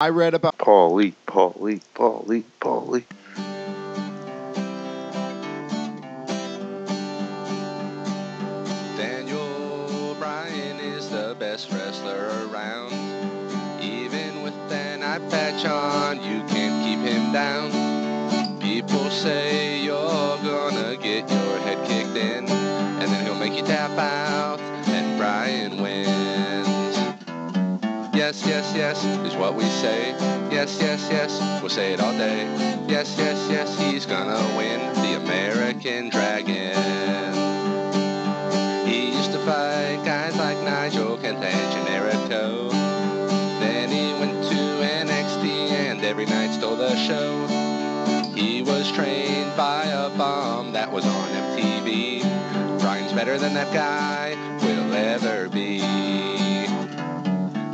I read about Paulie. Daniel Bryan is the best wrestler around. Even with an eye patch on, you can't keep him down. People say you're gonna get your head kicked in, and then he'll make you tap out, and Bryan wins. Yes, yes, yes, is what we say. Yes, yes, yes, we'll say it all day. Yes, yes, yes, he's gonna win the American Dragon. He used to fight guys like Nigel, Kenta, and Generico. Then he went to NXT and every night stole the show. He was trained by a bum that was on MTV. Bryan's better than that guy will ever be.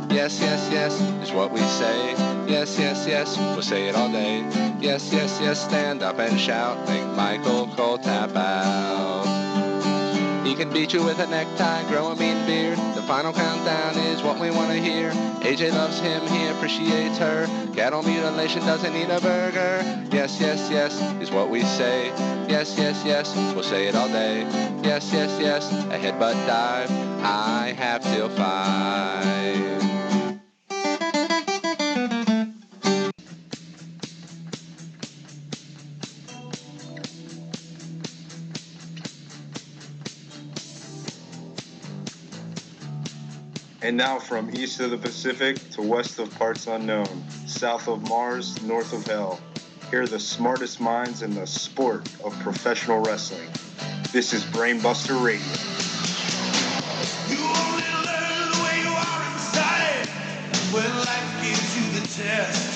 Yes, yes, yes, is what we say. Yes, yes, yes, we'll say it all day. Yes, yes, yes, stand up and shout, make Michael Cole tap out. He can beat you with a necktie, grow a mean beard. The final countdown is what we want to hear. AJ loves him, he appreciates her. Cattle mutilation doesn't need a burger. Yes, yes, yes, is what we say. Yes, yes, yes, we'll say it all day. Yes, yes, yes, a headbutt dive. I have till 5. And now from east of the Pacific to west of parts unknown, south of Mars, north of hell, here are the smartest minds in the sport of professional wrestling. This is Brainbuster Radio. You only learn the way you are inside when life gives you the test.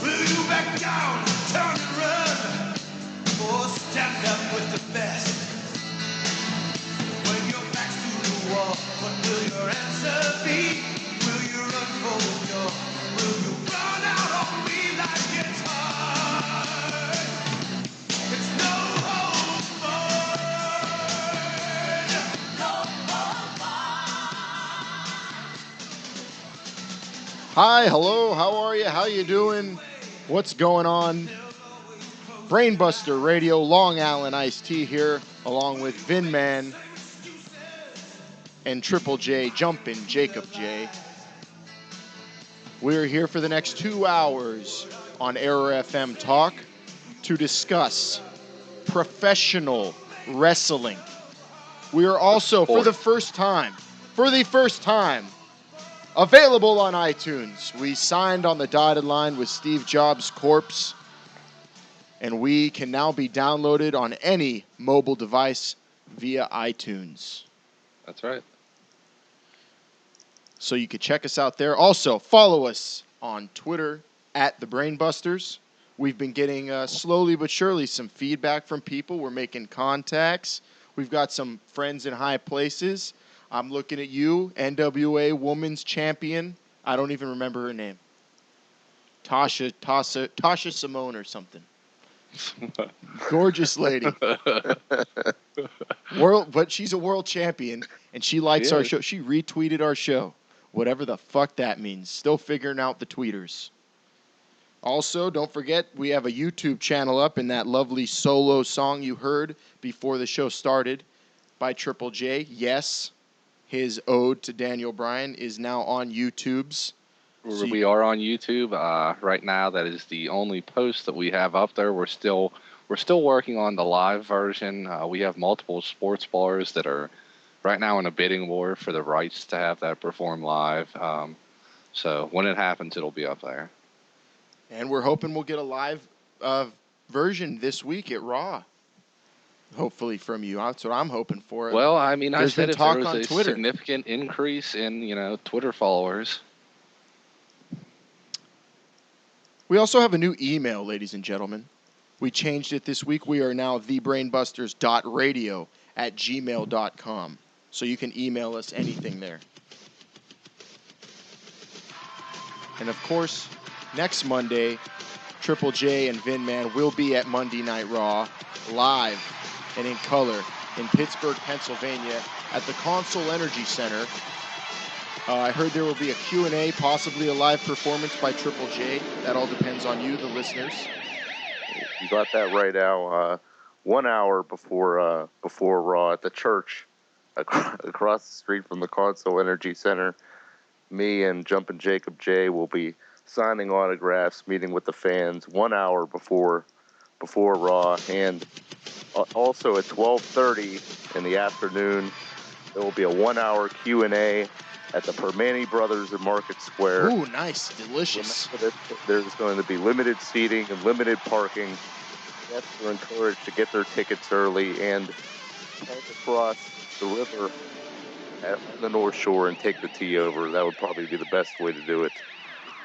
Will you back down, turn and run, or stand up with the best? When your back's to the wall, what will your answer be? Will you run for the door? Will you run out on me like it's hard? It's no hope barred. No hope barred. Hi, hello, how are you? How you doing? What's going on? Brainbuster Radio, Long Island Iced Tea here, along with Vinman and Triple J, Jumpin' Jacob J. We're here for the next 2 hours on Error FM Talk to discuss professional wrestling. We are also, for the first time, available on iTunes. We signed on the dotted line with Steve Jobs' corpse, and we can now be downloaded on any mobile device via iTunes. That's right. So you can check us out there. Also, follow us on Twitter at the Brainbusters. We've been getting slowly but surely some feedback from people. We're making contacts. We've got some friends in high places. I'm looking at you, NWA Women's Champion. I don't even remember her name. Tasha Simone or something. Gorgeous lady. But she's a world champion, and she likes our show. She retweeted our show. Whatever the fuck that means. Still figuring out the tweeters. Also, don't forget, we have a YouTube channel up, and that lovely solo song you heard before the show started by Triple J. Yes, his ode to Daniel Bryan is now on YouTube's. We are on YouTube right now. That is the only post that we have up there. We're still working on the live version. We have multiple sports bars that are right now in a bidding war for the rights to have that perform live. So when it happens, it'll be up there. And we're hoping we'll get a live version this week at Raw. Hopefully from you. That's what I'm hoping for. Well, I mean, I said if there was a Twitter. significant increase in, Twitter followers. We also have a new email, ladies and gentlemen. We changed it this week. We are now thebrainbusters.radio@gmail.com. So you can email us anything there. And of course, next Monday, Triple J and Vinman will be at Monday Night Raw, live and in color in Pittsburgh, Pennsylvania, at the Console Energy Center. I heard there will be a Q&A, possibly a live performance by Triple J. That all depends on you, the listeners. You got that right, Al. 1 hour before Raw at the church across the street from the Console Energy Center, me and Jumpin' Jacob J will be signing autographs, meeting with the fans 1 hour before Raw, and also at 12:30 in the afternoon, there will be a 1 hour Q&A at the Permane Brothers in Market Square. Ooh, nice, delicious. There's going to be limited seating and limited parking. Guests are encouraged to get their tickets early and park across the river at the North Shore and take the T over. That would probably be the best way to do it.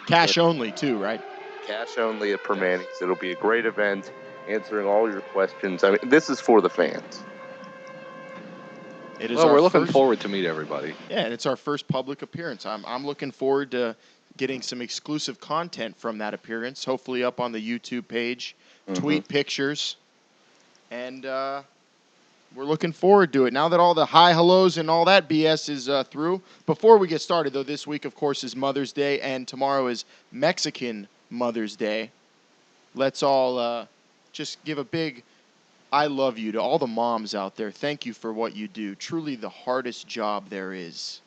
Cash only, too, right? Cash only at Permane's. It'll be a great event, answering all your questions. I mean, this is for the fans. It is. Well, we're looking first, forward to meet everybody. Yeah, and it's our first public appearance. I'm looking forward to getting some exclusive content from that appearance, hopefully up on the YouTube page, tweet pictures, and we're looking forward to it. Now that all the hi, hellos, and all that BS is through, before we get started, though, this week, of course, is Mother's Day, and tomorrow is Mexican Mother's Day. Let's all just give a big I love you to all the moms out there. Thank you for what you do. Truly the hardest job there is.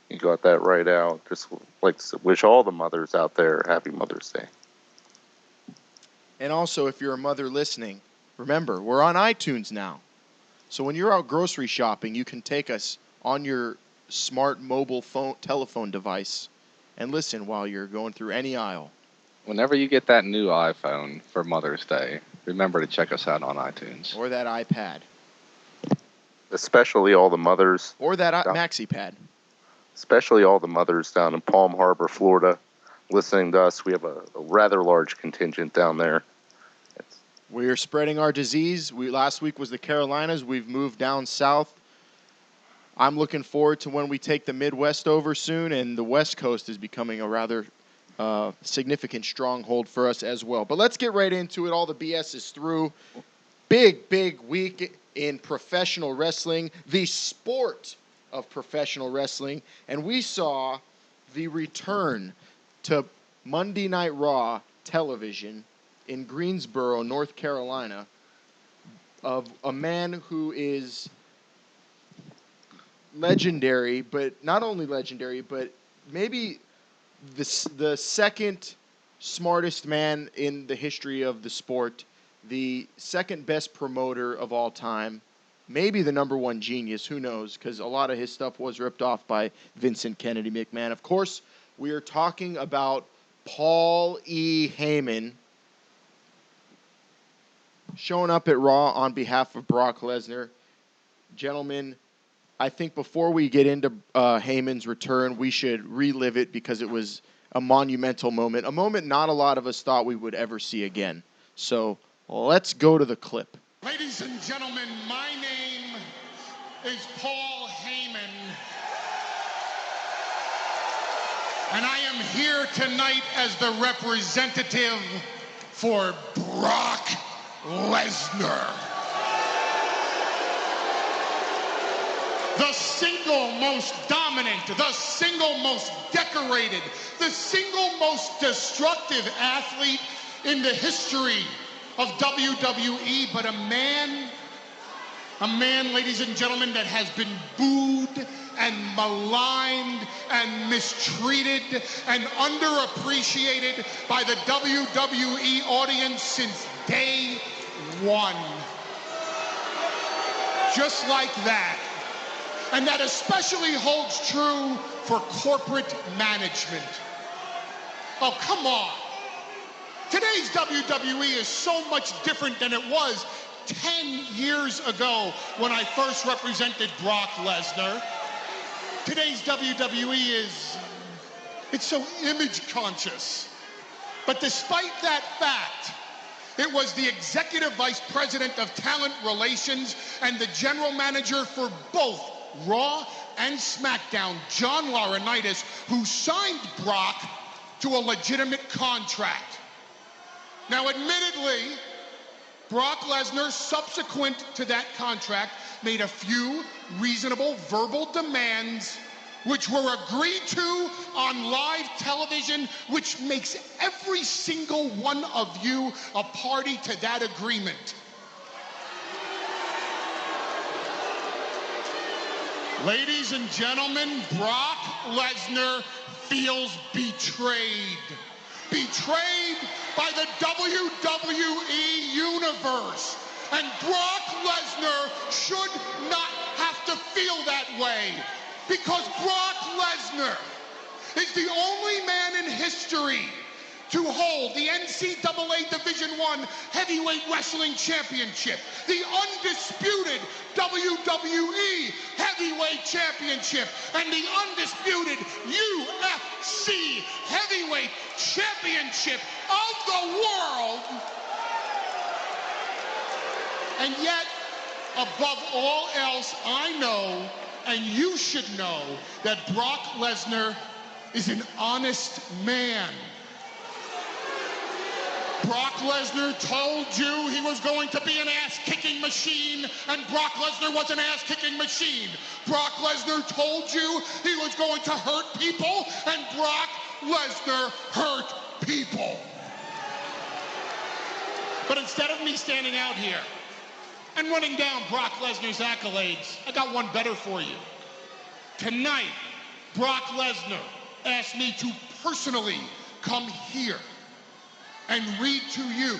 You got that right, Al. Just like to wish all the mothers out there Happy Mother's Day. And also, if you're a mother listening, remember, we're on iTunes now. So when you're out grocery shopping, you can take us on your smart mobile telephone device and listen while you're going through any aisle. Whenever you get that new iPhone for Mother's Day, remember to check us out on iTunes. Or that iPad. Especially all the mothers. Or that MaxiPad. Especially all the mothers down in Palm Harbor, Florida, listening to us. We have a rather large contingent down there. We're spreading our disease. Last week was the Carolinas. We've moved down south. I'm looking forward to when we take the Midwest over soon, and the West Coast is becoming a rather significant stronghold for us as well. But let's get right into it. All the BS is through. Big week in professional wrestling, the sport of professional wrestling, and we saw the return to Monday Night Raw television in Greensboro, North Carolina, of a man who is legendary, but not only legendary, but maybe the second smartest man in the history of the sport, the second best promoter of all time, maybe the number one genius, who knows, because a lot of his stuff was ripped off by Vincent Kennedy McMahon. Of course, we are talking about Paul E. Heyman, showing up at Raw on behalf of Brock Lesnar. Gentlemen, I think before we get into Heyman's return, we should relive it because it was a monumental moment, a moment not a lot of us thought we would ever see again. So let's go to the clip. Ladies and gentlemen, my name is Paul Heyman, and I am here tonight as the representative for Brock Lesnar. The single most dominant, the single most decorated, the single most destructive athlete in the history of WWE, but a man, ladies and gentlemen, that has been booed and maligned and mistreated and underappreciated by the WWE audience since day one. Just like that. And that especially holds true for corporate management. Oh, come on. Today's WWE is so much different than it was 10 years ago when I first represented Brock Lesnar. Today's WWE it's so image conscious. But despite that fact, it was the executive vice president of talent relations and the general manager for both Raw and SmackDown, John Laurinaitis, who signed Brock to a legitimate contract. Now, admittedly, Brock Lesnar, subsequent to that contract, made a few reasonable verbal demands which were agreed to on live television, which makes every single one of you a party to that agreement. Ladies and gentlemen, Brock Lesnar feels betrayed. Betrayed by the WWE Universe. And Brock Lesnar should not have to feel that way, because Brock Lesnar is the only man in history to hold the NCAA Division I Heavyweight Wrestling Championship, the undisputed WWE Heavyweight Championship, and the undisputed UFC Heavyweight Championship of the world. And yet, above all else, I know, and you should know, that Brock Lesnar is an honest man. Brock Lesnar told you he was going to be an ass-kicking machine, and Brock Lesnar was an ass-kicking machine. Brock Lesnar told you he was going to hurt people, and Brock Lesnar hurt people. But instead of me standing out here and running down Brock Lesnar's accolades, I got one better for you. Tonight, Brock Lesnar asked me to personally come here and read to you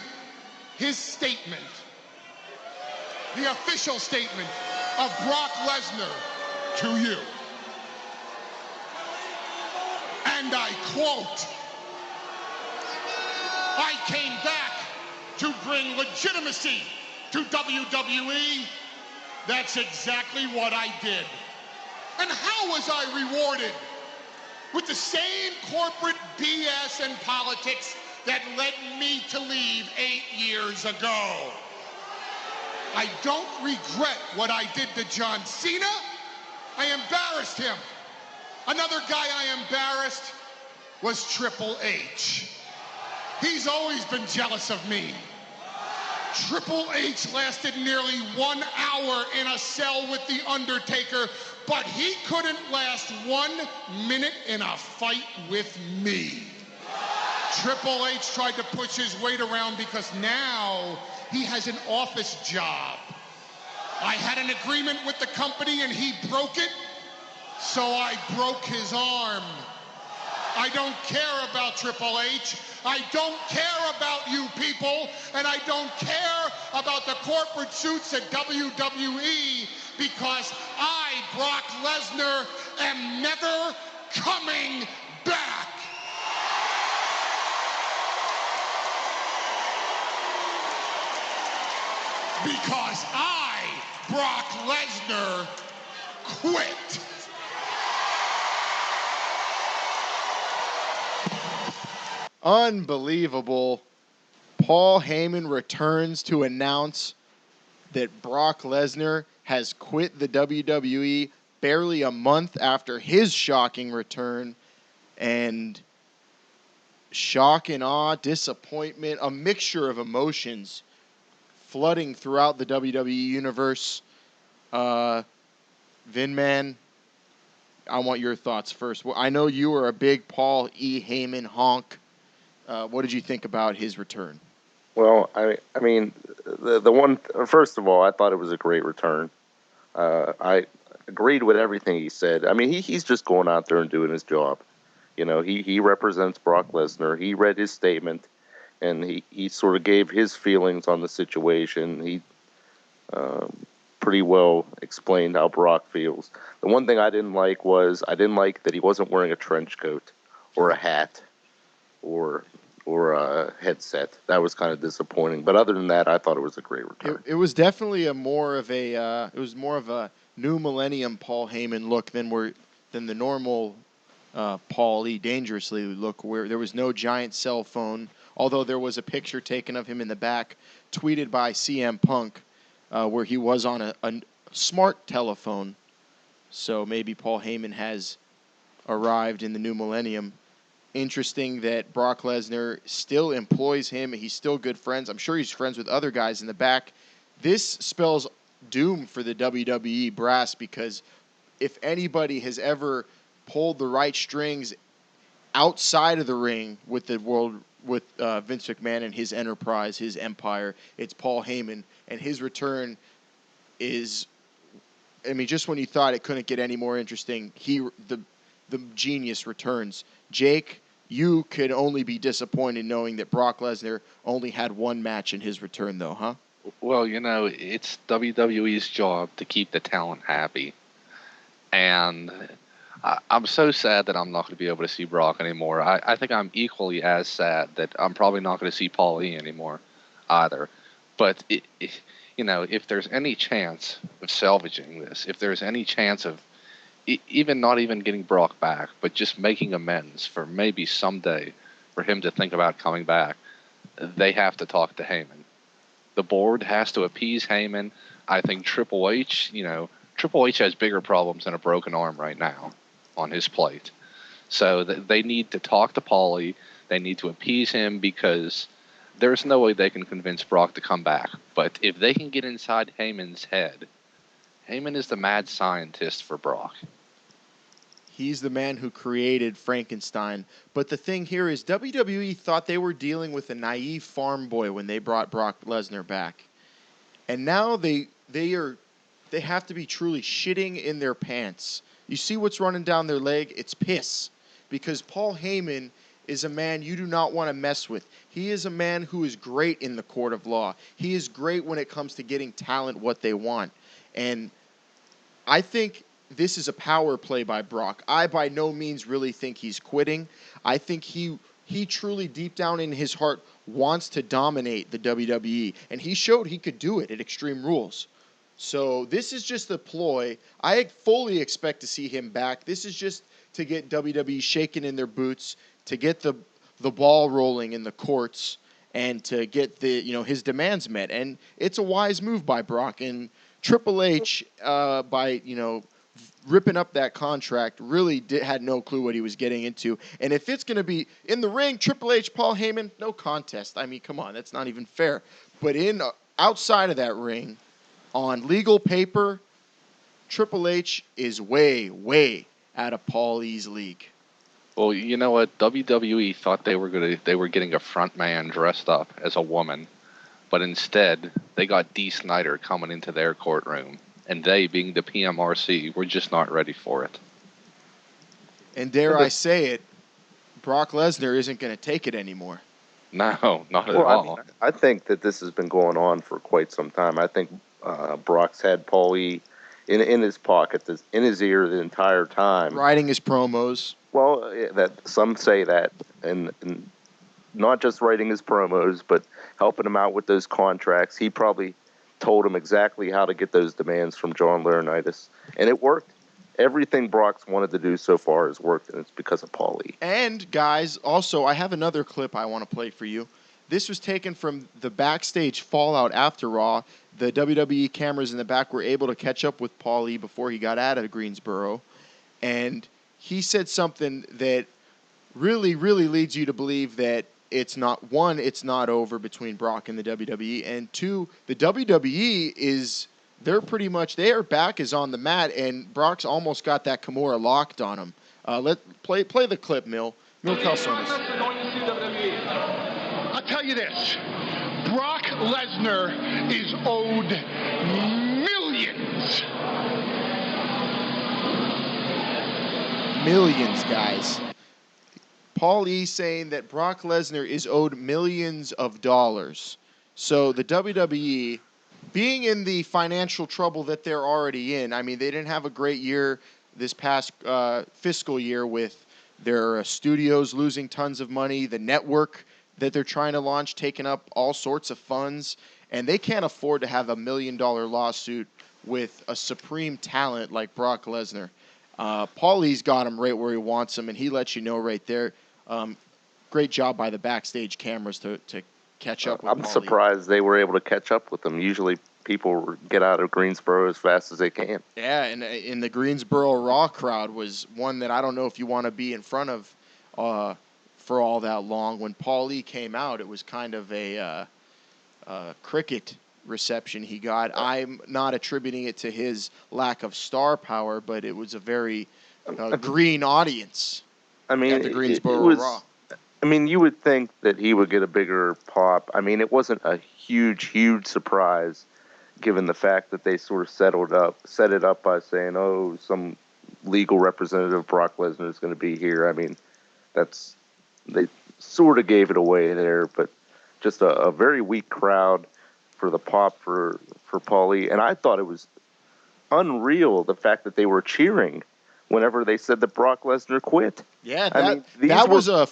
his statement, the official statement of Brock Lesnar to you. And I quote, "I came back to bring legitimacy to WWE." That's exactly what I did. And how was I rewarded? With the same corporate BS and politics that led me to leave 8 years ago. I don't regret what I did to John Cena. I embarrassed him. Another guy I embarrassed was Triple H. He's always been jealous of me. Triple H lasted nearly 1 hour in a cell with The Undertaker, but he couldn't last 1 minute in a fight with me. Triple H tried to push his weight around because now he has an office job. I had an agreement with the company and he broke it, so I broke his arm. I don't care about Triple H. I don't care about you people, and I don't care about the corporate suits at WWE, because I, Brock Lesnar, am never coming back. Because I, Brock Lesnar, quit. Unbelievable. Paul Heyman returns to announce that Brock Lesnar has quit the WWE barely a month after his shocking return. And shock and awe, disappointment, a mixture of emotions flooding throughout the WWE universe. Vinman, I want your thoughts first. Well, I know you were a big Paul E. Heyman honk. What did you think about his return? Well, I mean, the one, first of all, I thought it was a great return. I agreed with everything he said. I mean, he's just going out there and doing his job. You know, he represents Brock Lesnar. He read his statement, and he sort of gave his feelings on the situation. He pretty well explained how Brock feels. The one thing I didn't like that he wasn't wearing a trench coat or a hat or a headset. That was kind of disappointing. But other than that, I thought it was a great return. It was definitely more of a new millennium Paul Heyman look than the normal Paul E. Dangerously look, where there was no giant cell phone, although there was a picture taken of him in the back, tweeted by CM Punk, where he was on a smart telephone. So maybe Paul Heyman has arrived in the new millennium. Interesting that Brock Lesnar still employs him. He's still good friends. I'm sure he's friends with other guys in the back. This spells doom for the WWE brass, because if anybody has ever pulled the right strings outside of the ring with Vince McMahon and his enterprise, his empire. It's Paul Heyman, and his return is, I mean, just when you thought it couldn't get any more interesting, the genius returns. Jake, you could only be disappointed knowing that Brock Lesnar only had one match in his return, though, huh? Well, it's WWE's job to keep the talent happy. And I'm so sad that I'm not going to be able to see Brock anymore. I think I'm equally as sad that I'm probably not going to see Paul E anymore either. But, if there's any chance of salvaging this, if there's any chance of even not even getting Brock back, but just making amends for maybe someday for him to think about coming back, they have to talk to Heyman. The board has to appease Heyman. I think Triple H has bigger problems than a broken arm right now on his plate. So they need to talk to Paulie. They need to appease him because there's no way they can convince Brock to come back. But if they can get inside Heyman's head, Heyman is the mad scientist for Brock. He's the man who created Frankenstein. But the thing here is WWE thought they were dealing with a naive farm boy when they brought Brock Lesnar back. And now they have to be truly shitting in their pants. You see what's running down their leg? It's piss. Because Paul Heyman is a man you do not want to mess with. He is a man who is great in the court of law. He is great when it comes to getting talent what they want. And I think this is a power play by Brock. I by no means really think he's quitting. I think he truly deep down in his heart wants to dominate the WWE. And he showed he could do it at Extreme Rules. So this is just a ploy. I fully expect to see him back. This is just to get WWE shaking in their boots, to get the ball rolling in the courts, and to get his demands met. And it's a wise move by Brock. And Triple H, by ripping up that contract, really had no clue what he was getting into. And if it's going to be in the ring, Triple H, Paul Heyman, no contest. I mean, come on, that's not even fair. But outside of that ring, on legal paper, Triple H is way, way out of Paul E's league. Well, you know what? WWE thought they were getting a front man dressed up as a woman, but instead they got Dee Snider coming into their courtroom, and they, being the PMRC, were just not ready for it. And dare I say it, Brock Lesnar isn't going to take it anymore. No, not at all. I mean, I think that this has been going on for quite some time. I think Brock's had Paul E in his pocket, in his ear the entire time. Writing his promos. Well, that some say that, and not just writing his promos, but helping him out with those contracts. He probably told him exactly how to get those demands from John Laurinaitis, and it worked. Everything Brock's wanted to do so far has worked, and it's because of Paul E. And, guys, also, I have another clip I want to play for you. This was taken from the backstage fallout after Raw. The WWE cameras in the back were able to catch up with Paul E before he got out of Greensboro. And he said something that really, really leads you to believe that it's not over between Brock and the WWE. And two, the WWE their back is on the mat, and Brock's almost got that Kimura locked on him. Play the clip, Mil Calzones. I'll tell you this. Brock Lesnar is owed millions. Millions, guys. Paul E saying that Brock Lesnar is owed millions of dollars. So the WWE, being in the financial trouble that they're already in, I mean, they didn't have a great year this past fiscal year with their studios losing tons of money, the network that they're trying to launch taking up all sorts of funds, and they can't afford to have $1 million lawsuit with a supreme talent like Brock Lesnar. Paul E's got him right where he wants him, and he lets you know right there. Great job by the backstage cameras to catch up with I'm Paul surprised they were able to catch up with them. Usually people get out of Greensboro as fast as they can. Yeah, and in the Greensboro Raw crowd was one that I don't know if you want to be in front of for all that long. When Paul E came out, it was kind of a cricket reception he got. I'm not attributing it to his lack of star power, but it was a very green audience I mean, at the it Greensboro was. Raw. I mean, you would think that he would get a bigger pop. I mean, it wasn't a huge surprise, given the fact that they sort of set it up by saying, "Oh, some legal representative Brock Lesnar is going to be here." I mean, they sort of gave it away there, but just a very weak crowd for the pop for Paulie, and I thought it was unreal the fact that they were cheering whenever they said that Brock Lesnar quit. Yeah, I mean, that was a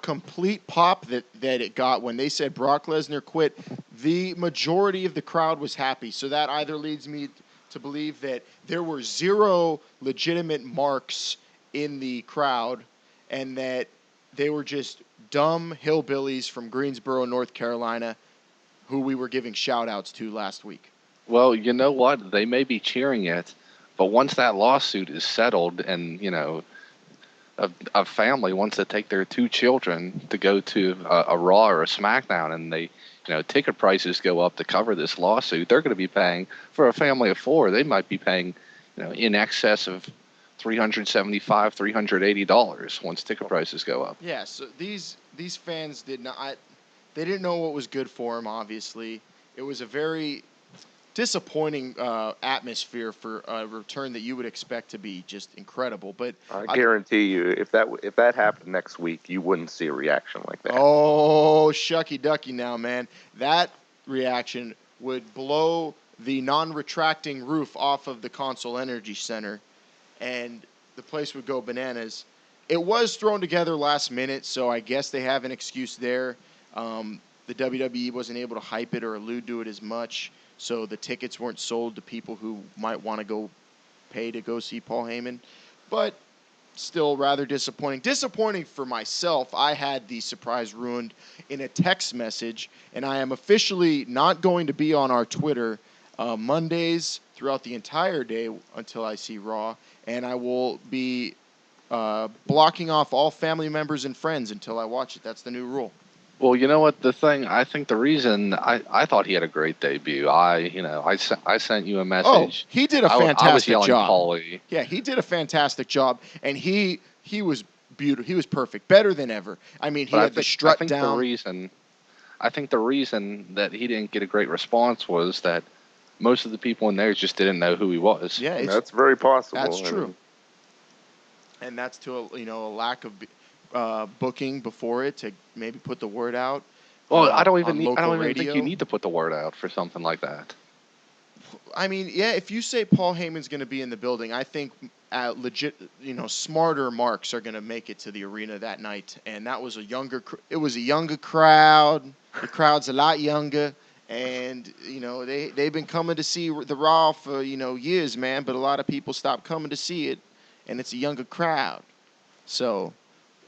complete pop that it got when they said Brock Lesnar quit. The majority of the crowd was happy, so that either leads me to believe that there were zero legitimate marks in the crowd and that they were just dumb hillbillies from Greensboro, North Carolina, who we were giving shout-outs to last week. Well, you know what? They may be cheering it, but once that lawsuit is settled and, a family wants to take their 2 children to go to a Raw or a SmackDown and they, ticket prices go up to cover this lawsuit, they're going to be paying, for a family of 4, they might be paying, in excess of $375, $380 once ticket prices go up. Yeah, so these fans they didn't know what was good for them, obviously. It was a very disappointing atmosphere for a return that you would expect to be just incredible. But I guarantee you, if that happened next week, you wouldn't see a reaction like that. Oh, shucky ducky now, man. That reaction would blow the non-retracting roof off of the Console Energy Center, and the place would go bananas. It was thrown together last minute, so I guess they have an excuse there. The WWE wasn't able to hype it or allude to it as much, so the tickets weren't sold to people who might want to go pay to go see Paul Heyman. But still rather disappointing. Disappointing for myself. I had the surprise ruined in a text message, and I am officially not going to be on our Twitter Mondays throughout the entire day until I see Raw, and I will be blocking off all family members and friends until I watch it. That's the new rule. Well, you know what? I think the reason I thought he had a great debut. I sent you a message. Oh, he did a fantastic I was yelling job. Paulie. Yeah, he did a fantastic job, and he was beautiful. He was perfect, better than ever. I mean, he had the strut down. I think the reason that he didn't get a great response was that most of the people in there just didn't know who he was. Yeah, that's very possible. That's true. And that's to a lack of booking before it to maybe put the word out. Well, I don't even think you need to put the word out for something like that. I mean, yeah, if you say Paul Heyman's going to be in the building, I think smarter marks are going to make it to the arena that night. And that was a younger crowd. The crowd's a lot younger. And, they've been coming to see the Raw for, years, man. But a lot of people stopped coming to see it. And it's a younger crowd. So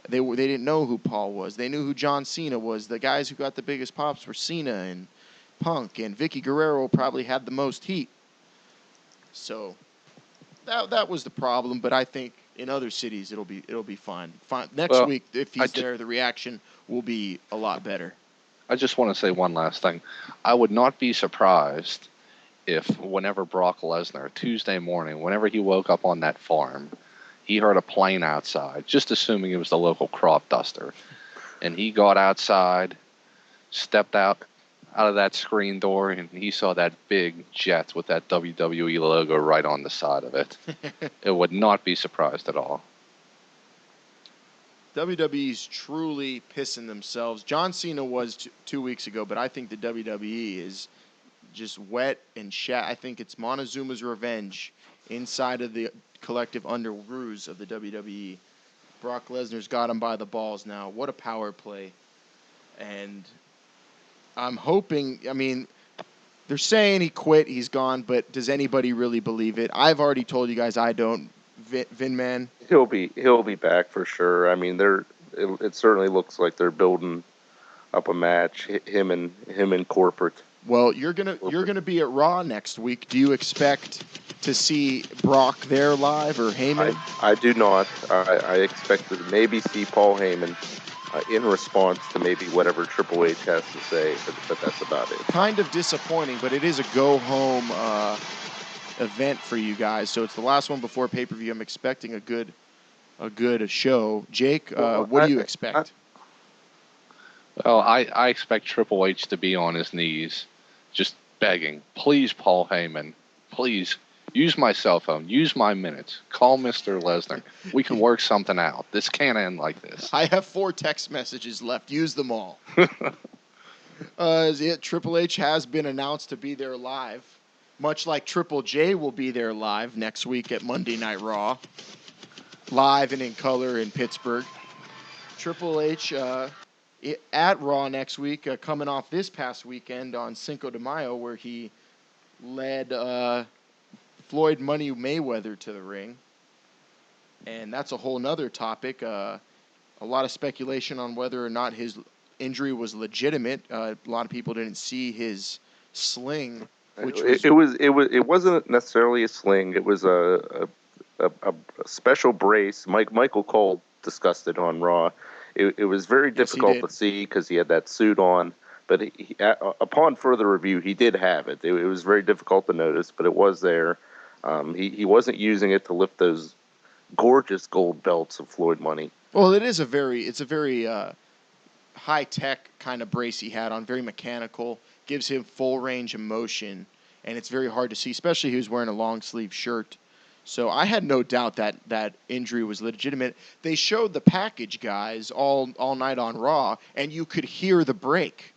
they didn't know who Paul was. They knew who John Cena was. The guys who got the biggest pops were Cena and Punk, and Vicky Guerrero probably had the most heat. So that was the problem. But I think in other cities it'll be fine. Next week, if he's there, the reaction will be a lot better. I just want to say one last thing. I would not be surprised if whenever Brock Lesnar, Tuesday morning, whenever he woke up on that farm, he heard a plane outside, just assuming it was the local crop duster. And he got outside, stepped out of that screen door, and he saw that big jet with that WWE logo right on the side of it. It would not be surprised at all. WWE's truly pissing themselves. John Cena was 2 weeks ago, but I think the WWE is just wet and I think it's Montezuma's revenge inside of the collective underoos of the WWE. Brock Lesnar's got him by the balls now. What a power play. And I'm hoping, they're saying he quit, he's gone, but does anybody really believe it? I've already told you guys I don't. Vinman? He'll be back for sure. I mean, it certainly looks like they're building up a match, him and corporate. Well, you're gonna be at Raw next week. Do you expect to see Brock there live or Heyman? I do not. I expect to maybe see Paul Heyman in response to maybe whatever Triple H has to say, but that's about it. Kind of disappointing, but it is a go-home event for you guys. So it's the last one before pay-per-view. I'm expecting a good a good show. Jake, what do you expect? Well, I expect Triple H to be on his knees, just begging, please, Paul Heyman, please, use my cell phone, use my minutes, call Mr. Lesnar. We can work something out. This can't end like this. I have 4 text messages left. Use them all. Triple H has been announced to be there live, much like Triple J will be there live next week at Monday Night Raw, live and in color in Pittsburgh. Triple H at Raw next week, coming off this past weekend on Cinco de Mayo, where he led Floyd Money Mayweather to the ring. And that's a whole nother topic. A lot of speculation on whether or not his injury was legitimate. A lot of people didn't see his sling, which it wasn't necessarily a sling. It was a special brace. Michael Cole discussed it on Raw. It was very difficult to see because he had that suit on. But upon further review, he did have it. It was very difficult to notice, but it was there. He wasn't using it to lift those gorgeous gold belts of Floyd Money. Well, it's a very high-tech kind of brace he had on, very mechanical, gives him full range of motion, and it's very hard to see, especially he was wearing a long-sleeve shirt. So I had no doubt that injury was legitimate. They showed the package, guys, all night on Raw, and you could hear the break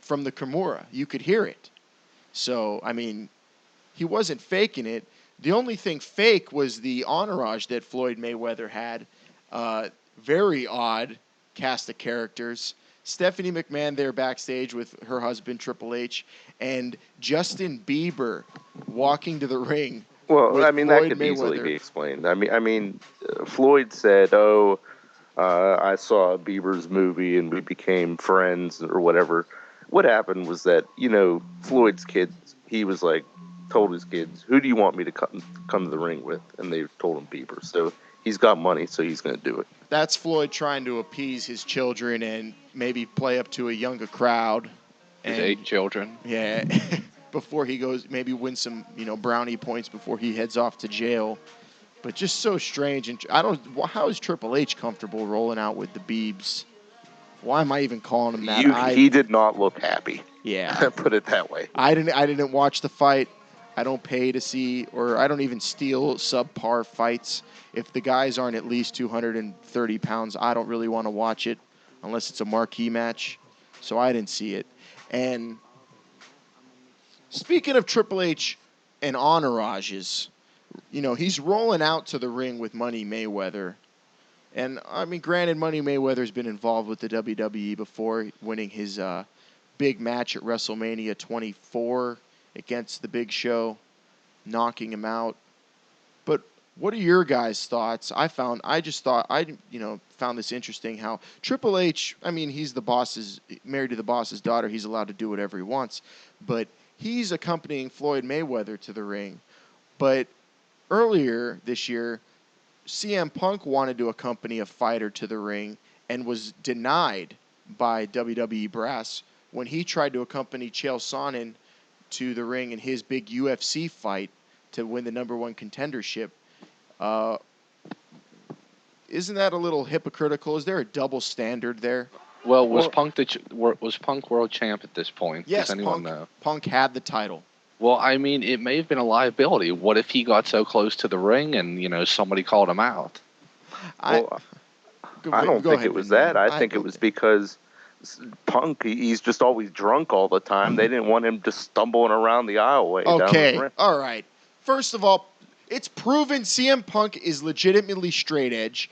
from the Kimura. You could hear it. So, I mean, he wasn't faking it. The only thing fake was the entourage that Floyd Mayweather had. Very odd cast of characters. Stephanie McMahon there backstage with her husband, Triple H, and Justin Bieber walking to the ring. Well, I mean, Floyd that could Mayweather. easily be explained. I mean, Floyd said, I saw Bieber's movie and we became friends or whatever. What happened was that, Floyd's kids, he was like, told his kids, who do you want me to come to the ring with? And they told him Bieber. So he's got money, so he's going to do it. That's Floyd trying to appease his children and maybe play up to a younger crowd. His 8 children. Yeah. Before he goes, maybe win some, brownie points before he heads off to jail. But just so strange. And how is Triple H comfortable rolling out with the Biebs? Why am I even calling him that? He did not look happy. Yeah. Put it that way. I didn't watch the fight. I don't pay to see, or I don't even steal subpar fights. If the guys aren't at least 230 pounds, I don't really want to watch it unless it's a marquee match. So I didn't see it. And speaking of Triple H and entourages, he's rolling out to the ring with Money Mayweather. And, I mean, granted, Money Mayweather's been involved with the WWE before, winning his big match at WrestleMania 24 against the Big Show, knocking him out. But what are your guys' thoughts? I found this interesting how Triple H, I mean, he's married to the boss's daughter. He's allowed to do whatever he wants. But he's accompanying Floyd Mayweather to the ring. But earlier this year, CM Punk wanted to accompany a fighter to the ring and was denied by WWE brass when he tried to accompany Chael Sonnen to the ring in his big UFC fight to win the #1 contendership. Isn't that a little hypocritical? Is there a double standard there? Well, was Punk world champ at this point? Yes, Does anyone know? Punk had the title. Well, I mean, it may have been a liability. What if he got so close to the ring and, somebody called him out? I don't think it was that. I think it was because Punk, he's just always drunk all the time. They didn't want him just stumbling around the aisleway. Okay, all right. First of all, it's proven CM Punk is legitimately straight edge.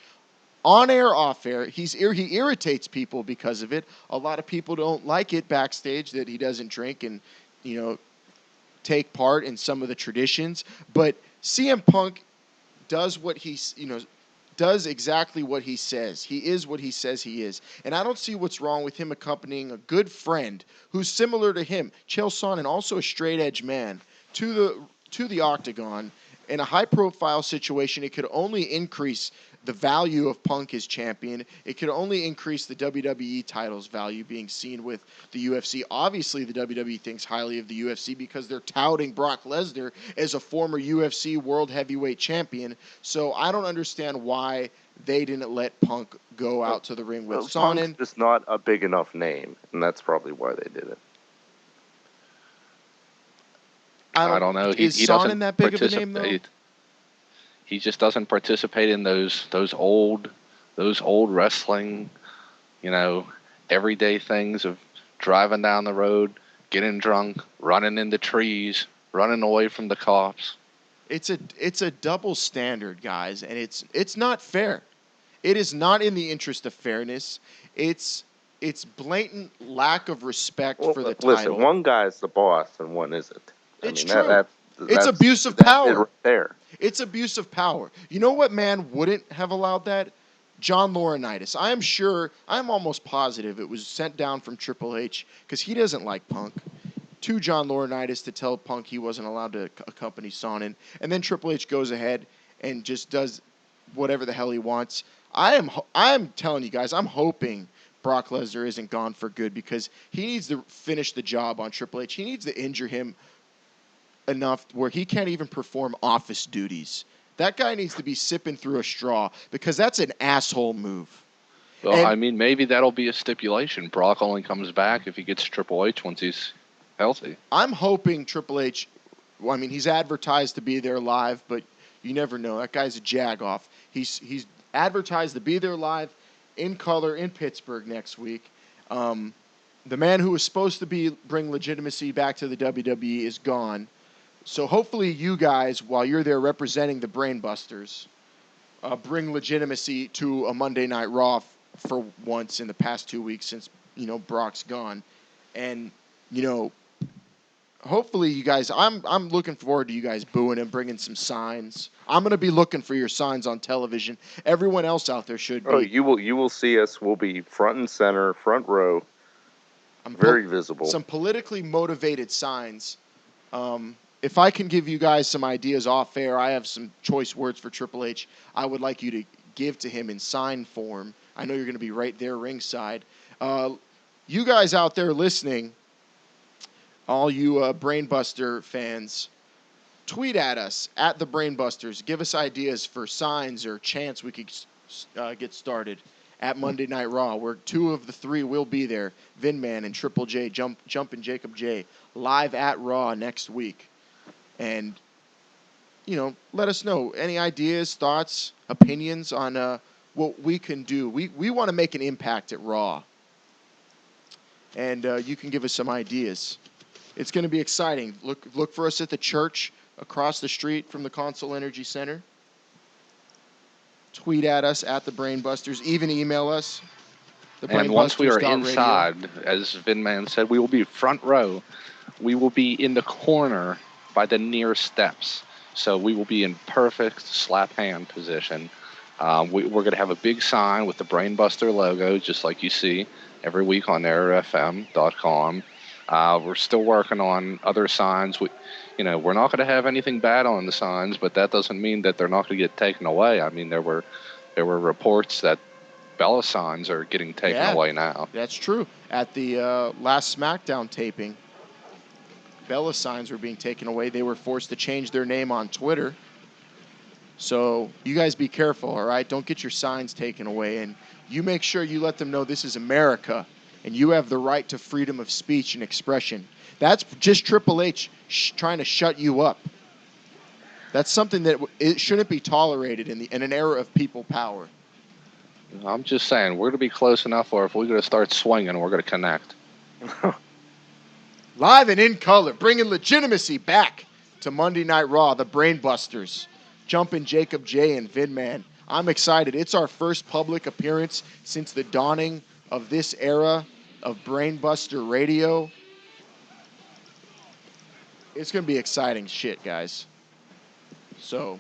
On air, off air, he irritates people because of it. A lot of people don't like it backstage that he doesn't drink and, take part in some of the traditions. But CM Punk does does exactly what he says. He is what he says he is. And I don't see what's wrong with him accompanying a good friend who's similar to him, Chael Sonnen, also a straight edge man, to the octagon in a high profile situation. It could only increase the value of Punk as champion. It could only increase the WWE title's value being seen with the UFC. Obviously, the WWE thinks highly of the UFC because they're touting Brock Lesnar as a former UFC World Heavyweight Champion. So I don't understand why they didn't let Punk go out to the ring with Sonnen. Punk's just not a big enough name, and that's probably why they did it. I don't know. Is he Sonnen doesn't that big of a name, though? He just doesn't participate in those old wrestling, everyday things of driving down the road, getting drunk, running into trees, running away from the cops. It's a double standard, guys, and it's not fair. It is not in the interest of fairness. It's blatant lack of respect for the title. Listen, one guy's the boss and one isn't. It's true. It's abuse of power. Right there. It's abuse of power. You know what man wouldn't have allowed that? John Laurinaitis. I'm almost positive it was sent down from Triple H because he doesn't like Punk to John Laurinaitis to tell Punk he wasn't allowed to accompany Sonnen. And then Triple H goes ahead and just does whatever the hell he wants. I'm telling you guys, I'm hoping Brock Lesnar isn't gone for good because he needs to finish the job on Triple H. He needs to injure him enough where he can't even perform office duties. That guy needs to be sipping through a straw because that's an asshole move. Well, maybe that'll be a stipulation. Brock only comes back if he gets Triple H once he's healthy. I'm hoping Triple H, he's advertised to be there live, but you never know. That guy's a jag-off. He's advertised to be there live in color in Pittsburgh next week. The man who was supposed to bring legitimacy back to the WWE is gone. So hopefully you guys, while you're there representing the Brainbusters, bring legitimacy to a Monday Night Raw for once in the past 2 weeks since, Brock's gone. And, hopefully you guys, I'm looking forward to you guys booing and bringing some signs. I'm going to be looking for your signs on television. Everyone else out there should be. Oh, you will see us. We'll be front and center, front row, very visible. Some politically motivated signs. If I can give you guys some ideas off air, I have some choice words for Triple H I would like you to give to him in sign form. I know you're going to be right there ringside. You guys out there listening, all you Brainbuster fans, tweet at us, at the Brainbusters. Give us ideas for signs or chants we could get started at Monday Night Raw, where 2 of the 3 will be there, Vinman and Triple J, Jumpin' Jacob J, live at Raw next week. And, let us know any ideas, thoughts, opinions on what we can do. We want to make an impact at Raw. And you can give us some ideas. It's going to be exciting. Look for us at the church across the street from the Console Energy Center. Tweet at us at the Brainbusters. Even email us. And once we are inside, as Vinman said, we will be front row. We will be in the corner by the near steps. So we will be in perfect slap hand position. We're going to have a big sign with the Brainbuster logo, just like you see every week on airfm.com. We're still working on other signs. We're not going to have anything bad on the signs, but that doesn't mean that they're not going to get taken away. There were reports that Bella signs are getting taken away now. That's true. At the last SmackDown taping, Bella signs were being taken away. They were forced to change their name on Twitter. So you guys be careful, all right? Don't get your signs taken away. And you make sure you let them know this is America and you have the right to freedom of speech and expression. That's just Triple H trying to shut you up. That's something that it shouldn't be tolerated in an era of people power. I'm just saying, we're going to be close enough, or if we're going to start swinging, we're going to connect. Live and in color, bringing legitimacy back to Monday Night Raw, the Brainbusters. Jumpin' Jacob J and Vinman. I'm excited. It's our first public appearance since the dawning of this era of Brainbuster Radio. It's going to be exciting shit, guys. So,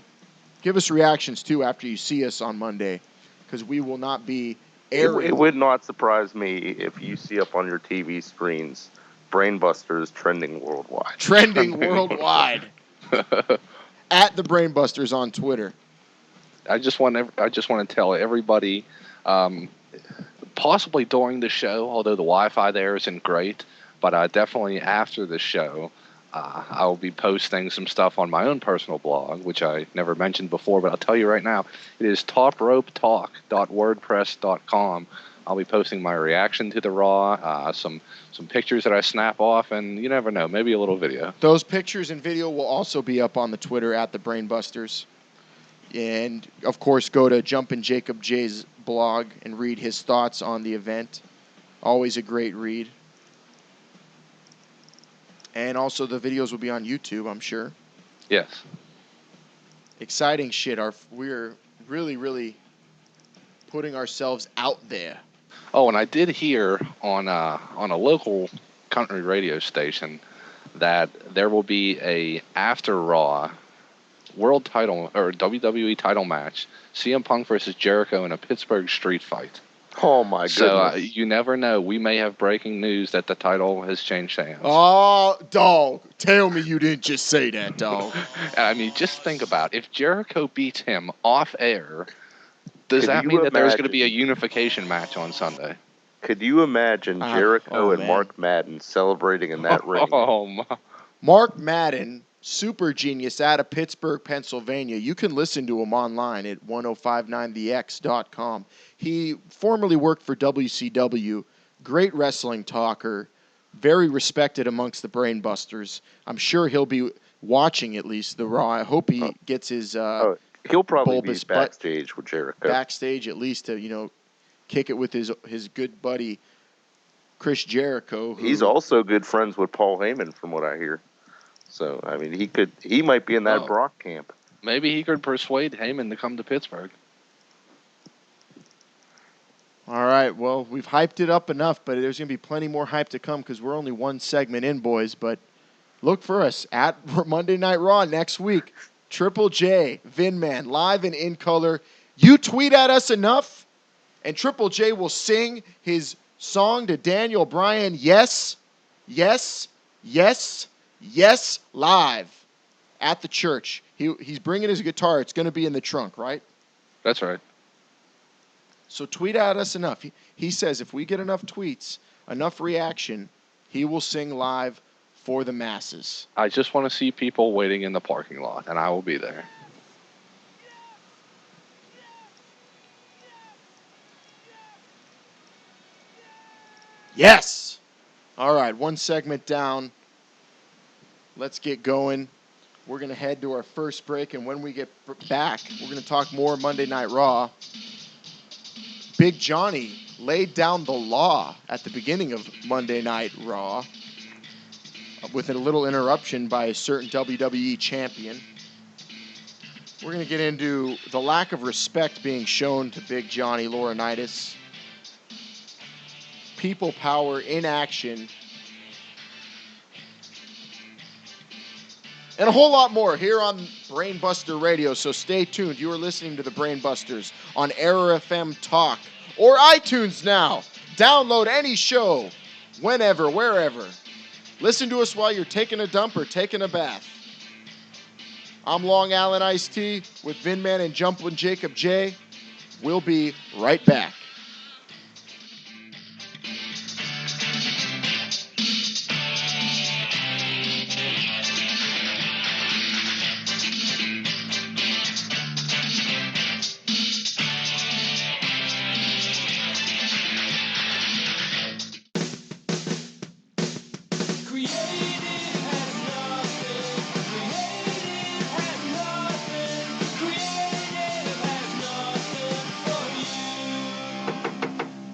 give us reactions, too, after you see us on Monday, because we will not be airing. It would not surprise me if you see up on your TV screens Brainbusters trending worldwide. Trending worldwide. At the Brainbusters on Twitter. I just want to tell everybody, possibly during the show, although the Wi-Fi there isn't great, but definitely after the show, I will be posting some stuff on my own personal blog, which I never mentioned before, but I'll tell you right now, it is topropetalk.wordpress.com. I'll be posting my reaction to the Raw, some pictures that I snap off, and you never know, maybe a little video. Those pictures and video will also be up on the Twitter at the Brainbusters. And, of course, go to Jumpin' Jacob J's blog and read his thoughts on the event. Always a great read. And also the videos will be on YouTube, I'm sure. Yes. Exciting shit. We're really, really putting ourselves out there. Oh, and I did hear on a local country radio station that there will be a after Raw world title or WWE title match, CM Punk versus Jericho in a Pittsburgh street fight. Oh my goodness! So you never know. We may have breaking news that the title has changed hands. Oh, dog! Tell me you didn't just say that, dog. I mean, just think about it. If Jericho beats him off air, does that Could mean you that there's going to imagine- be a unification match on Sunday? Could you imagine Jericho and man. Mark Madden celebrating in that ring? Mark Madden, super genius out of Pittsburgh, Pennsylvania. You can listen to him online at 1059thex.com. He formerly worked for WCW, great wrestling talker, very respected amongst the Brainbusters. I'm sure he'll be watching at least the Raw. I hope he gets his He'll probably be bulbous butt backstage with Jericho. backstage at least to, kick it with his good buddy Chris Jericho. Who, He's also good friends with Paul Heyman, from what I hear. So I mean, he might be in that Brock camp. Maybe he could persuade Heyman to come to Pittsburgh. All right, well, we've hyped it up enough, but there's going to be plenty more hype to come because we're only one segment in, boys. But look for us at Monday Night Raw next week. Triple J, Vinman, live and in color. You tweet at us enough, and Triple J will sing his song to Daniel Bryan, Yes, Yes, Yes, Yes, live at the church. He's bringing his guitar. It's going to be in the trunk, right? That's right. So tweet at us enough. He says if we get enough tweets, enough reaction, he will sing live for the masses. I just want to see people waiting in the parking lot, and I will be there. Yes! All right, one segment down. Let's get going. We're going to head to our first break, and when we get back, we're going to talk more Monday Night Raw. Big Johnny laid down the law at the beginning of Monday Night Raw with a little interruption by a certain WWE champion. We're going to get into the lack of respect being shown to Big Johnny Laurinaitis. People power in action. And a whole lot more here on Brainbuster Radio, so stay tuned. You are listening to the Brainbusters on Error FM Talk or iTunes now. Download any show, whenever, wherever. Listen to us while you're taking a dump or taking a bath. I'm Long Island Iced Tea with Vinman and Jumpin' Jacob J. We'll be right back.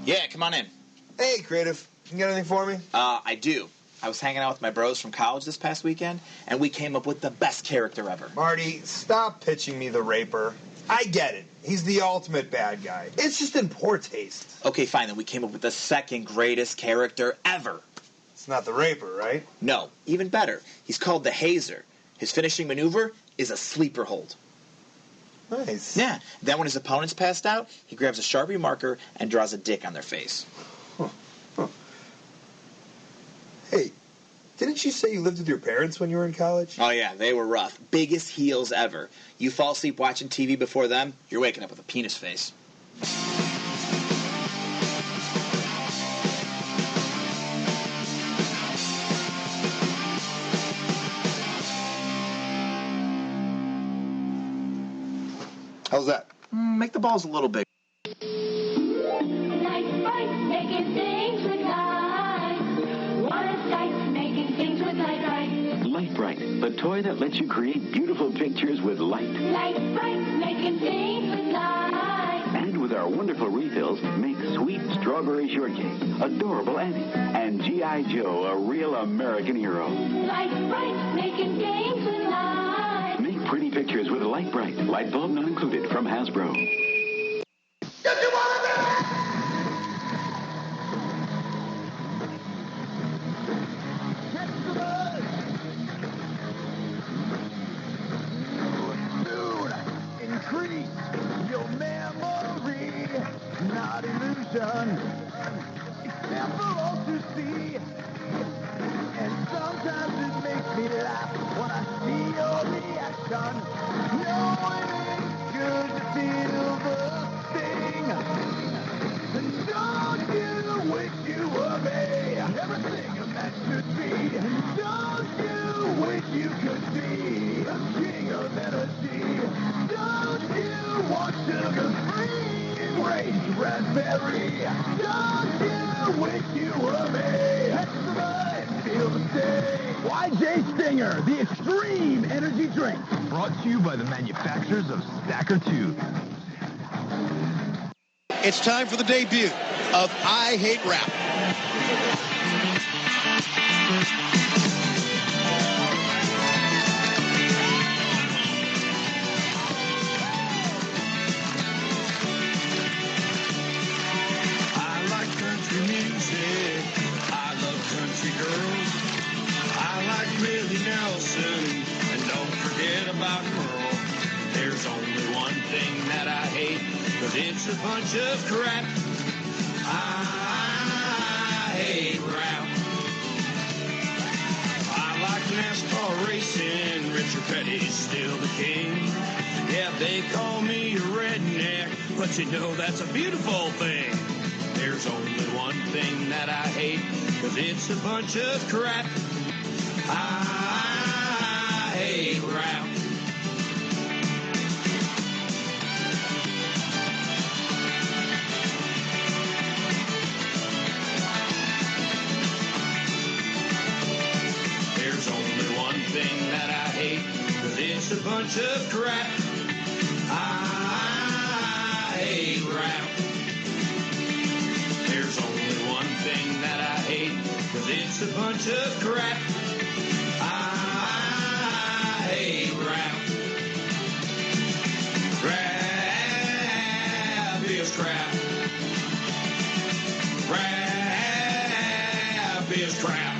Yeah, come on in. Hey, Creative. You got anything for me? I do. I was hanging out with my bros from college this past weekend, and we came up with the best character ever. Marty, stop pitching me the Raper. I get it. He's the ultimate bad guy. It's just in poor taste. Okay, fine, then we came up with the second greatest character ever. It's not the Raper, right? No, even better. He's called the Hazer. His finishing maneuver is a sleeper hold. Nice. Yeah, then when his opponent's passed out, he grabs a Sharpie marker and draws a dick on their face. Hey, did Didn't you say you lived with your parents when you were in college? Oh, yeah, they were rough. Biggest heels ever. You fall asleep watching TV before them, you're waking up with a penis face. How's that? Make the balls a little bigger. Light Bright, the toy that lets you create beautiful pictures with light. Light Bright, making things with light. And with our wonderful refills, make sweet strawberry shortcake, adorable Annie, and G.I. Joe, a real American hero. Light Bright, making things with light. Make pretty pictures with Light Bright. Light bulb not included from Hasbro. If you want to increase your memory, not illusion. It's simple all to see, and sometimes it makes me laugh when I see your reaction. Knowing it's good to feel the sting, and don't you wish you were me? Everything a man should be, and don't you wish you could be a king of energy? Don't you want sugar-free raised raspberry? Don't you wish you were me? Extra feel the same. YJ Stinger, the extreme energy drink, brought to you by the manufacturers of Stacker Tube. It's time for the debut of I Hate Rap. I like country music. I love country girls. I like Willie Nelson. And don't forget about Merle. There's only one thing that I hate, 'cause it's a bunch of crap. I hate rap. I like NASCAR racing. Richard Petty's still the king. Yeah, they call me a redneck, but you know that's a beautiful thing. There's only one thing that I hate, 'cause it's a bunch of crap. I hate rap. There's only one thing that I hate, 'cause it's a bunch of crap. I hate rap. There's only one thing that I hate, 'cause it's a bunch of crap. I hate rap. Rap is crap. Rap is crap.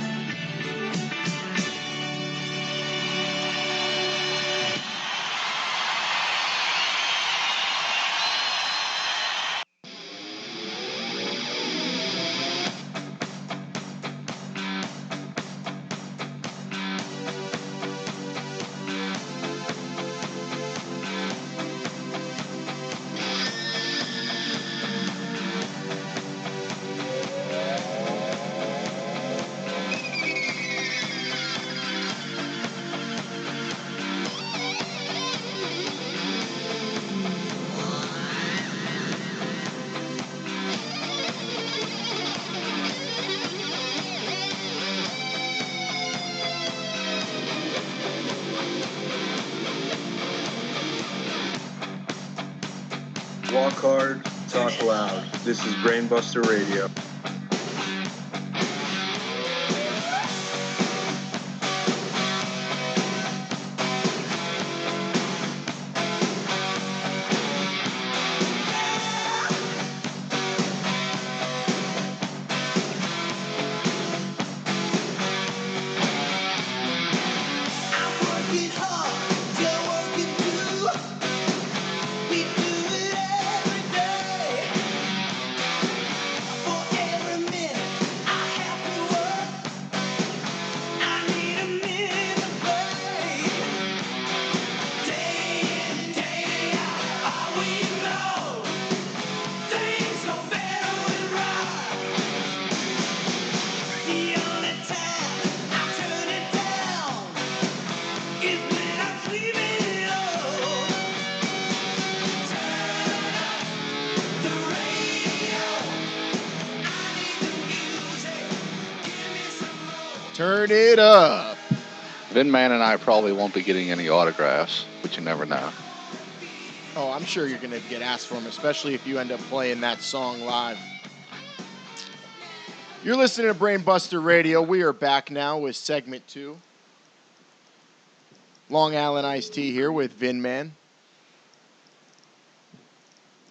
Walk hard, talk loud. This is Brainbuster Radio. For Turn it up. Vinman and I probably won't be getting any autographs, but you never know. Oh, I'm sure you're going to get asked for them, especially if you end up playing that song live. You're listening to Brainbuster Radio. We are back now with segment 2. Long Island Iced Tea here with Vinman.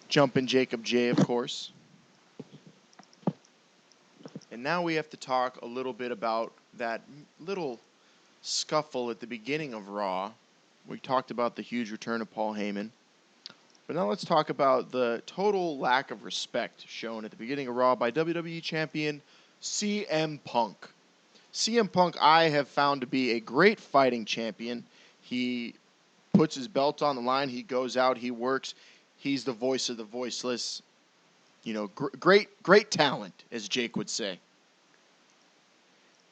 Jumpin' Jacob J, of course. And now we have to talk a little bit about that little scuffle at the beginning of Raw. We talked about the huge return of Paul Heyman. But now let's talk about the total lack of respect shown at the beginning of Raw by WWE Champion CM Punk. CM Punk I have found to be a great fighting champion. He puts his belt on the line. He goes out. He works. He's the voice of the voiceless. You know, great talent, as Jake would say.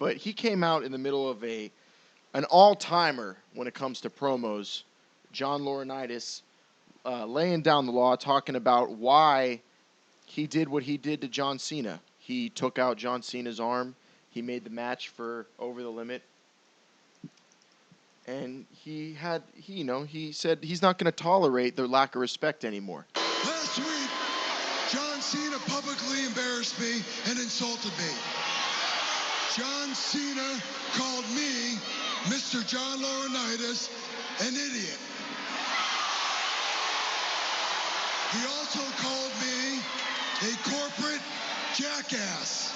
But he came out in the middle of an all-timer when it comes to promos. John Laurinaitis laying down the law, talking about why he did what he did to John Cena. He took out John Cena's arm. He made the match for Over the Limit. And he said he's not going to tolerate their lack of respect anymore. Last week, John Cena publicly embarrassed me and insulted me. John Cena called me, Mr. John Laurinaitis, an idiot. He also called me a corporate jackass.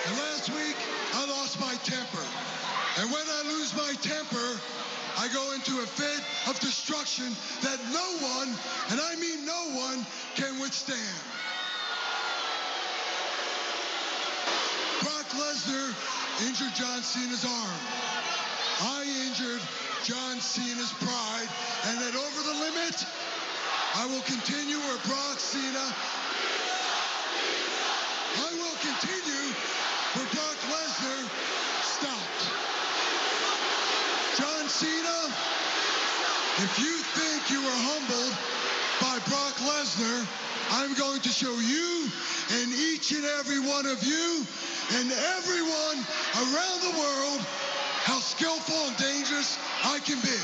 And last week, I lost my temper. And when I lose my temper, I go into a fit of destruction that no one, and I mean no one, can withstand. Brock Lesnar injured John Cena's arm. I injured John Cena's pride, and at Over the Limit, I will continue where Brock Cena. I will continue where Brock Lesnar stopped. John Cena, if you think you are humbled by Brock Lesnar, I'm going to show you and each and every one of you and everyone around the world how skillful and dangerous I can be.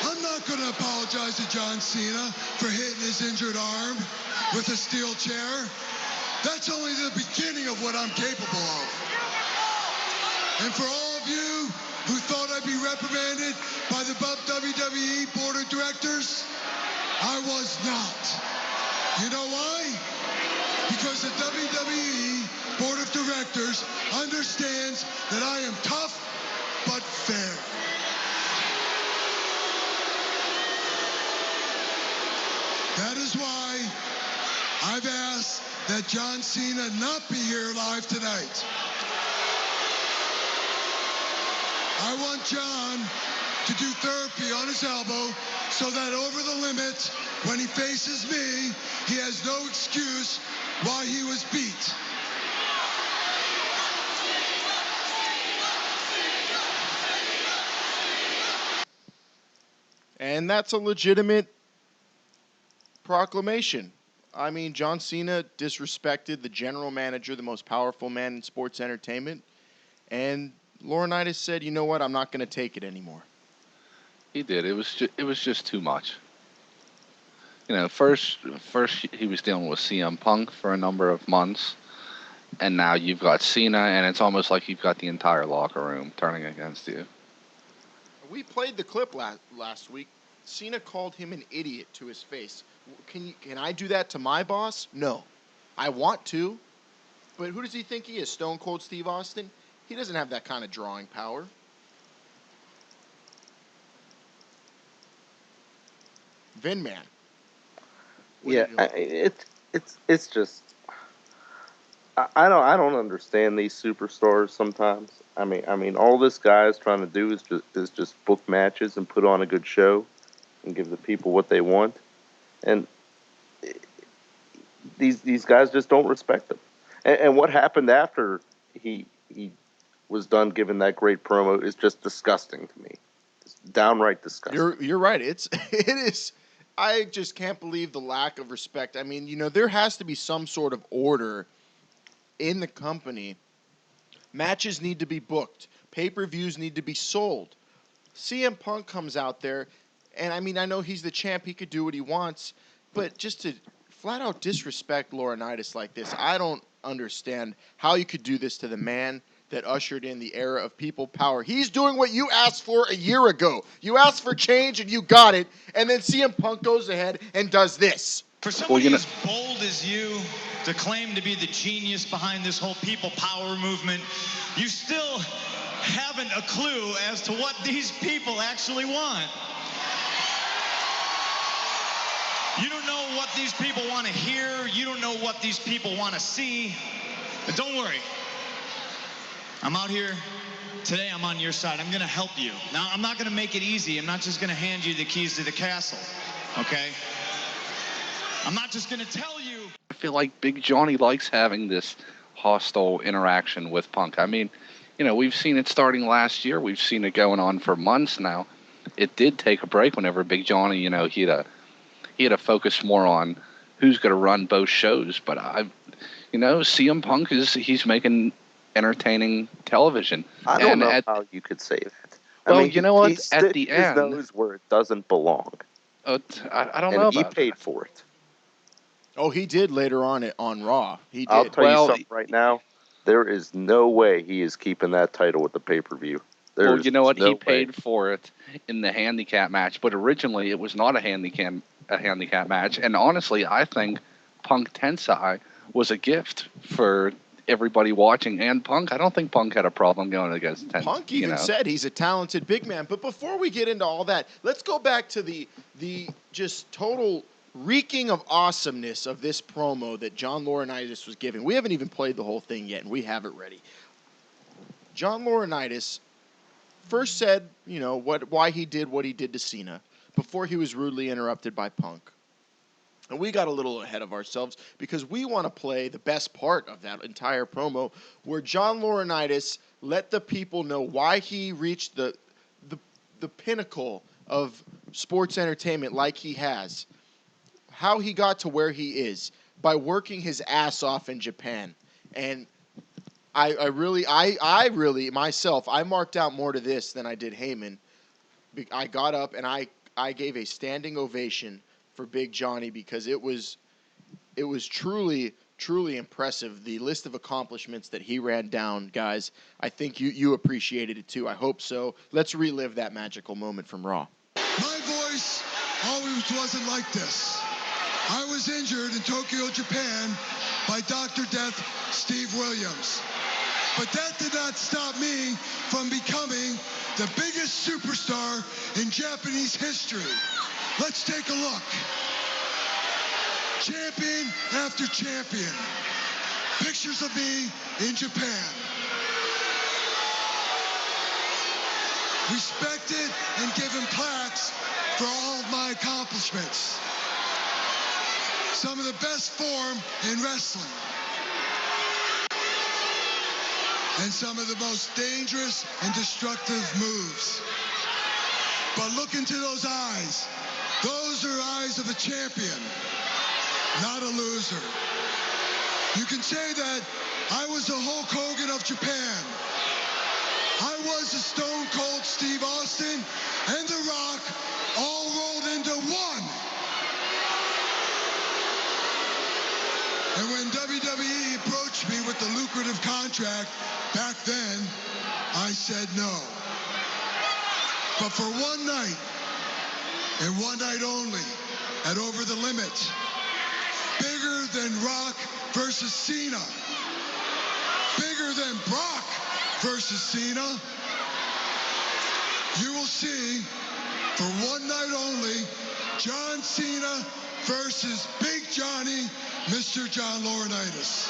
I'm not going to apologize to John Cena for hitting his injured arm with a steel chair. That's only the beginning of what I'm capable of. And for all of you who thought I'd be reprimanded by the WWE Board of Directors, I was not. You know why? Because the WWE Board of Directors understands that I am tough but fair. That is why I've asked that John Cena not be here live tonight. I want John to do therapy on his elbow so that Over the Limit, when he faces me, he has no excuse why he was beat. And that's a legitimate proclamation. I mean, John Cena disrespected the general manager, the most powerful man in sports entertainment, and Laurinaitis said, "You know what? I'm not going to take it anymore." He did. It was just too much. You know, first he was dealing with CM Punk for a number of months, and now you've got Cena, and it's almost like you've got the entire locker room turning against you. We played the clip last week. Cena called him an idiot to his face. Can I do that to my boss? No. I want to. But who does he think he is? Stone Cold Steve Austin? He doesn't have that kind of drawing power. Vinman. Yeah, it's just I don't understand these superstars sometimes. I mean, all this guy is trying to do is just book matches and put on a good show and give the people what they want, and these guys just don't respect them. And what happened after he was done giving that great promo is just disgusting to me. It's downright disgusting. You're right. It is. I just can't believe the lack of respect. I mean, there has to be some sort of order in the company. Matches need to be booked. Pay-per-views need to be sold. CM Punk comes out there, and I mean, I know he's the champ. He could do what he wants, but just to flat out disrespect Laurinaitis like this, I don't understand how you could do this to the man that ushered in the era of people power. He's doing what you asked for a year ago. You asked for change, and you got it, and then CM Punk goes ahead and does this. For somebody as bold as you to claim to be the genius behind this whole people power movement, you still haven't a clue as to what these people actually want. You don't know what these people want to hear. You don't know what these people want to see. But don't worry. I'm out here today. I'm on your side. I'm going to help you. Now, I'm not going to make it easy. I'm not just going to hand you the keys to the castle. Okay? I'm not just going to tell you. I feel like Big Johnny likes having this hostile interaction with Punk. I mean, we've seen it starting last year. We've seen it going on for months now. It did take a break whenever Big Johnny, he had to focus more on who's going to run both shows. But CM Punk he's making entertaining television. I don't know how you could say that. Well, I mean, you know what? At the his end, nose where it doesn't belong. I don't and know he about paid that. for it. Oh, he did later on Raw. He did. I'll tell you something right now. There is no way he is keeping that title with the pay-per-view. Well, you know what? He paid for it in the handicap match, but originally it was not a handicap match. And honestly, I think Punk Tensai was a gift for everybody watching and Punk. I don't think Punk had a problem going against Tensai. Punk even said he's a talented big man. But before we get into all that, let's go back to the just total reeking of awesomeness of this promo that John Laurinaitis was giving. We haven't even played the whole thing yet, and we have it ready. John Laurinaitis first said, why he did what he did to Cena before he was rudely interrupted by Punk. And we got a little ahead of ourselves because we want to play the best part of that entire promo where John Laurinaitis let the people know why he reached the pinnacle of sports entertainment like he has. How he got to where he is by working his ass off in Japan. And I really myself, I marked out more to this than I did Heyman. I got up and I gave a standing ovation for Big Johnny because it was truly impressive. The list of accomplishments that he ran down, guys. I think you appreciated it too. I hope so. Let's relive that magical moment from Raw. My voice always wasn't like this. I was injured in Tokyo, Japan by Dr. Death Steve Williams. But that did not stop me from becoming the biggest superstar in Japanese history. Let's take a look. Champion after champion. Pictures of me in Japan. Respected and given plaques for all of my accomplishments. Some of the best form in wrestling. And some of the most dangerous and destructive moves. But look into those eyes. Those are eyes of a champion, not a loser. You can say that I was the Hulk Hogan of Japan. I was the Stone Cold Steve Austin and The Rock all rolled into one. And when WWE approached me with the lucrative contract back then, I said no. But for one night, and one night only, at Over the Limit, bigger than Rock versus Cena, bigger than Brock versus Cena, you will see, for one night only, John Cena versus Big Johnny, Mr. John Laurinaitis.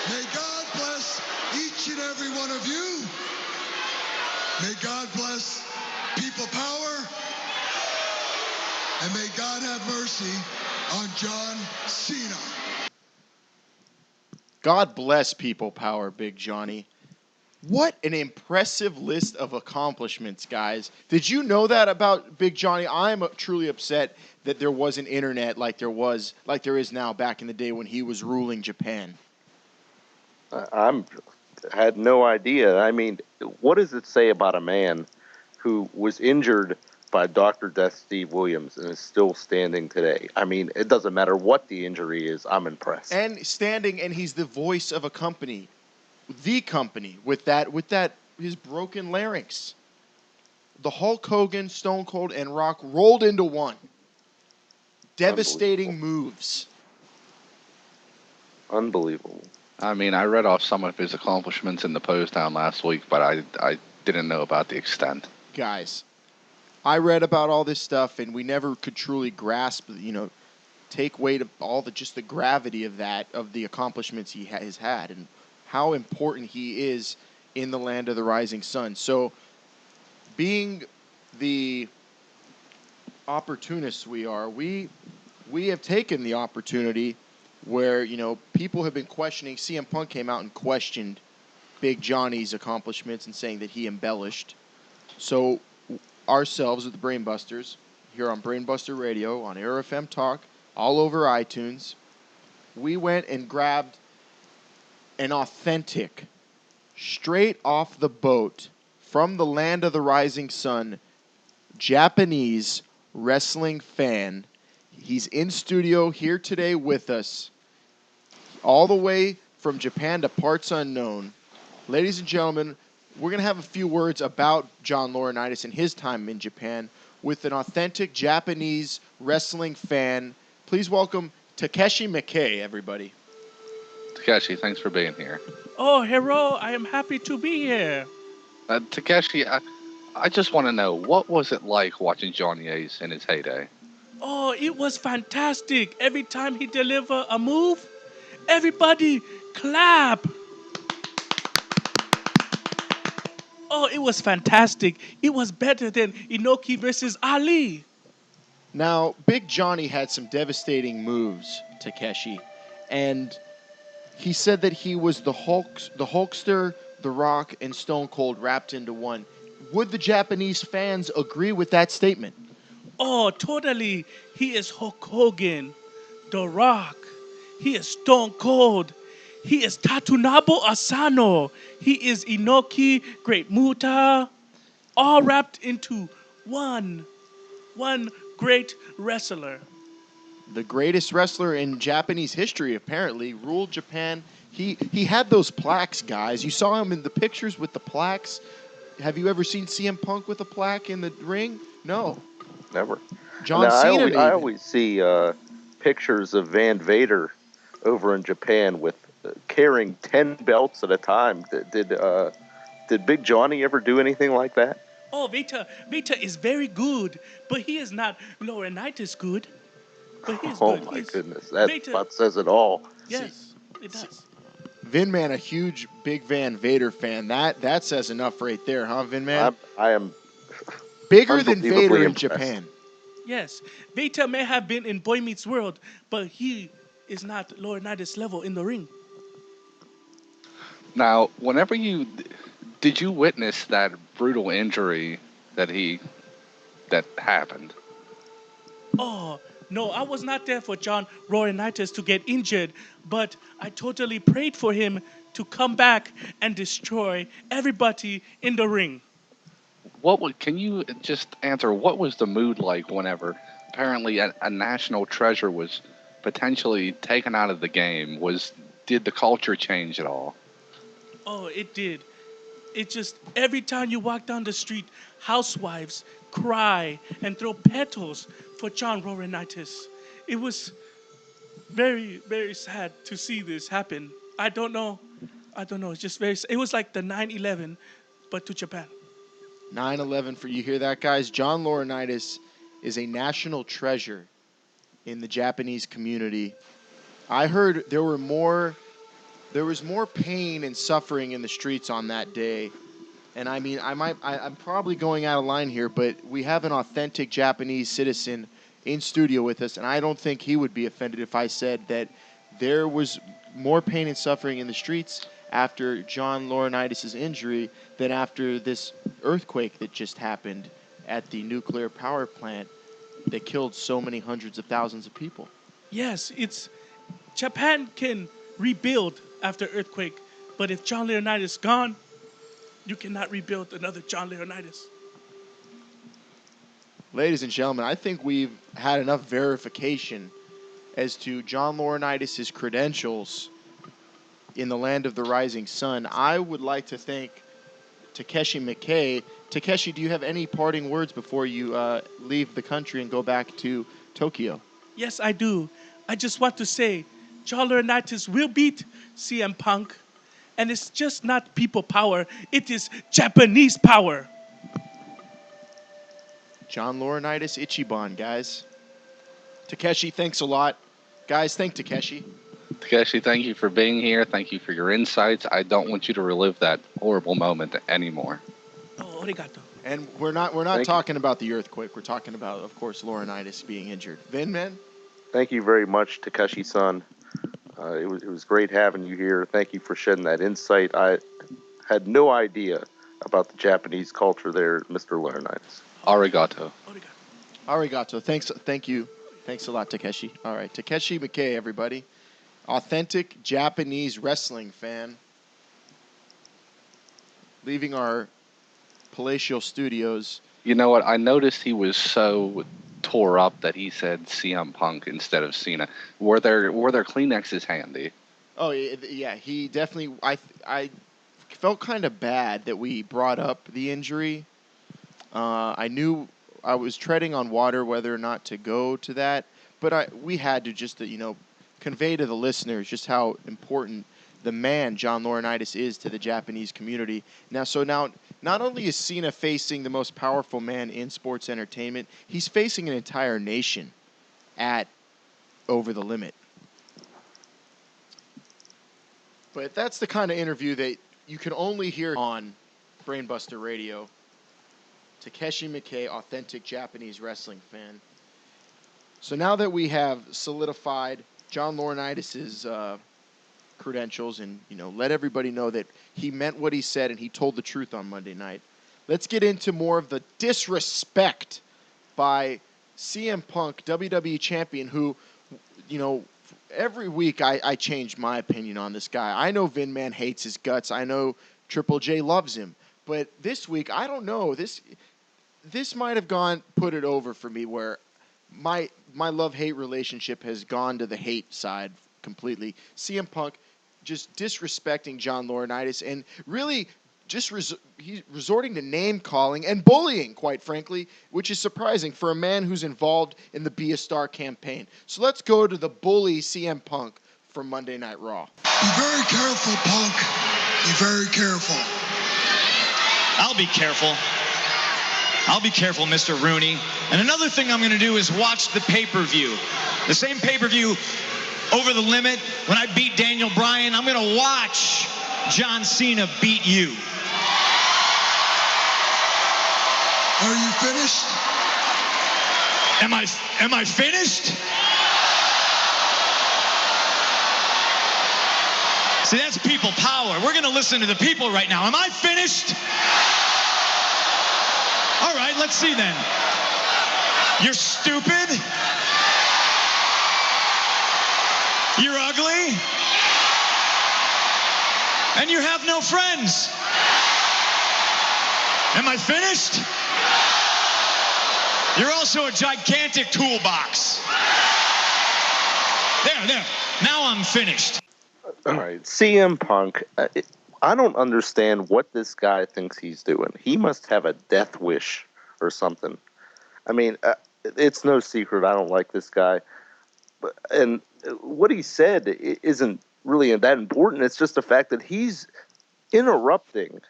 May God bless each and every one of you. May God bless people power. And may God have mercy on John Cena. God bless people power, Big Johnny. What an impressive list of accomplishments, guys. Did you know that about Big Johnny? I'm truly upset that there wasn't internet like there is now back in the day when he was ruling Japan. Had no idea. I mean, what does it say about a man who was injured by Dr. Death Steve Williams and is still standing today? I mean, it doesn't matter what the injury is. I'm impressed. And standing, and he's the voice of a company, the company with that his broken larynx. The Hulk Hogan, Stone Cold, and Rock rolled into one. Devastating moves. Unbelievable. I mean, I read off some of his accomplishments in the post down last week, but I didn't know about the extent. Guys, I read about all this stuff, and we never could truly grasp, take weight of all the gravity of the accomplishments he has had, and how important he is in the land of the rising sun. So, being the opportunists we are, we have taken the opportunity where, people have been questioning. CM Punk came out and questioned Big Johnny's accomplishments and saying that he embellished. So ourselves with the Brainbusters here on Brainbuster Radio, on Air FM Talk, all over iTunes, we went and grabbed an authentic, straight off the boat, from the land of the rising sun, Japanese wrestling fan. He's in studio here today with us, all the way from Japan to parts unknown. Ladies and gentlemen, we're going to have a few words about John Laurinaitis and his time in Japan with an authentic Japanese wrestling fan. Please welcome Takeshi McKay, everybody. Takeshi, thanks for being here. Oh, Hero, I am happy to be here. Takeshi, I just want to know, what was it like watching Johnny Ace in his heyday? Oh, it was fantastic. Every time he delivered a move, everybody clap. Oh, it was fantastic. It was better than Inoki versus Ali. Now, Big Johnny had some devastating moves, Takeshi, and he said that he was the Hulkster, The Rock, and Stone Cold wrapped into one. Would the Japanese fans agree with that statement? Oh, totally. He is Hulk Hogan, The Rock. He is Stone Cold. He is Tatsunabo Asano. He is Inoki, Great Muta, all wrapped into one great wrestler. The greatest wrestler in Japanese history, apparently, ruled Japan. He had those plaques, guys. You saw him in the pictures with the plaques. Have you ever seen CM Punk with a plaque in the ring? No. Never. John Cena, I always see pictures of Van Vader over in Japan with carrying 10 belts at a time. Did Big Johnny ever do anything like that? Oh, Vita is very good, but he is not Laurinaitis good. But he's Oh, good. my He's goodness. That Vita. about says it all. Yes, it does. Vinman, a huge big Van Vader fan. That says enough right there, huh, Vinman? I am bigger than Vader in impressed. Japan. Yes, Vita may have been in Boy Meets World, but he is not Laurinaitis level in the ring. Now, did you witness that brutal injury that happened? Oh, no, I was not there for John Laurinaitis to get injured, but I totally prayed for him to come back and destroy everybody in the ring. Can you just answer, what was the mood like whenever apparently a national treasure was potentially taken out of the game? Did the culture change at all? Oh, it did. It just, every time you walk down the street, housewives cry and throw petals for John Laurinaitis. It was very, very sad to see this happen. I don't know. It's just it was like the 9/11, but to Japan. 9/11, for you hear that, guys? John Laurinaitis is a national treasure in the Japanese community. I heard there was more pain and suffering in the streets on that day. And I mean, I'm probably going out of line here, but we have an authentic Japanese citizen in studio with us, and I don't think he would be offended if I said that there was more pain and suffering in the streets, after John Laurinaitis' injury than after this earthquake that just happened at the nuclear power plant that killed so many hundreds of thousands of people. Yes, Japan can rebuild after earthquake, but if John Laurinaitis is gone, you cannot rebuild another John Laurinaitis. Ladies and gentlemen, I think we've had enough verification as to John Laurinaitis' credentials in the land of the rising sun. I would like to thank Takeshi McKay. Takeshi, do you have any parting words before you leave the country and go back to Tokyo? Yes, I do. I just want to say, John Laurinaitis will beat CM Punk, and it's just not people power, it is Japanese power. John Laurinaitis Ichiban, guys. Takeshi, thanks a lot. Guys, thank Takeshi. Takeshi, thank you for being here. Thank you for your insights. I don't want you to relive that horrible moment anymore. Oh, arigato. And we're not talking about the earthquake. We're talking about, of course, Laurinaitis being injured. Vinman? Thank you very much, Takeshi-san. It was great having you here. Thank you for shedding that insight. I had no idea about the Japanese culture there, Mr. Laurinaitis. Arigato. Arigato. Thank you. Thanks a lot, Takeshi. All right, Takeshi McKay, everybody. Authentic Japanese wrestling fan. Leaving our palatial studios. You know what? I noticed he was so tore up that he said CM Punk instead of Cena. Were there Kleenexes handy? Oh yeah, he definitely. I felt kind of bad that we brought up the injury. I knew I was treading on water whether or not to go to that, but we had to just convey to the listeners just how important the man John Laurinaitis is to the Japanese community. Now, not only is Cena facing the most powerful man in sports entertainment, he's facing an entire nation at Over the Limit. But that's the kind of interview that you can only hear on Brainbuster Radio. Takeshi McKay, authentic Japanese wrestling fan. So now that we have solidified John Laurinaitis' credentials and let everybody know that he meant what he said and he told the truth on Monday night, let's get into more of the disrespect by CM Punk, WWE champion, who, every week I change my opinion on this guy. I know Vin Man hates his guts. I know Triple J loves him. But this week, I don't know. This might have put it over for me, where my love-hate relationship has gone to the hate side completely. CM Punk just disrespecting John Laurinaitis and really just he's resorting to name-calling and bullying, quite frankly, which is surprising for a man who's involved in the Be a Star campaign. So let's go to the bully CM Punk from Monday Night Raw. Be very careful, Punk. Be very careful. I'll be careful. I'll be careful, Mr. Rooney. And another thing I'm going to do is watch the pay-per-view. The same pay-per-view, Over the Limit, when I beat Daniel Bryan, I'm going to watch John Cena beat you. Are you finished? Am I finished? See, that's people power. We're going to listen to the people right now. Am I finished? All right, let's see then. You're stupid. You're ugly. And you have no friends. Am I finished? You're also a gigantic toolbox. There. Now I'm finished. All right, CM Punk. I don't understand what this guy thinks he's doing. He must have a death wish or something. I mean, it's no secret I don't like this guy. And what he said isn't really that important. It's just the fact that he's interrupting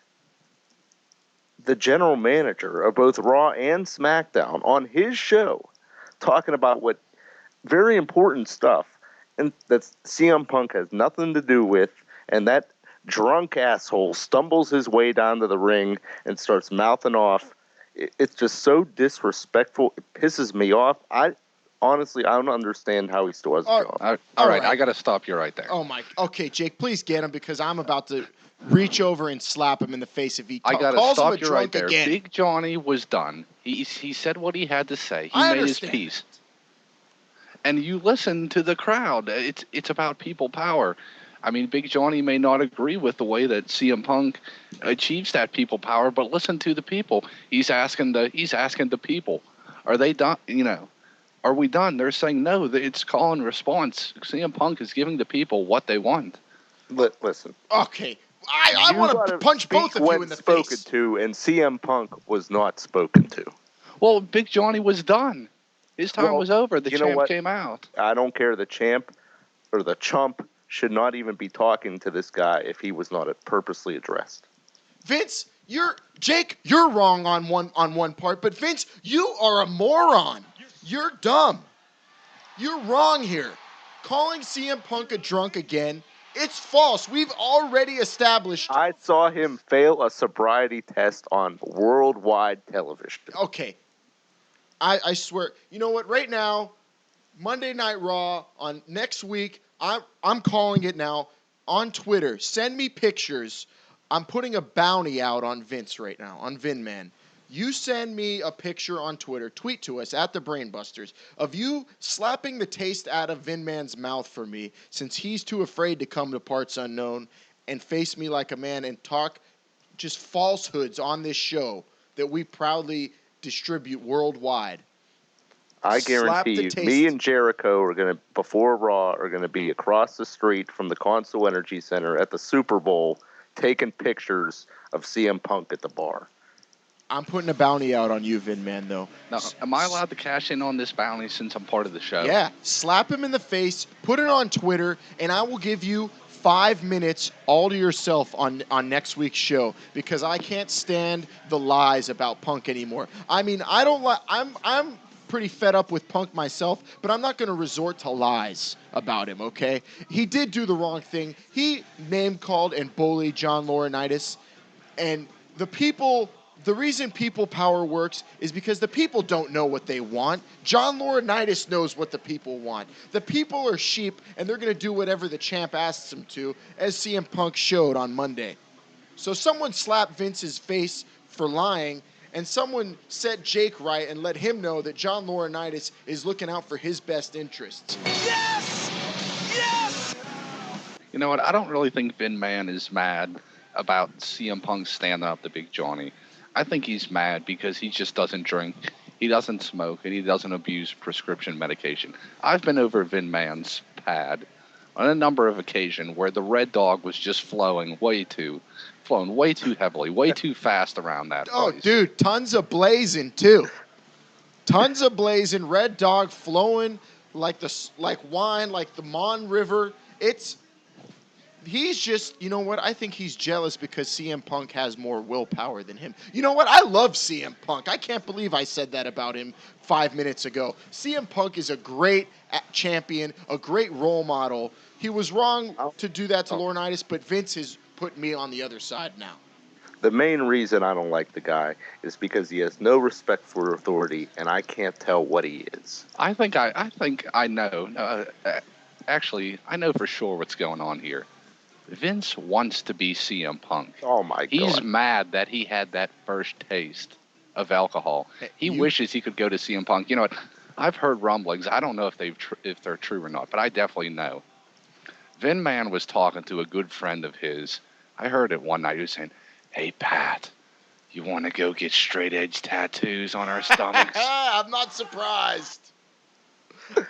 the general manager of both Raw and SmackDown on his show, talking about what very important stuff, and that CM Punk has nothing to do with, and that drunk asshole stumbles his way down to the ring and starts mouthing off. It's just so disrespectful. It pisses me off. honestly, I don't understand how he still has a job. All right, I got to stop you right there. Oh my. Okay, Jake, please get him because I'm about to reach over and slap him in the face if he I got to calls him a stop you right drunk there. again. Big Johnny was done. He said what he had to say. He I made understand. his peace. And you listen to the crowd. It's about people power. I mean, Big Johnny may not agree with the way that CM Punk achieves that people power, but listen to the people. He's asking the people, are they done? You know, are we done? They're saying no. It's call and response. CM Punk is giving the people what they want. Listen. Okay, I want to punch both of you in the spoken face. to, and CM Punk was not spoken to. Well, Big Johnny was done. His time was over. The champ came out. I don't care. The champ or the chump should not even be talking to this guy if he was not purposely addressed. Vince, Jake, you're wrong on one part, but Vince, you are a moron. You're dumb. You're wrong here. Calling CM Punk a drunk again, it's false. We've already established. I saw him fail a sobriety test on worldwide television. Okay. I swear. You know what? Right now, Monday Night Raw on next week, I'm calling it now on Twitter. Send me pictures. I'm putting a bounty out on Vince right now, on Vinman. You send me a picture on Twitter, tweet to us at the Brainbusters, of you slapping the taste out of Vinman's mouth for me, since he's too afraid to come to Parts Unknown and face me like a man and talk just falsehoods on this show that we proudly distribute worldwide. I guarantee you, me and Jericho are going to, before Raw, are going to be across the street from the Console Energy Center at the Super Bowl taking pictures of CM Punk at the bar. I'm putting a bounty out on you, Vinman, though. Now, am I allowed to cash in on this bounty since I'm part of the show? Yeah. Slap him in the face, put it on Twitter, and I will give you 5 minutes all to yourself on next week's show because I can't stand the lies about Punk anymore. I mean, I don't like. I'm pretty fed up with Punk myself, but I'm not going to resort to lies about him. Okay, he did do the wrong thing. He name called and bullied John Laurinaitis, and the people. The reason people power works is because the people don't know what they want. John Laurinaitis knows what the people want. The people are sheep, and they're going to do whatever the champ asks them to, as CM Punk showed on Monday. So someone slapped Vince's face for lying, and someone set Jake right and let him know that John Laurinaitis is looking out for his best interests. Yes! Yes! You know what? I don't really think Vin Man is mad about CM Punk standing up to Big Johnny. I think he's mad because he just doesn't drink, he doesn't smoke, and he doesn't abuse prescription medication. I've been over Vin Man's pad on a number of occasions where the Red Dog was just flowing way too heavily, way too fast around that place. Oh, dude, tons of blazing, too. Tons of blazing, Red Dog flowing like wine, like the Mon River. He's just, you know what? I think he's jealous because CM Punk has more willpower than him. You know what? I love CM Punk. I can't believe I said that about him 5 minutes ago. CM Punk is a great champion, a great role model. He was wrong to do that to Laurinaitis, but Vince has put me on the other side now. The main reason I don't like the guy is because he has no respect for authority, and I can't tell what he is. I think I know. Actually, I know for sure what's going on here. Vince wants to be CM Punk. Oh, my God. He's mad that he had that first taste of alcohol. He wishes he could go to CM Punk. You know what? I've heard rumblings. I don't know if they're true or not, but I definitely know. Vin Man was talking to a good friend of his. I heard it one night. He was saying, "Hey, Pat, you want to go get straight edge tattoos on our stomachs?" I'm not surprised.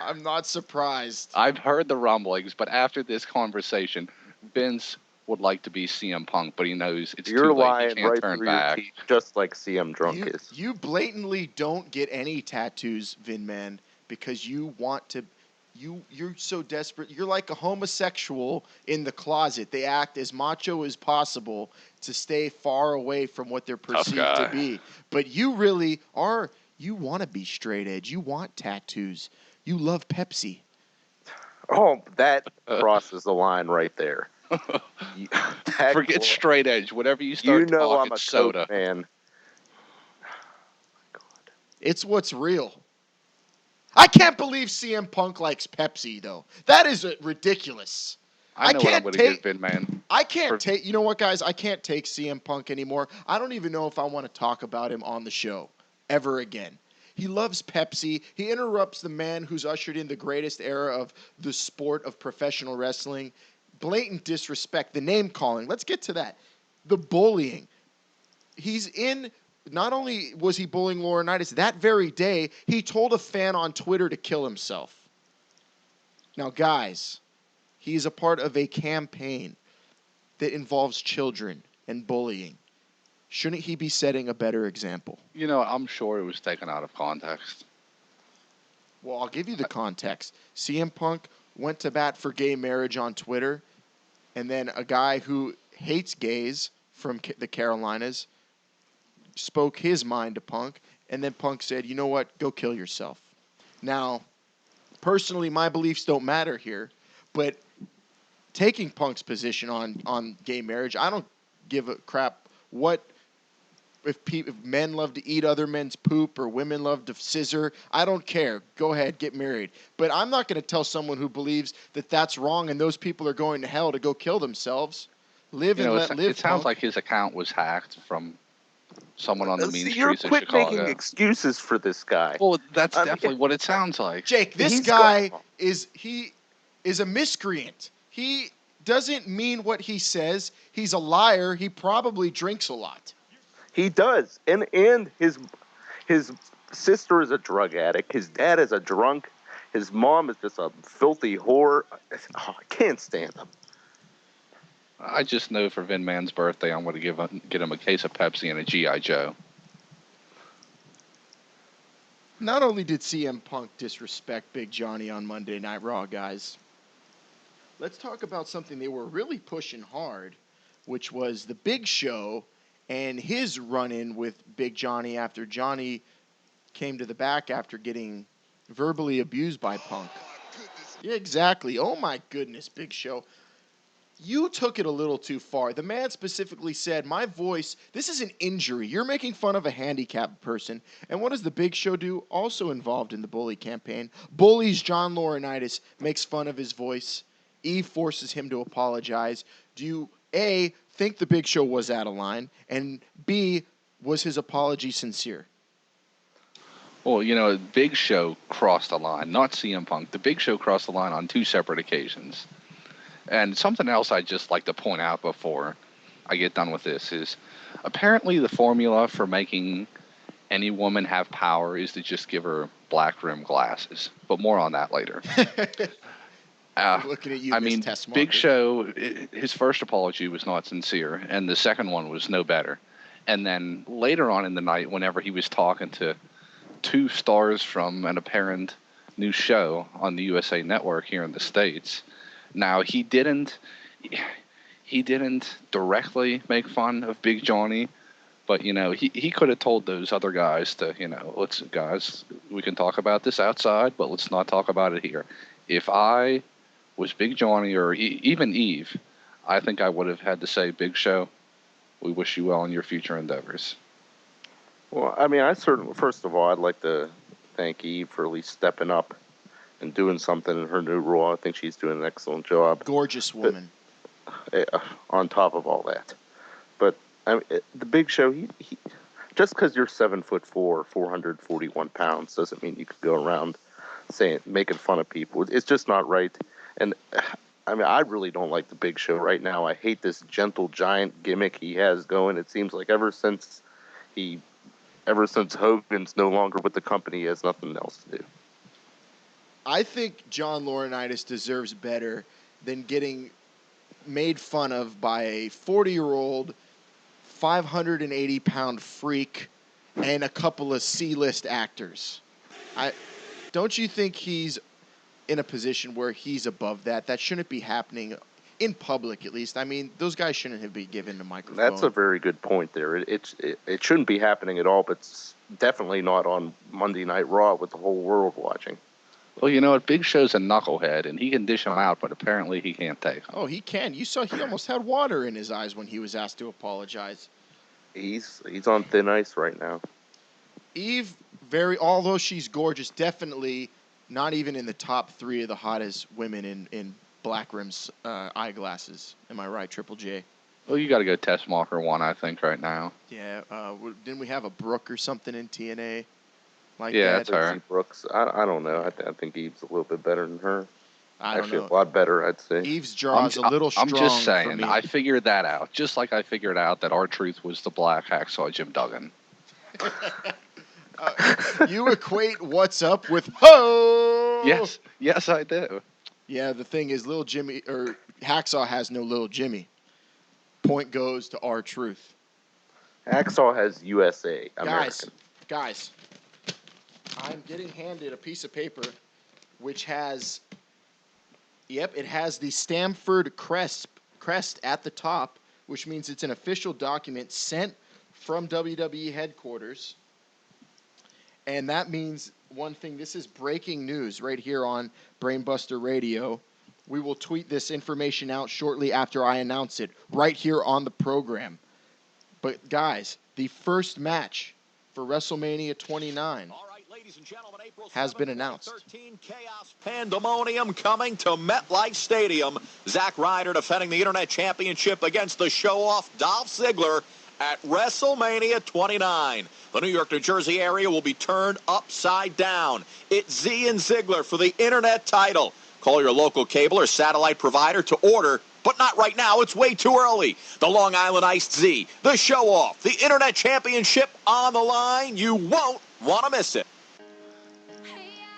I'm not surprised. I've heard the rumblings, but after this conversation, Vince would like to be CM Punk, but he knows it's too late. He can't turn back. Just like CM Drunk is. You blatantly don't get any tattoos, Vinman, because you want to. You're so desperate. You're like a homosexual in the closet. They act as macho as possible to stay far away from what they're perceived to be. But you really are. You want to be straight edge. You want tattoos. You love Pepsi. Oh, that crosses the line right there. Forget straight edge. Whatever you start talking, I'm a soda. Coke fan. It's what's real. I can't believe CM Punk likes Pepsi, though. That is ridiculous. I know what I'm can't going to take. give Vinman. I can't take. You know what, guys? I can't take CM Punk anymore. I don't even know if I want to talk about him on the show ever again. He loves Pepsi. He interrupts the man who's ushered in the greatest era of the sport of professional wrestling. Blatant disrespect. The name calling. Let's get to that. The bullying. He's in. Not only was he bullying Laurinaitis, that very day, he told a fan on Twitter to kill himself. Now, guys, he is a part of a campaign that involves children and bullying. Shouldn't he be setting a better example? You know, I'm sure it was taken out of context. Well, I'll give you the context. CM Punk went to bat for gay marriage on Twitter, and then a guy who hates gays from the Carolinas spoke his mind to Punk, and then Punk said, you know what, go kill yourself. Now, personally, my beliefs don't matter here, but taking Punk's position on gay marriage, I don't give a crap what if men love to eat other men's poop or women love to scissor. I don't care. Go ahead, get married. But I'm not going to tell someone who believes that that's wrong and those people are going to hell to go kill themselves. Live and let live. It sounds like his account was hacked from someone on the mean You're streets of quit Chicago. making excuses for this guy. Well, that's definitely what it sounds like. Jake, this guy is a miscreant. He doesn't mean what he says. He's a liar. He probably drinks a lot. He does, and his sister is a drug addict. His dad is a drunk. His mom is just a filthy whore. Oh, I can't stand him. I just know for Vinman's birthday, I'm going to get him a case of Pepsi and a G.I. Joe. Not only did CM Punk disrespect Big Johnny on Monday Night Raw, guys, let's talk about something they were really pushing hard, which was the Big Show and his run-in with Big Johnny after Johnny came to the back after getting verbally abused by Punk. Yeah, exactly. Oh, my goodness, Big Show. You took it a little too far. The man specifically said, my voice, this is an injury. You're making fun of a handicapped person. And what does the Big Show do? Also involved in the bully campaign. Bullies John Laurinaitis, makes fun of his voice. Eve forces him to apologize. Do you, A, think the Big Show was out of line? And B, was his apology sincere? Well, you know, Big Show crossed the line, not CM Punk. The Big Show crossed the line on 2 separate occasions. And something else I'd just like to point out before I get done with this is apparently the formula for making any woman have power is to just give her black rimmed glasses. But more on that later. Looking at you, I mean, Big Show, his first apology was not sincere, and the second one was no better. And then later on in the night, whenever he was talking to 2 stars from an apparent new show on the USA Network here in the States, now he didn't directly make fun of Big Johnny, but you know he could have told those other guys to, you know, guys, we can talk about this outside, but let's not talk about it here. If I was Big Johnny or even Eve, I think I would have had to say, Big Show, we wish you well in your future endeavors. Well, I mean, first of all, I'd like to thank Eve for at least stepping up and doing something in her new Raw. I think she's doing an excellent job. Gorgeous woman. On top of all that. But I mean, the Big Show, he just because you're 7'4", 441 pounds, doesn't mean you could go around making fun of people. It's just not right. And I mean, I really don't like the Big Show right now. I hate this gentle giant gimmick he has going. It seems like ever since Hogan's no longer with the company, he has nothing else to do. I think John Laurinaitis deserves better than getting made fun of by a 40-year-old, 580-pound freak and a couple of C-list actors. Don't you think he's in a position where he's above that? That shouldn't be happening in public, at least. I mean, those guys shouldn't have been given the microphone. That's a very good point there. It shouldn't be happening at all, but it's definitely not on Monday Night Raw with the whole world watching. Well, you know what? Big Show's a knucklehead, and he can dish them out, but apparently he can't take them. Oh, he can. You saw he almost had water in his eyes when he was asked to apologize. He's on thin ice right now. Eve, although she's gorgeous, definitely not even in the top 3 of the hottest women in black rims eyeglasses. Am I right, Triple J? Well, you got to go Tessmacher one, I think, right now. Yeah. Didn't we have a Brooke or something in TNA? Like yeah, that? that's her. Brooks. I don't know. I think Eve's a little bit better than her. Actually, a lot better, I'd say. Eve's draw is a little strong. I'm just for saying, me. I figured that out. Just like I figured out that R-Truth was the black hacksaw Jim Duggan. You equate what's up with ho? Yes, I do. Yeah, the thing is, Little Jimmy or Hacksaw has no Little Jimmy. Point goes to R-Truth. Hacksaw has USA. American. Guys, I'm getting handed a piece of paper which has, it has the Stamford crest at the top, which means it's an official document sent from WWE headquarters. And that means one thing. This is breaking news right here on Brainbuster Radio. We will tweet this information out shortly after I announce it right here on the program. But, guys, the first match for WrestleMania 29 has been announced. 13 Chaos Pandemonium coming to MetLife Stadium. Zack Ryder defending the Internet Championship against the show-off Dolph Ziggler at WrestleMania 29. The New York, New Jersey area will be turned upside down. It's Z and Ziggler for the Internet title. Call your local cable or satellite provider to order, but not right now. It's way too early. The Long Island Iced Z, the show-off, the Internet Championship on the line. You won't want to miss it.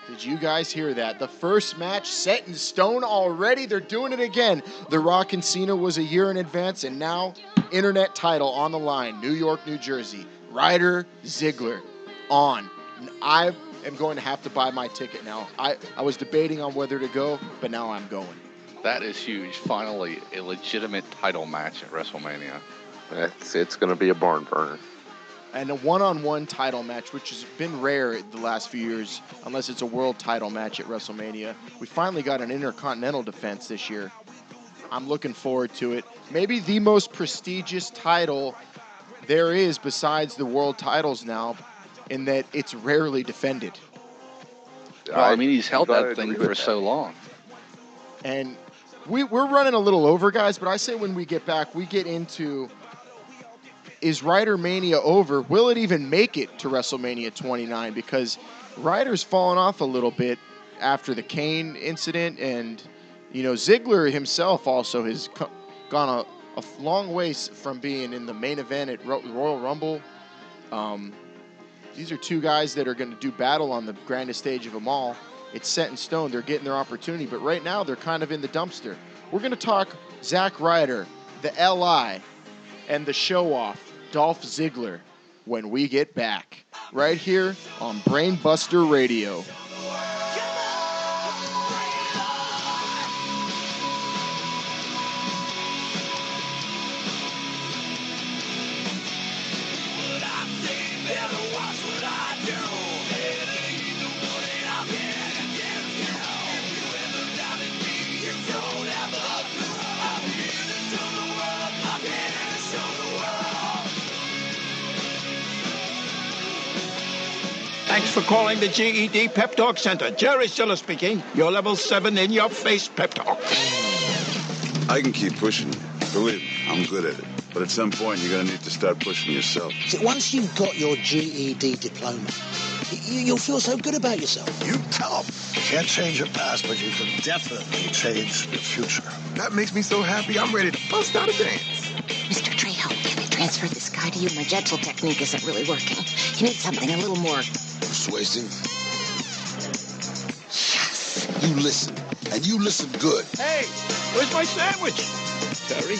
Did you guys hear that? The first match set in stone already. They're doing it again. The Rock and Cena was a year in advance, and now Internet title on the line. New York, New Jersey. Ryder, Ziggler on. I am going to have to buy my ticket now. I was debating on whether to go, but now I'm going. That is huge. Finally, a legitimate title match at WrestleMania. It's going to be a barn burner. And a one-on-one title match, which has been rare the last few years, unless it's a world title match at WrestleMania. We finally got an Intercontinental defense this year. I'm looking forward to it. Maybe the most prestigious title there is besides the world titles now, in that it's rarely defended. Well, I mean, he's held that thing for so long. And we're running a little over, guys, but I say when we get back, we get into, is Ryder Mania over? Will it even make it to WrestleMania 29? Because Ryder's fallen off a little bit after the Kane incident, and, you know, Ziggler himself also has gone a long ways from being in the main event at Royal Rumble. These are two guys that are going to do battle on the grandest stage of them all. It's set in stone. They're getting their opportunity. But right now, they're kind of in the dumpster. We're going to talk Zack Ryder, the LI, and the show-off, Dolph Ziggler, when we get back. Right here on Brainbuster Radio. Thanks for calling the GED Pep Talk Center. Jerry Stiller speaking. Your level 7 in your face pep talk. I can keep pushing. Believe me, I'm good at it. But at some point, you're going to need to start pushing yourself. See, once you've got your GED diploma, you'll feel so good about yourself. You tell them. Can't change your past, but you can definitely change your future. That makes me so happy, I'm ready to bust out a dance. Mr. Trejo, can I transfer this guy to you? My gentle technique isn't really working. You need something a little more persuasive. Yes. You listen, and you listen good. Hey, where's my sandwich? Terry?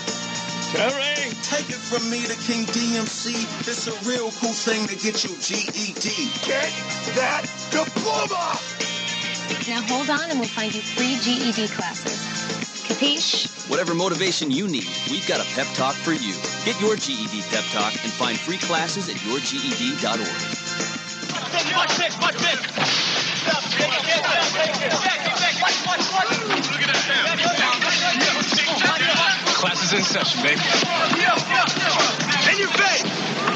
Take it from me, the King DMC. It's a real cool thing to get your GED. Get that diploma! Now hold on and we'll find you free GED classes. Capiche? Whatever motivation you need, we've got a pep talk for you. Get your GED pep talk and find free classes at yourged.org. Watch this! Class is in session, baby. In your face!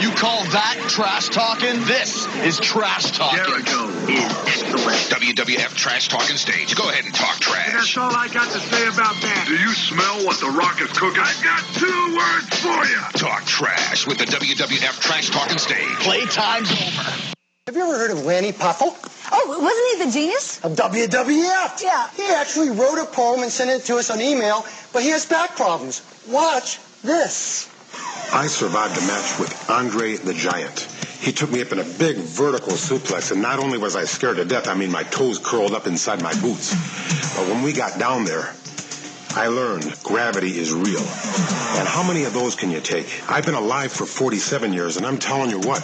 You call that trash talking? This is trash talking. Jericho is excellent. WWF Trash Talking Stage. Go ahead and talk trash. That's all I got to say about that. Do you smell what the Rock is cooking? I've got 2 words for you. Talk trash with the WWF Trash Talking Stage. Playtime's over. Have you ever heard of Lanny Puffle? Oh, wasn't he the genius? Of WWF. Yeah. He actually wrote a poem and sent it to us on email, but he has back problems. Watch this. I survived a match with Andre the Giant. He took me up in a big vertical suplex, and not only was I scared to death, I mean, my toes curled up inside my boots. But when we got down there, I learned gravity is real. And how many of those can you take? I've been alive for 47 years, and I'm telling you what,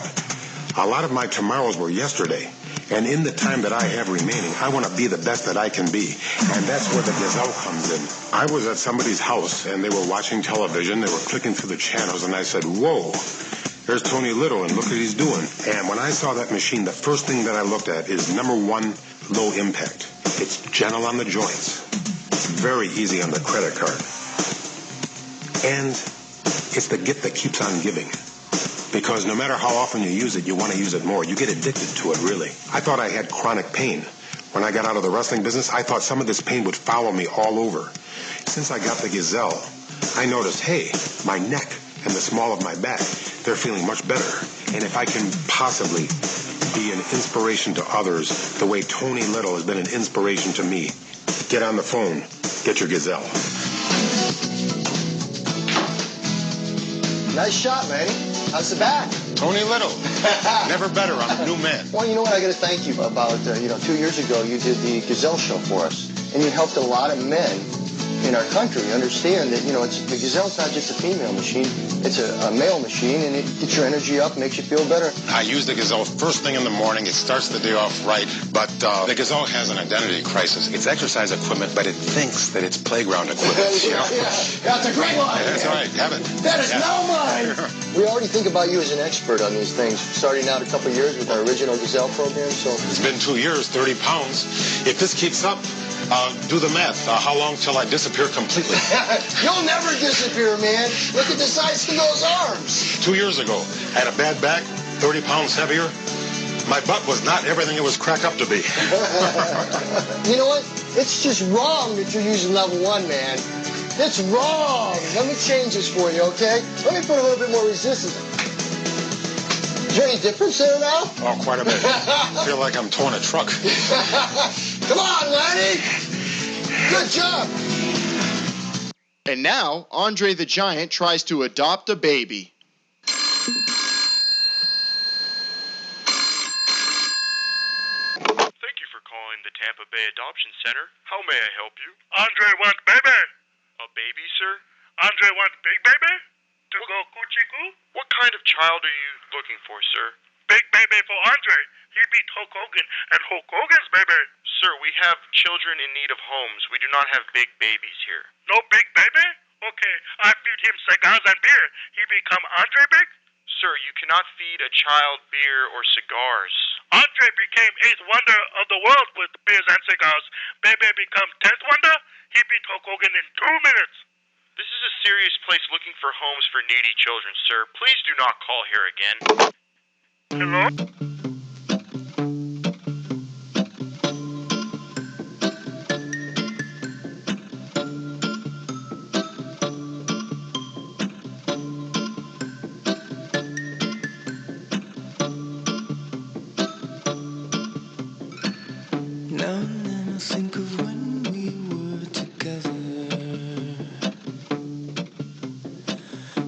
a lot of my tomorrows were yesterday. And in the time that I have remaining, I want to be the best that I can be. And that's where the gazelle comes in. I was at somebody's house, and they were watching television. They were clicking through the channels, and I said, whoa, there's Tony Little, and look what he's doing. And when I saw that machine, the first thing that I looked at is, number 1, low impact. It's gentle on the joints. It's very easy on the credit card. And it's the gift that keeps on giving. Because no matter how often you use it, you want to use it more. You get addicted to it, really. I thought I had chronic pain. When I got out of the wrestling business, I thought some of this pain would follow me all over. Since I got the Gazelle, I noticed, hey, my neck and the small of my back, they're feeling much better. And if I can possibly be an inspiration to others the way Tony Little has been an inspiration to me, get on the phone, get your Gazelle. Nice shot, Manny. How's the back? Tony Little. Never better. I'm a new man. Well, you know what? I got to thank you about, 2 years ago, you did the Gazelle show for us. And you helped a lot of men in our country understand that, the Gazelle's not just a female machine. It's a male machine, and it gets your energy up, makes you feel better. I use the Gazelle first thing in the morning. It starts the day off right. But the Gazelle has an identity crisis. It's exercise equipment, but it thinks that it's playground equipment. Yeah, that's a great line. That's right. Have it. That is now mine. We already think about you as an expert on these things, starting out a couple of years with our original Gazelle program. So it's been 2 years, 30 pounds. If this keeps up, do the math. How long till I disappear completely? You'll never disappear, man. Look at the size of those arms. 2 years ago, I had a bad back, 30 pounds heavier. My butt was not everything it was cracked up to be. You know what? It's just wrong that you're using level 1, man. It's wrong. Let me change this for you, okay? Let me put a little bit more resistance. Is there any difference there now? Oh, quite a bit. I feel like I'm towing a truck. Come on, Lanny. Good job. And now, Andre the Giant tries to adopt a baby. Thank you for calling the Tampa Bay Adoption Center. How may I help you? Andre wants baby. A baby, sir? Andre wants big baby? To go coochie-coo? What kind of child are you looking for, sir? Big baby for Andre. He beat Hulk Hogan and Hulk Hogan's baby. Sir, we have children in need of homes. We do not have big babies here. No big baby? Okay, I feed him cigars and beer. He become Andre big? Sir, you cannot feed a child beer or cigars. Andre became 8th wonder of the world with beers and cigars. Baby become 10th wonder. He beat Hulk Hogan in 2 minutes. This is a serious place looking for homes for needy children, sir. Please do not call here again. Hello? Now and then I think of when we were together.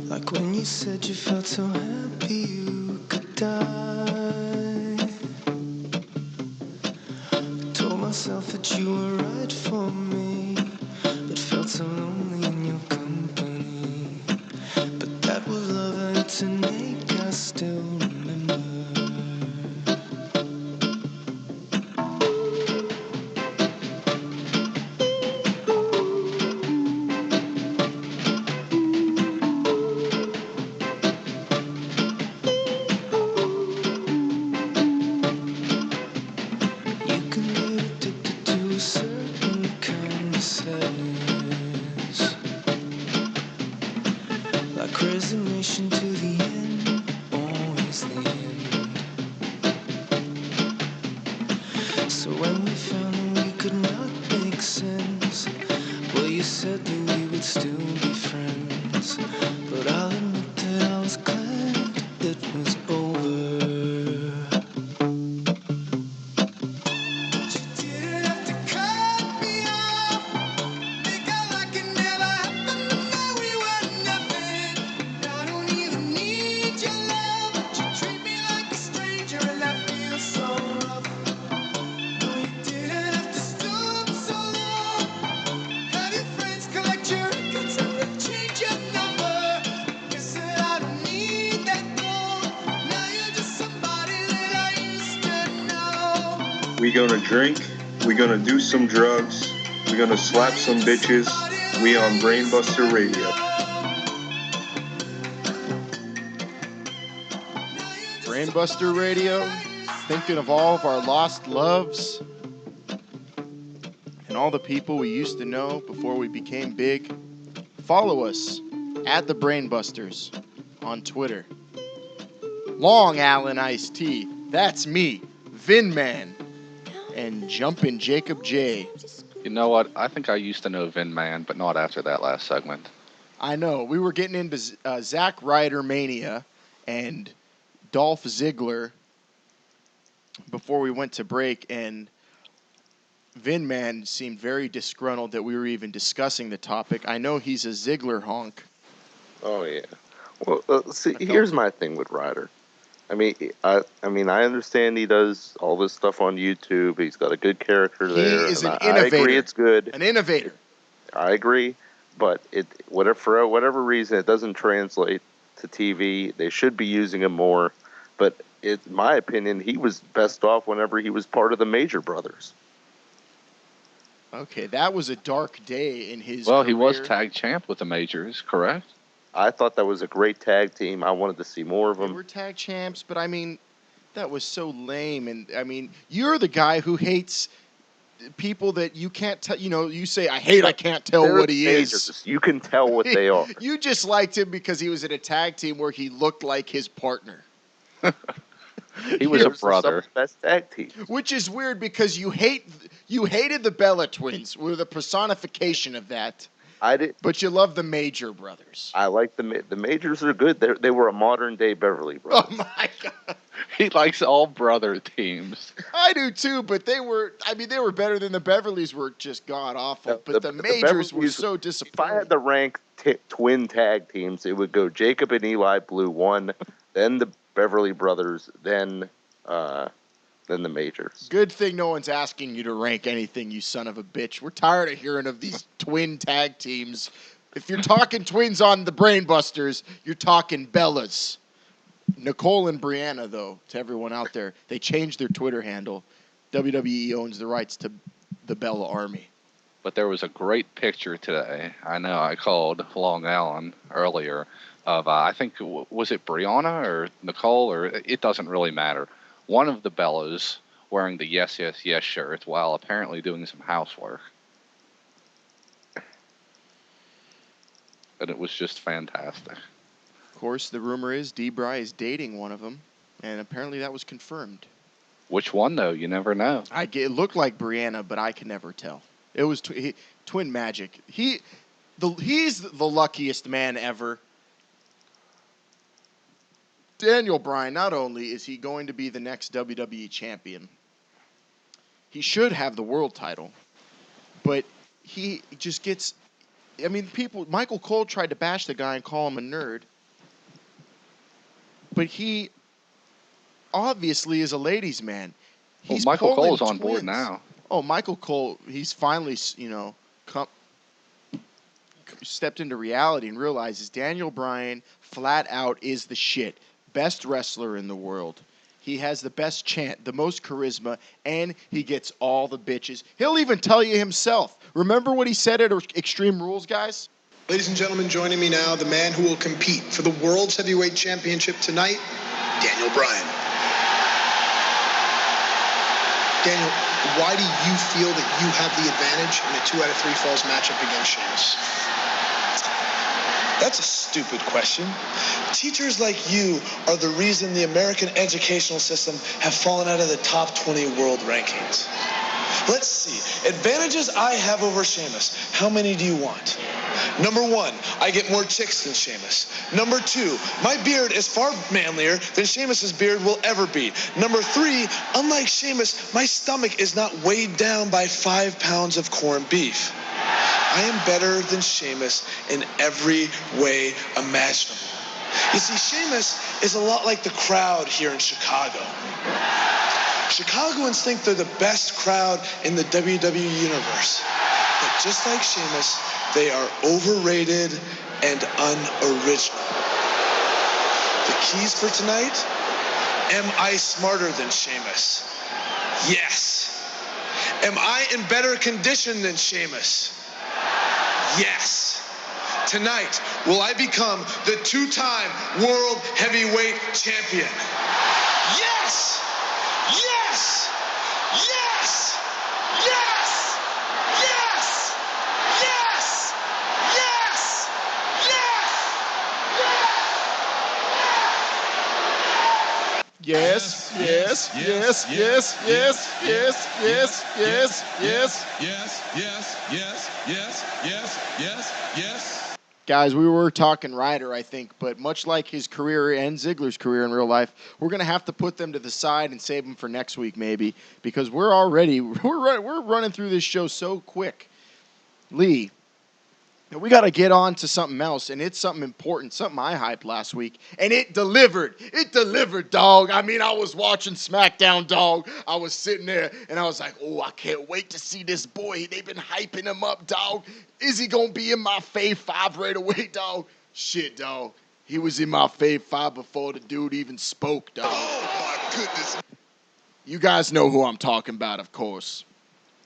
Like when you said you felt so happy you could die. I told myself that you were right for me, but felt so lonely in your company. But that was love and to make I still remember. Resignation to the end So when we found we could not make sense, well, you said that we would still be friends. But I'll admit that I was glad it was over. We gonna drink, we gonna do some drugs, we gonna slap some bitches. We on Brainbuster Radio. Brainbuster Radio, thinking of all of our lost loves and all the people we used to know before we became big. Follow us at the Brainbusters on Twitter. Long Allen Iced Tea, that's me, Vinman, and Jumpin' Jacob J. You know what? I think I used to know Vinman, but not after that last segment. I know. We were getting into Zack Ryder Mania and Dolph Ziggler before we went to break, and Vinman seemed very disgruntled that we were even discussing the topic. I know he's a Ziggler honk. Oh, yeah. Well, see, here's my thing with Ryder. I mean, I understand he does all this stuff on YouTube. He's got a good character there. He is an I innovator. agree it's good. An innovator. I agree, but for whatever reason, it doesn't translate to TV. They should be using him more. But in my opinion, he was best off whenever he was part of the Major Brothers. Okay, that was a dark day in his Well, career. he was tag champ with the Majors, correct? I thought that was a great tag team. I wanted to see more of them. They were tag champs, but I mean, that was so lame. And I mean, you're the guy who hates people that you can't tell. You know, you say, I can't tell They're what he Majors. is. You can tell what they are. You just liked him because he was in a tag team where he looked like his partner. He was a brother. Best tag team. Which is weird because you hated the Bella Twins. We're the personification of that. I did, but you love the Major Brothers. I like the Majors are good. They were a modern day Beverly Brothers. Oh my God! He likes all brother teams. I do too, but they were better than the Beverlys. Were just god awful. But the Majors were so disappointing. If I had to rank twin tag teams, it would go Jacob and Eli Blue 1, then the Beverly Brothers, then the Majors. Good thing no one's asking you to rank anything, you son of a bitch. We're tired of hearing of these twin tag teams. If you're talking twins on the Brainbusters, you're talking Bellas. Nicole and Brianna, though, to everyone out there, they changed their Twitter handle. WWE owns the rights to the Bella Army. But there was a great picture today. I know I called Long Allen earlier of, I think, was it Brianna or Nicole, or it doesn't really matter. One of the Bellas wearing the Yes, Yes, Yes shirt while apparently doing some housework. And it was just fantastic. Of course, the rumor is D-Bry is dating one of them, and apparently that was confirmed. Which one, though? You never know. It looked like Brianna, but I can never tell. It was twin magic. He's the luckiest man ever. Daniel Bryan, not only is he going to be the next WWE champion, he should have the world title, but he just gets, I mean, Michael Cole tried to bash the guy and call him a nerd, but he obviously is a ladies' man. He's Michael Cole's on twins. board now. Oh, Michael Cole, he's finally, stepped into reality and realizes Daniel Bryan flat out is the shit. Best wrestler in the world. He has the best chant, the most charisma, and he gets all the bitches. He'll even tell you himself. Remember what he said at Extreme Rules, guys? Ladies and gentlemen, joining me now, the man who will compete for the World's Heavyweight Championship tonight, Daniel Bryan. Daniel, why do you feel that you have the advantage in a 2 out of 3 falls matchup against Sheamus? stupid question. Teachers like you are the reason the American educational system have fallen out of the top 20 world rankings. Let's see. Advantages I have over Seamus. How many do you want? Number 1, I get more chicks than Seamus. Number 2, my beard is far manlier than Seamus's beard will ever be. Number 3, unlike Seamus, my stomach is not weighed down by 5 pounds of corned beef. I am better than Seamus in every way imaginable. You see, Seamus is a lot like the crowd here in Chicago. Chicagoans think they're the best crowd in the WWE universe. But just like Seamus, they are overrated and unoriginal. The keys for tonight? Am I smarter than Seamus? Yes. Am I in better condition than Seamus? Yes. Tonight, will I become the 2-time World Heavyweight Champion? Yes! Yes! Yes! Yes! Yes! Yes! Yes! Yes, yes, yes, yes, yes, yes, yes, yes, yes. Yes. Guys, we were talking Ryder, I think, but much like his career and Ziggler's career in real life, we're going to have to put them to the side and save them for next week maybe, because we're running through this show so quick. Lee, we got to get on to something else, and it's something important, something I hyped last week, and it delivered. It delivered, dog. I mean, I was watching SmackDown, dog. I was sitting there, and I was like, oh, I can't wait to see this boy. They've been hyping him up, dog. Is he going to be in my Fave 5 right away, dog? Shit, dog. He was in my Fave 5 before the dude even spoke, dog. Oh, my goodness. You guys know who I'm talking about, of course.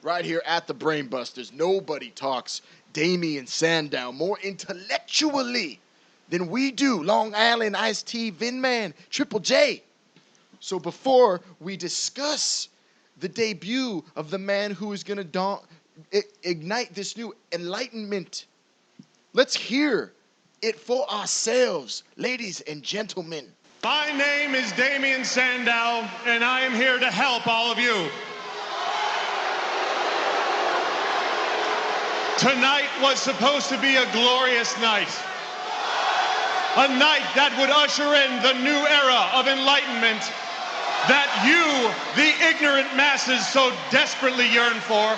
Right here at the Brainbusters, nobody talks Damien Sandow more intellectually than we do. Long Island Iced Tea, Vinman, Triple J. So before we discuss the debut of the man who is going to ignite this new enlightenment, let's hear it for ourselves, ladies and gentlemen. My name is Damien Sandow, and I am here to help all of you. Tonight was supposed to be a glorious night. A night that would usher in the new era of enlightenment that you, the ignorant masses, so desperately yearn for.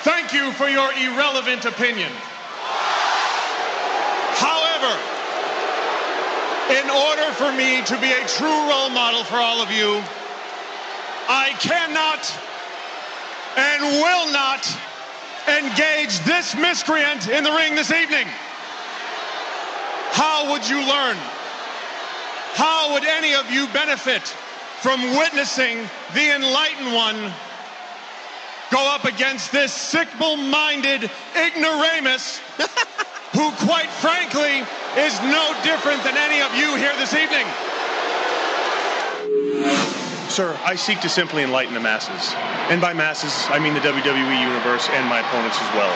Thank you for your irrelevant opinion. However, in order for me to be a true role model for all of you, I cannot and will not engage this miscreant in the ring this evening. How would you learn? How would any of you benefit from witnessing the enlightened one go up against this sickle-minded ignoramus who, quite frankly, is no different than any of you here this evening? Sir, I seek to simply enlighten the masses. And by masses, I mean the WWE Universe and my opponents as well.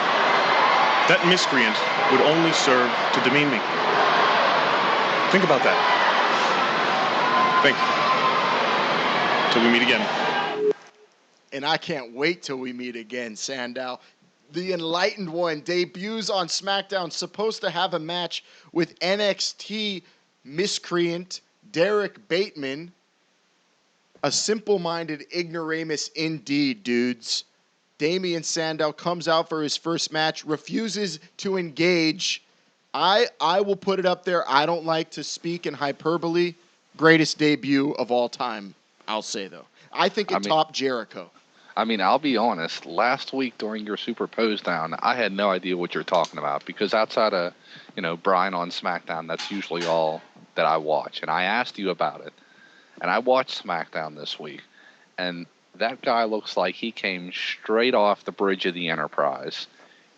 That miscreant would only serve to demean me. Think about that. Think. Till we meet again. And I can't wait till we meet again, Sandow. The Enlightened One debuts on SmackDown, supposed to have a match with NXT miscreant Derek Bateman. A simple-minded ignoramus indeed, dudes. Damien Sandow comes out for his first match, refuses to engage. I will put it up there. I don't like to speak in hyperbole. Greatest debut of all time, I'll say, though. I think it topped Jericho. I mean, I'll be honest. Last week during your Superpose Down, I had no idea what you're talking about because outside of, Brian on SmackDown, that's usually all that I watch. And I asked you about it. And I watched SmackDown this week, and that guy looks like he came straight off the bridge of the Enterprise.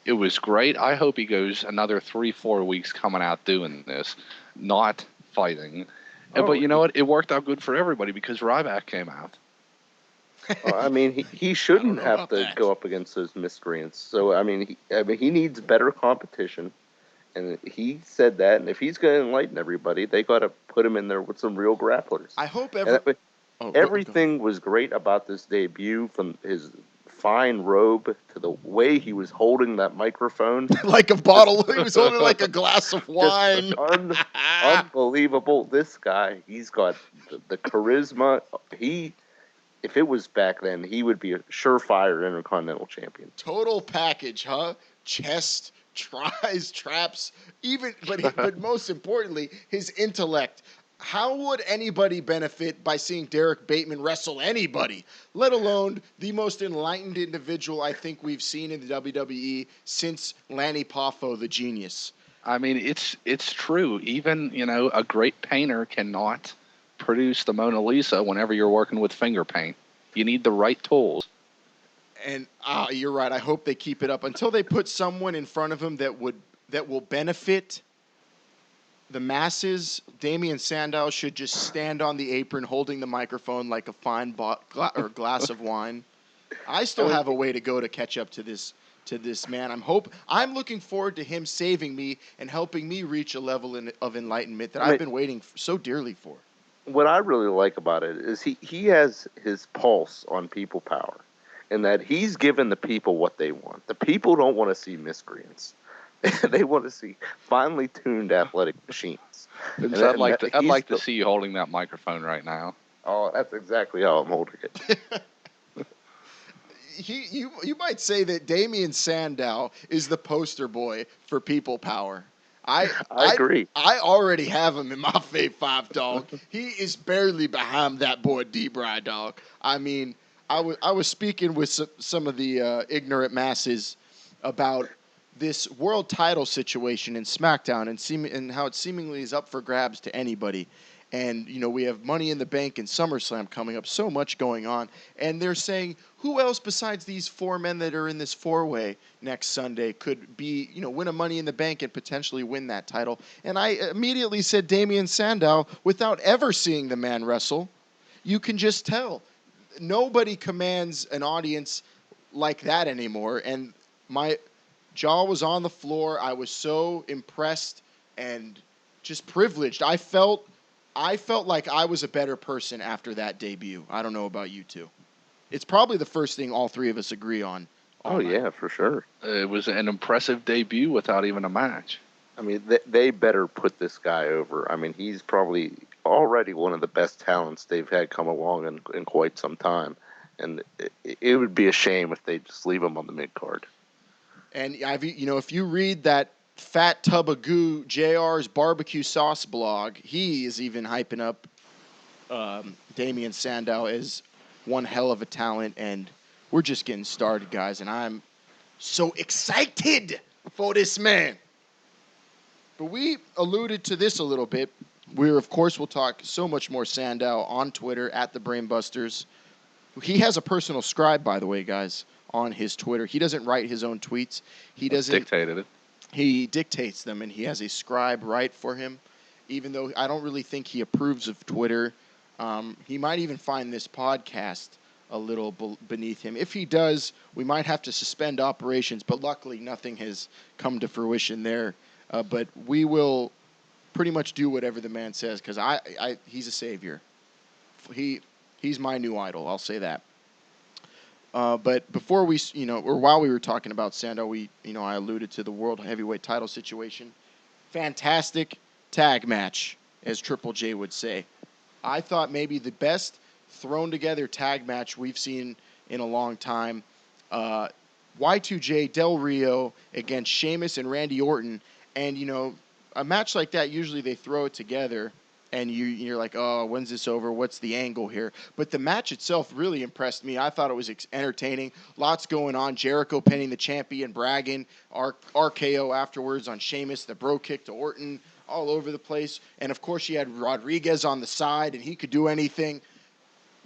It was great. I hope he goes another 3-4 weeks coming out doing this, not fighting. But you know what? It worked out good for everybody because Ryback came out. Well, I mean, he shouldn't have to go up against those miscreants. So, I mean, he needs better competition. And he said that, and if he's going to enlighten everybody, they got to put him in there with some real grapplers. I hope everything was great about this debut, from his fine robe to the way he was holding that microphone. Like a bottle. He was holding like a glass of wine. Unbelievable. This guy, he's got the charisma. If it was back then, he would be a surefire Intercontinental Champion. Total package, huh? Chest, tries, traps, but most importantly, his intellect. How would anybody benefit by seeing Derek Bateman wrestle anybody, let alone the most enlightened individual I think we've seen in the WWE since Lanny Poffo, the genius? I mean, it's true. Even, a great painter cannot produce the Mona Lisa whenever you're working with finger paint. You need the right tools. And you're right. I hope they keep it up until they put someone in front of him that will benefit the masses. Damian Sandow should just stand on the apron holding the microphone like a fine glass of wine. I still have a way to go to catch up to this man. I'm looking forward to him saving me and helping me reach a level of enlightenment that I've been waiting so dearly for. What I really like about it is he has his pulse on people power, and that he's given the people what they want. The people don't want to see miscreants. They want to see finely tuned athletic machines. I'd like to see you holding that microphone right now. Oh, that's exactly how I'm holding it. You might say that Damian Sandow is the poster boy for people power. I agree. I already have him in my Fave 5, dog. He is barely behind that boy D-Bry, dog. I mean, I was speaking with some of the ignorant masses about this world title situation in SmackDown and how it seemingly is up for grabs to anybody. And, we have Money in the Bank and SummerSlam coming up, so much going on. And they're saying, who else besides these four men that are in this four-way next Sunday could be, win a Money in the Bank and potentially win that title? And I immediately said Damian Sandow without ever seeing the man wrestle. You can just tell. Nobody commands an audience like that anymore. And my jaw was on the floor. I was so impressed and just privileged. I felt like I was a better person after that debut. I don't know about you two. It's probably the first thing all three of us agree on. Oh, yeah, for sure. It was an impressive debut without even a match. I mean, they better put this guy over. I mean, he's probably already one of the best talents they've had come along in quite some time. And it would be a shame if they just leave him on the mid-card. And, if you read that Fat Tub of Goo JR's barbecue sauce blog, he is even hyping up Damian Sandow as one hell of a talent, and we're just getting started, guys, and I'm so excited for this man. But we alluded to this a little bit. Of course, we'll talk so much more Sandow on Twitter at the Brainbusters. He has a personal scribe, by the way, guys, on his Twitter. He doesn't write his own tweets. He doesn't dictated it. He dictates them, and he has a scribe write for him, even though I don't really think he approves of Twitter. He might even find this podcast a little beneath him. If he does, we might have to suspend operations, but luckily nothing has come to fruition there. But we will pretty much do whatever the man says, because he's a savior. He's my new idol, I'll say that. But before we, or while we were talking about Sandow, I alluded to the World Heavyweight title situation. Fantastic tag match, as Triple J would say. I thought maybe the best thrown together tag match we've seen in a long time. Y2J Del Rio against Sheamus and Randy Orton. And, a match like that, usually they throw it together. And you're like, oh, when's this over? What's the angle here? But the match itself really impressed me. I thought it was entertaining. Lots going on. Jericho pinning the champion, bragging. RKO afterwards on Sheamus, the bro kick to Orton, all over the place. And, of course, you had Rodriguez on the side, and he could do anything.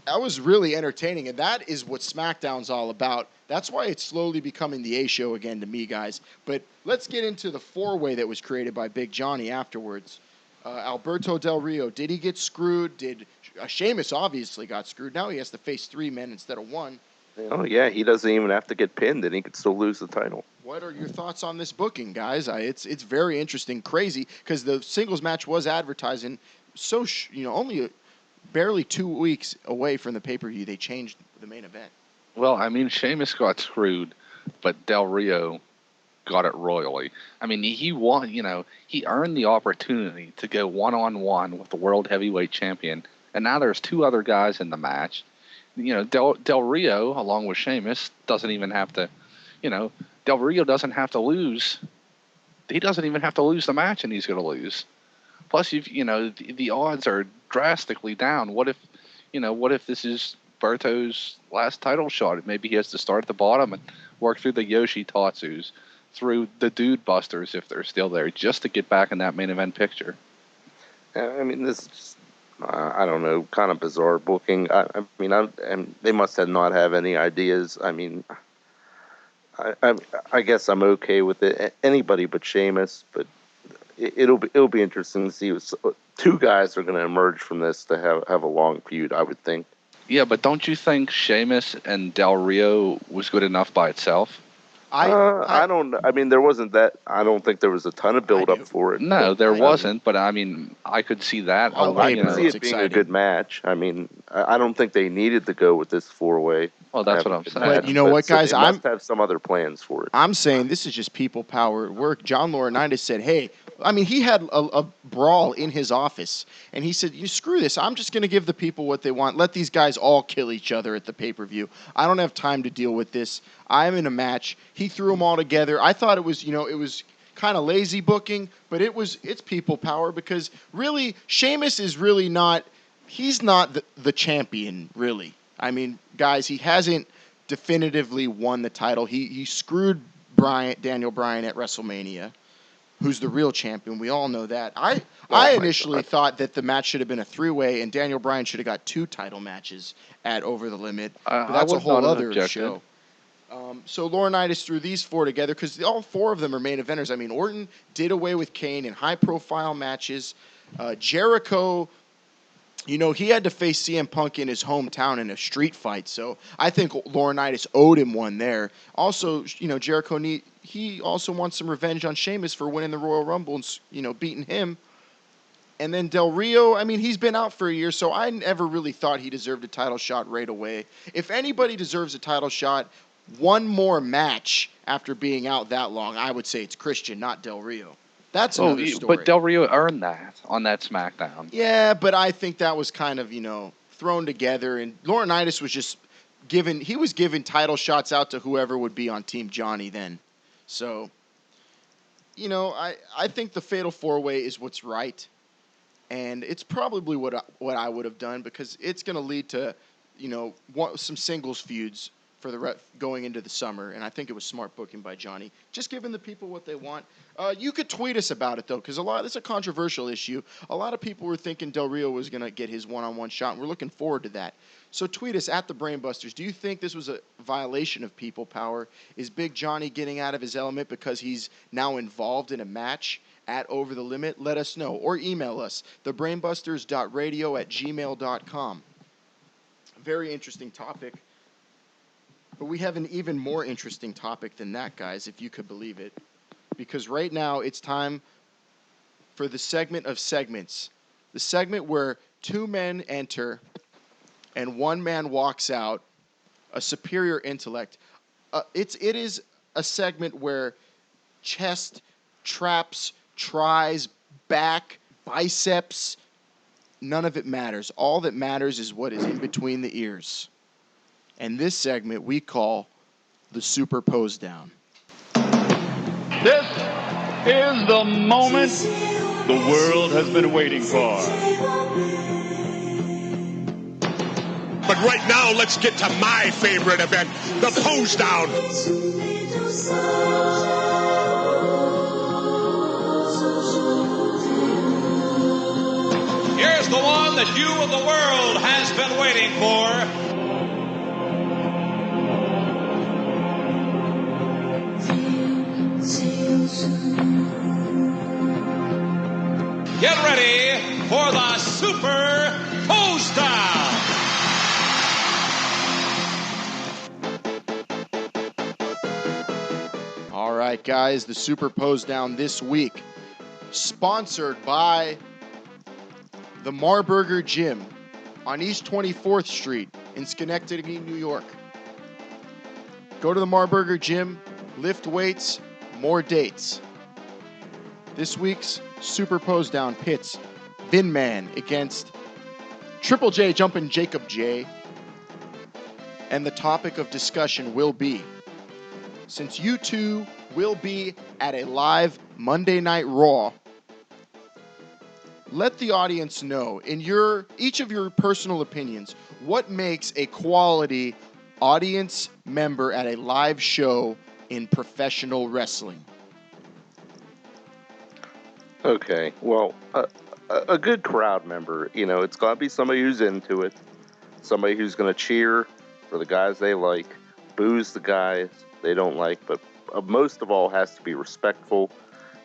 That was really entertaining, and that is what SmackDown's all about. That's why it's slowly becoming the A show again to me, guys. But let's get into the four-way that was created by Big Johnny afterwards. Alberto Del Rio, did he get screwed? Did Sheamus obviously got screwed? Now he has to face three men instead of one. Oh, yeah, he doesn't even have to get pinned, and he could still lose the title. What are your thoughts on this booking, guys? It's very interesting, crazy, because the singles match was advertised in only barely 2 weeks away from the pay-per-view. They changed the main event. Well, I mean, Sheamus got screwed, but Del Rio got it royally. I mean, he won. He earned the opportunity to go one-on-one with the World Heavyweight Champion, and now there's 2 other guys in the match. Del Rio, along with Sheamus, doesn't even have to. Del Rio doesn't have to lose. He doesn't even have to lose the match, and he's going to lose. Plus, the odds are drastically down. What if this is Berto's last title shot? Maybe he has to start at the bottom and work through the Yoshitatsus, through the Dude Busters if they're still there, just to get back in that main event picture. I mean, this is just, I don't know, kind of bizarre booking. And they must not have any ideas. I mean, I guess I'm okay with it. Anybody but Sheamus, but it'll be interesting to see. 2 guys are going to emerge from this to have a long feud, I would think. Yeah, but don't you think Sheamus and Del Rio was good enough by itself? I don't. I mean, there wasn't that. I don't think there was a ton of build up for it. No, there wasn't. But I mean, I could see that. I can see it being a good match. I mean, I don't think they needed to go with this 4-way. Well, that's what I'm saying. But you know what, guys? They must have some other plans for it. I'm saying this is just people power at work. John Laurinaitis said, "Hey." I mean, he had a brawl in his office, and he said, "You screw this. I'm just going to give the people what they want. Let these guys all kill each other at the pay-per-view. I don't have time to deal with this. I'm in a match." He threw them all together. I thought it was kind of lazy booking, but it's people power, because really, Sheamus is really not. He's not the champion, really. I mean, guys, he hasn't definitively won the title. He screwed Daniel Bryan at WrestleMania, who's the real champion. We all know that. I initially thought that the match should have been a 3-way, and Daniel Bryan should have got 2 title matches at Over the Limit. But that's a whole other show. So Laurinaitis threw these 4 together because all 4 of them are main eventers. I mean, Orton did away with Kane in high-profile matches. Jericho, he had to face CM Punk in his hometown in a street fight. So I think Laurinaitis owed him one there. Also, Jericho he also wants some revenge on Sheamus for winning the Royal Rumble and, beating him. And then Del Rio, I mean, he's been out for a year, so I never really thought he deserved a title shot right away. If anybody deserves a title shot, one more match after being out that long, I would say it's Christian, not Del Rio. That's another story. But Del Rio earned that on that SmackDown. Yeah, but I think that was kind of, thrown together. And Laurinaitis was just given title shots out to whoever would be on Team Johnny then. So, I think the Fatal 4-Way is what's right. And it's probably what I would have done, because it's going to lead to, some singles feuds for going into the summer, and I think it was smart booking by Johnny, just giving the people what they want. You could tweet us about it, though, because this is a controversial issue. A lot of people were thinking Del Rio was going to get his one-on-one shot, and we're looking forward to that. So tweet us at the Brainbusters. Do you think this was a violation of people power? Is Big Johnny getting out of his element because he's now involved in a match at Over the Limit? Let us know, or email us, thebrainbusters.radio@gmail.com. Very interesting topic. But we have an even more interesting topic than that, guys, if you could believe it. Because right now it's time for the segment of segments. The segment where 2 men enter and 1 man walks out, a superior intellect. It is a segment where chest, traps, tries, back, biceps, none of it matters. All that matters is what is in between the ears. And this segment we call the Super Pose Down. This is the moment the world has been waiting for. But right now, let's get to my favorite event, the Pose Down. Here's the one that you of the world has been waiting for. Get ready for the Super Pose Down. All right, guys, the Super Pose Down this week, sponsored by the Marburger Gym on East 24th Street in Schenectady, New York. Go to the Marburger Gym, lift weights, more dates. This week's Super Pose Down pits Vinman against Triple J Jumpin' Jacob J. And the topic of discussion will be, since you two will be at a live Monday Night Raw, let the audience know, in each of your personal opinions, what makes a quality audience member at a live show in professional wrestling? Okay, well, a good crowd member, it's got to be somebody who's into it, somebody who's going to cheer for the guys they like, booze the guys they don't like, but most of all has to be respectful.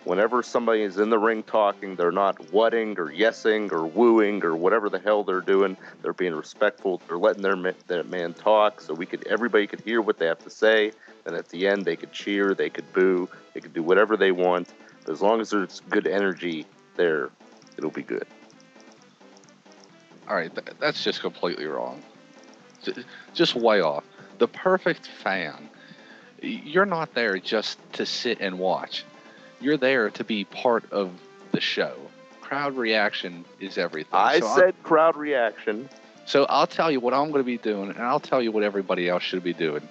Whenever somebody is in the ring talking, they're not whatting or yesing or wooing or whatever the hell they're doing. They're being respectful. They're letting their man talk so everybody could hear what they have to say. And at the end, they could cheer, they could boo, they could do whatever they want. But as long as there's good energy there, it'll be good. All right, that's just completely wrong. Just way off. The perfect fan. You're not there just to sit and watch. You're there to be part of the show. Crowd reaction is everything. I said crowd reaction. So I'll tell you what I'm going to be doing, and I'll tell you what everybody else should be doing.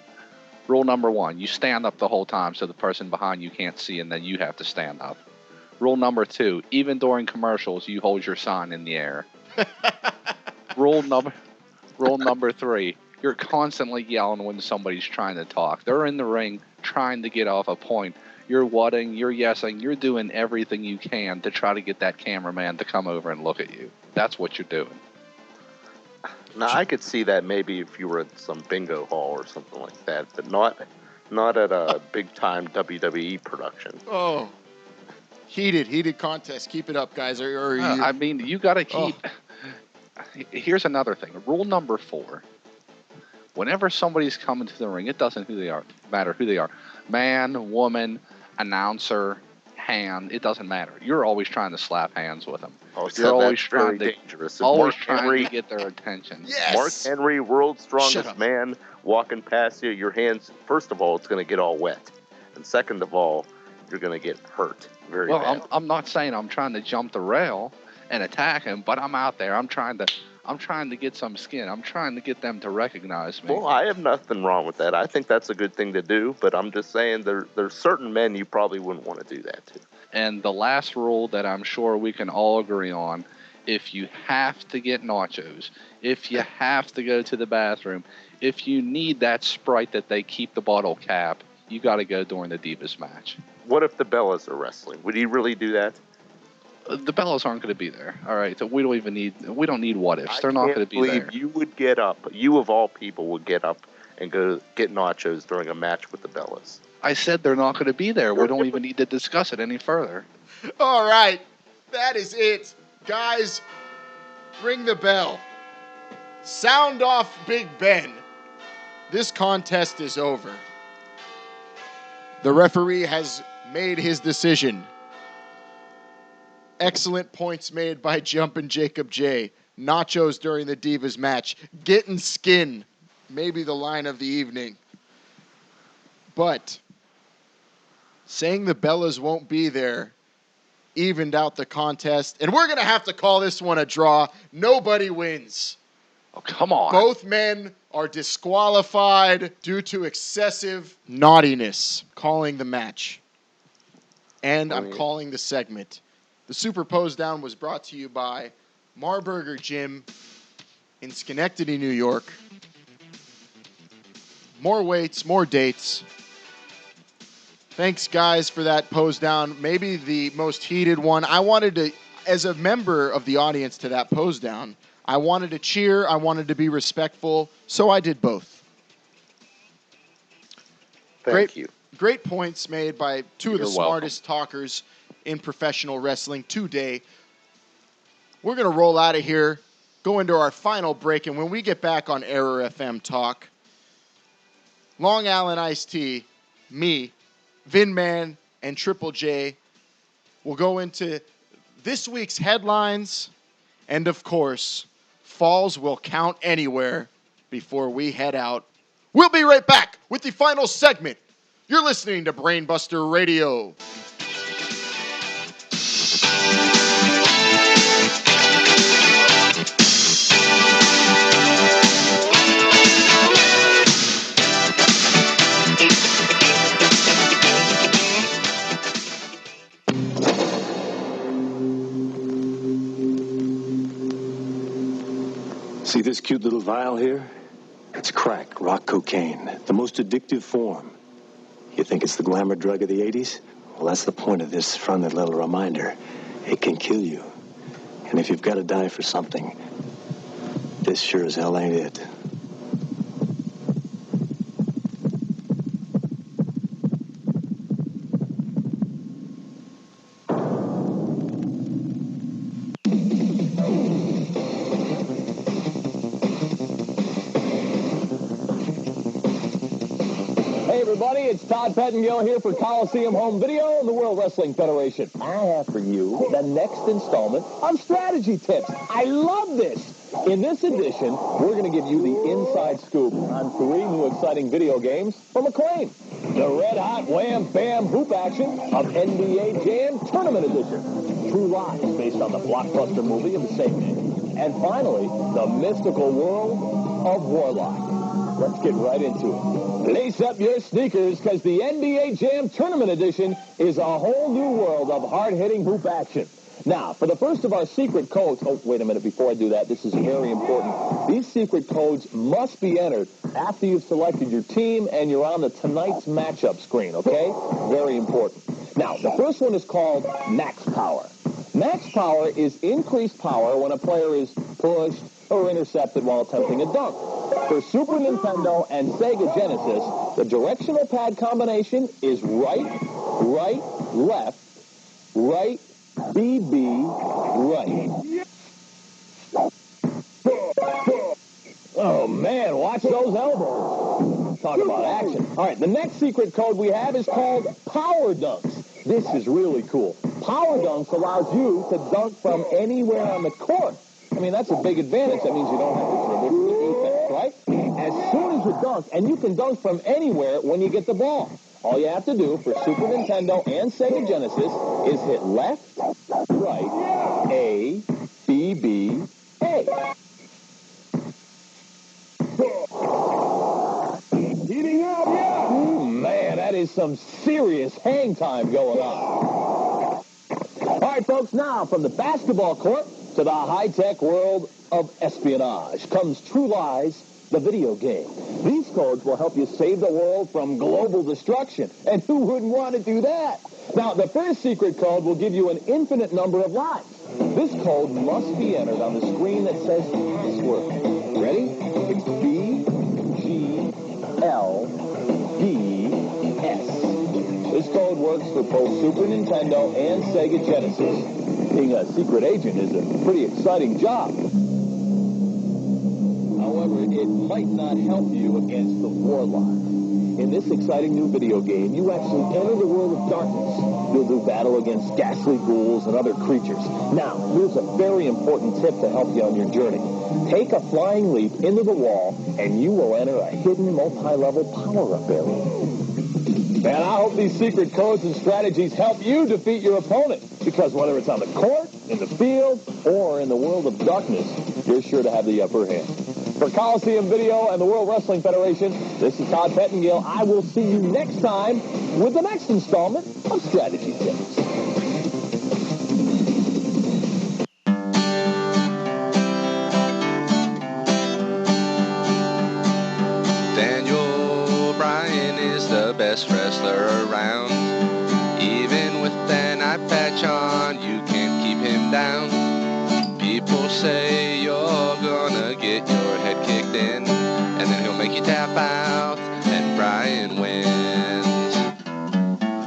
Rule number 1, you stand up the whole time so the person behind you can't see, and then you have to stand up. Rule number 2, even during commercials, you hold your sign in the air. Rule number 3, you're constantly yelling when somebody's trying to talk. They're in the ring trying to get off a point. You're whatting, you're yesing, you're doing everything you can to try to get that cameraman to come over and look at you. That's what you're doing. Now, I could see that maybe if you were at some bingo hall or something like that, but not at a big-time WWE production. Oh, heated contest. Keep it up, guys. I mean, you got to keep... Oh. Here's another thing. Rule number 4. Whenever somebody's coming to the ring, it doesn't matter who they are. Man, woman, announcer, hand, it doesn't matter. You're always trying to slap hands with them. Oh, You're always trying dangerous. Always trying to get their attention. Yes! Mark Henry, world's strongest man, walking past you, your hands, first of all, it's going to get all wet. And second of all, you're going to get hurt very bad. I'm not saying I'm trying to jump the rail and attack him, but I'm out there. I'm trying to get some skin. I'm trying to get them to recognize me. Well, I have nothing wrong with that. I think that's a good thing to do, but I'm just saying there's certain men you probably wouldn't want to do that to. And the last rule that I'm sure we can all agree on, if you have to get nachos, if you have to go to the bathroom, if you need that Sprite that they keep the bottle cap, you got to go during the Divas match. What if the Bellas are wrestling? Would he really do that? The Bellas aren't going to be there. All right, so we don't need what ifs. They're not going to be there. You would get up. You of all people would get up and go get nachos during a match with the Bellas. I said they're not going to be there. We don't even need to discuss it any further. All right, that is it, guys. Ring the bell. Sound off, Big Ben. This contest is over. The referee has made his decision. Excellent points made by Jumpin' Jacob J. Nachos during the Divas match. Getting skin. Maybe the line of the evening. But saying the Bellas won't be there evened out the contest. And we're going to have to call this one a draw. Nobody wins. Oh, come on. Both men are disqualified due to excessive naughtiness. Calling the match. And I'm calling the segment. The Super Pose Down was brought to you by Marburger Gym in Schenectady, New York. More weights, more dates. Thanks, guys, for that pose down. Maybe the most heated one. I wanted to, as a member of the audience to that pose down, I wanted to cheer. I wanted to be respectful. So I did both. Thank you. Great points made by two of the smartest talkers in professional wrestling today. We're going to roll out of here, go into our final break, and when we get back on Error FM Talk, Long Island Iced Tea, me, Vinman, and Triple J. We'll go into this week's headlines, and of course, falls will count anywhere before we head out. We'll be right back with the final segment. You're listening to Brainbuster Radio. See this cute little vial here? It's crack, rock cocaine, the most addictive form. You think it's the glamour drug of the 80s? Well, that's the point of this friendly little reminder. It can kill you. And if you've got to die for something, this sure as hell ain't it. It's Todd Pettengill here for Coliseum Home Video and the World Wrestling Federation. I have for you the next installment of Strategy Tips. I love this. In this edition, we're going to give you the inside scoop on 3 new exciting video games from Acclaim. The red-hot wham-bam hoop action of NBA Jam Tournament Edition. True Lies, based on the blockbuster movie of the same name. And finally, the mystical world of Warlock. Let's get right into it. Lace up your sneakers, because the NBA Jam Tournament Edition is a whole new world of hard-hitting hoop action. Now, for the first of our secret codes... Oh, wait a minute. Before I do that, this is very important. These secret codes must be entered after you've selected your team and you're on the tonight's matchup screen, okay? Very important. Now, the first one is called Max Power. Max Power is increased power when a player is pushed or intercepted while attempting a dunk. For Super Nintendo and Sega Genesis, the directional pad combination is right, left, right, BB, right. Oh, man, watch those elbows. Talk about action. All right, the next secret code we have is called Power Dunks. This is really cool. Power Dunks allows you to dunk from anywhere on the court. I mean, that's a big advantage. That means you don't have to traverse the defense, right? As soon as you dunk, and you can dunk from anywhere when you get the ball. All you have to do for Super Nintendo and Sega Genesis is hit left, right, A, B, B, A. Heating up, yeah! Ooh, man, that is some serious hang time going on. All right, folks, now from the basketball court to the high-tech world of espionage comes True Lies, the video game. These codes will help you save the world from global destruction. And who wouldn't want to do that? Now, the first secret code will give you an infinite number of lives. This code must be entered on the screen that says password. Ready? It's B, G, L, D, S. This code works for both Super Nintendo and Sega Genesis. Being a secret agent is a pretty exciting job. However, it might not help you against the Warlock. In this exciting new video game, you actually enter the world of darkness. You'll do battle against ghastly ghouls and other creatures. Now, here's a very important tip to help you on your journey. Take a flying leap into the wall, and you will enter a hidden multi-level power-up area. Man, I hope these secret codes and strategies help you defeat your opponent. Because whether it's on the court, in the field, or in the world of darkness, you're sure to have the upper hand. For Coliseum Video and the World Wrestling Federation, this is Todd Pettengill. I will see you next time with the next installment of Strategy Tips. Daniel Bryan is the best wrestler around. Even with an eye patch on, you can't keep him down. People say you're gonna get your head kicked in, and then he'll make you tap out, and Bryan wins.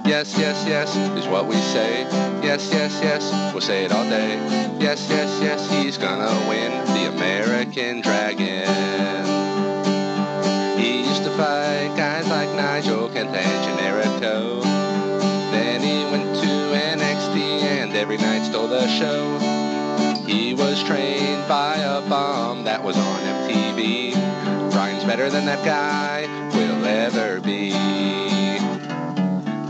Yes, yes, yes, is what we say. Yes, yes, yes, we'll say it all day. Yes, yes, yes, he's gonna win the American Dragon. He used to fight guys like Nigel, Kenta, and Generico. was trained by a bum that was on MTV. Brian's better than that guy will ever be.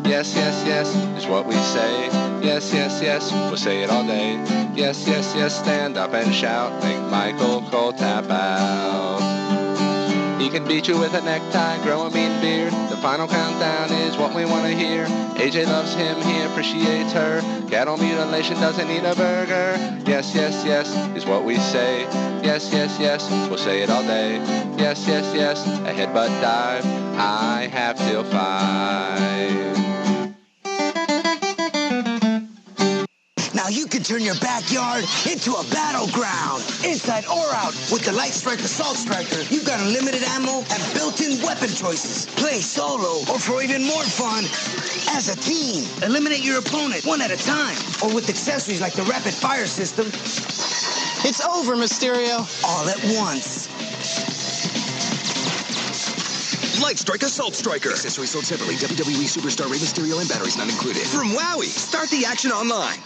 Yes, yes, yes, is what we say. Yes, yes, yes, we'll say it all day. Yes, yes, yes, stand up and shout. Make Michael Cole tap out. He can beat you with a necktie, grow a mean beard. The final countdown is what we want to hear. AJ loves him, he appreciates her. Cattle mutilation doesn't need a burger. Yes, yes, yes, is what we say. Yes, yes, yes, we'll say it all day. Yes, yes, yes, a headbutt dive. I have till 5. Now you can turn your backyard into a battleground, inside or out. With the Light Strike Assault Striker, you've got unlimited ammo and built-in weapon choices. Play solo, or for even more fun, as a team. Eliminate your opponent one at a time, or with accessories like the rapid fire system. It's over, Mysterio. All at once. Light Strike Assault Striker. Accessories sold separately. WWE Superstar Rey Mysterio and batteries not included. From Wowie, start the action online.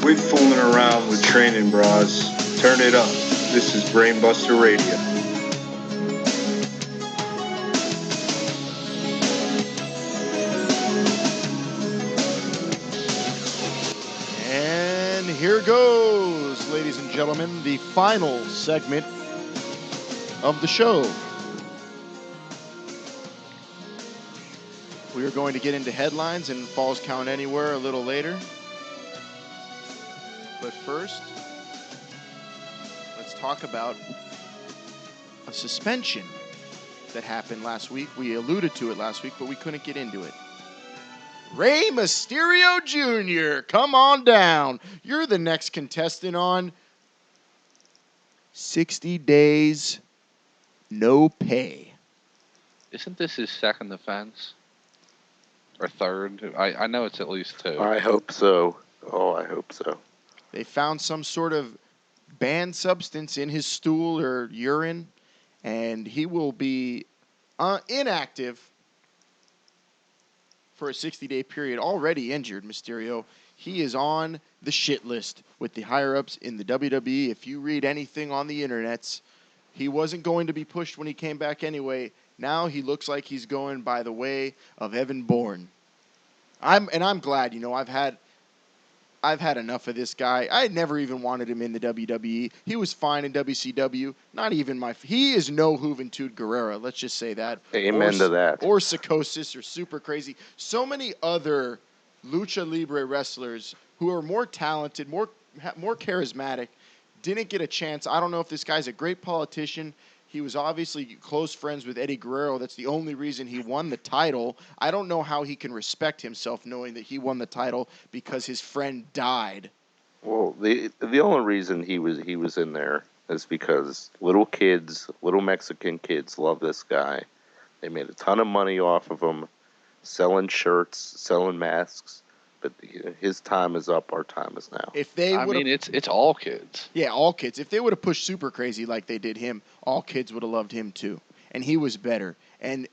Quit fooling around with training bras. Turn it up. This is Brainbuster Radio. And here goes, ladies and gentlemen, the final segment of the show. We are going to get into headlines and Falls Count Anywhere a little later. But first, let's talk about a suspension that happened last week. We alluded to it last week, but we couldn't get into it. Rey Mysterio Jr., come on down. You're the next contestant on 60 Days No Pay. Isn't this his second offense? Or third? I know it's at least 2. I hope so. Oh, I hope so. They found some sort of banned substance in his stool or urine, and he will be inactive for a 60-day period. Already injured, Mysterio. He is on the shit list with the higher-ups in the WWE. If you read anything on the internets, he wasn't going to be pushed when he came back anyway. Now he looks like he's going by the way of Evan Bourne. I'm glad, I've had enough of this guy. I never even wanted him in the WWE. He was fine in WCW. Not even he is no Juventud Guerrera. Let's just say that. Amen to that. Or Psychosis or Super Crazy. So many other Lucha Libre wrestlers who are more talented, more charismatic, didn't get a chance. I don't know if this guy's a great politician. He was obviously close friends with Eddie Guerrero. That's the only reason he won the title. I don't know how he can respect himself knowing that he won the title because his friend died. Well, the only reason he was in there is because little Mexican kids love this guy. They made a ton of money off of him, selling shirts, selling masks. But his time is up. Our time is now. It's all kids. Yeah, all kids. If they would have pushed Super Crazy like they did him, all kids would have loved him too. And he was better and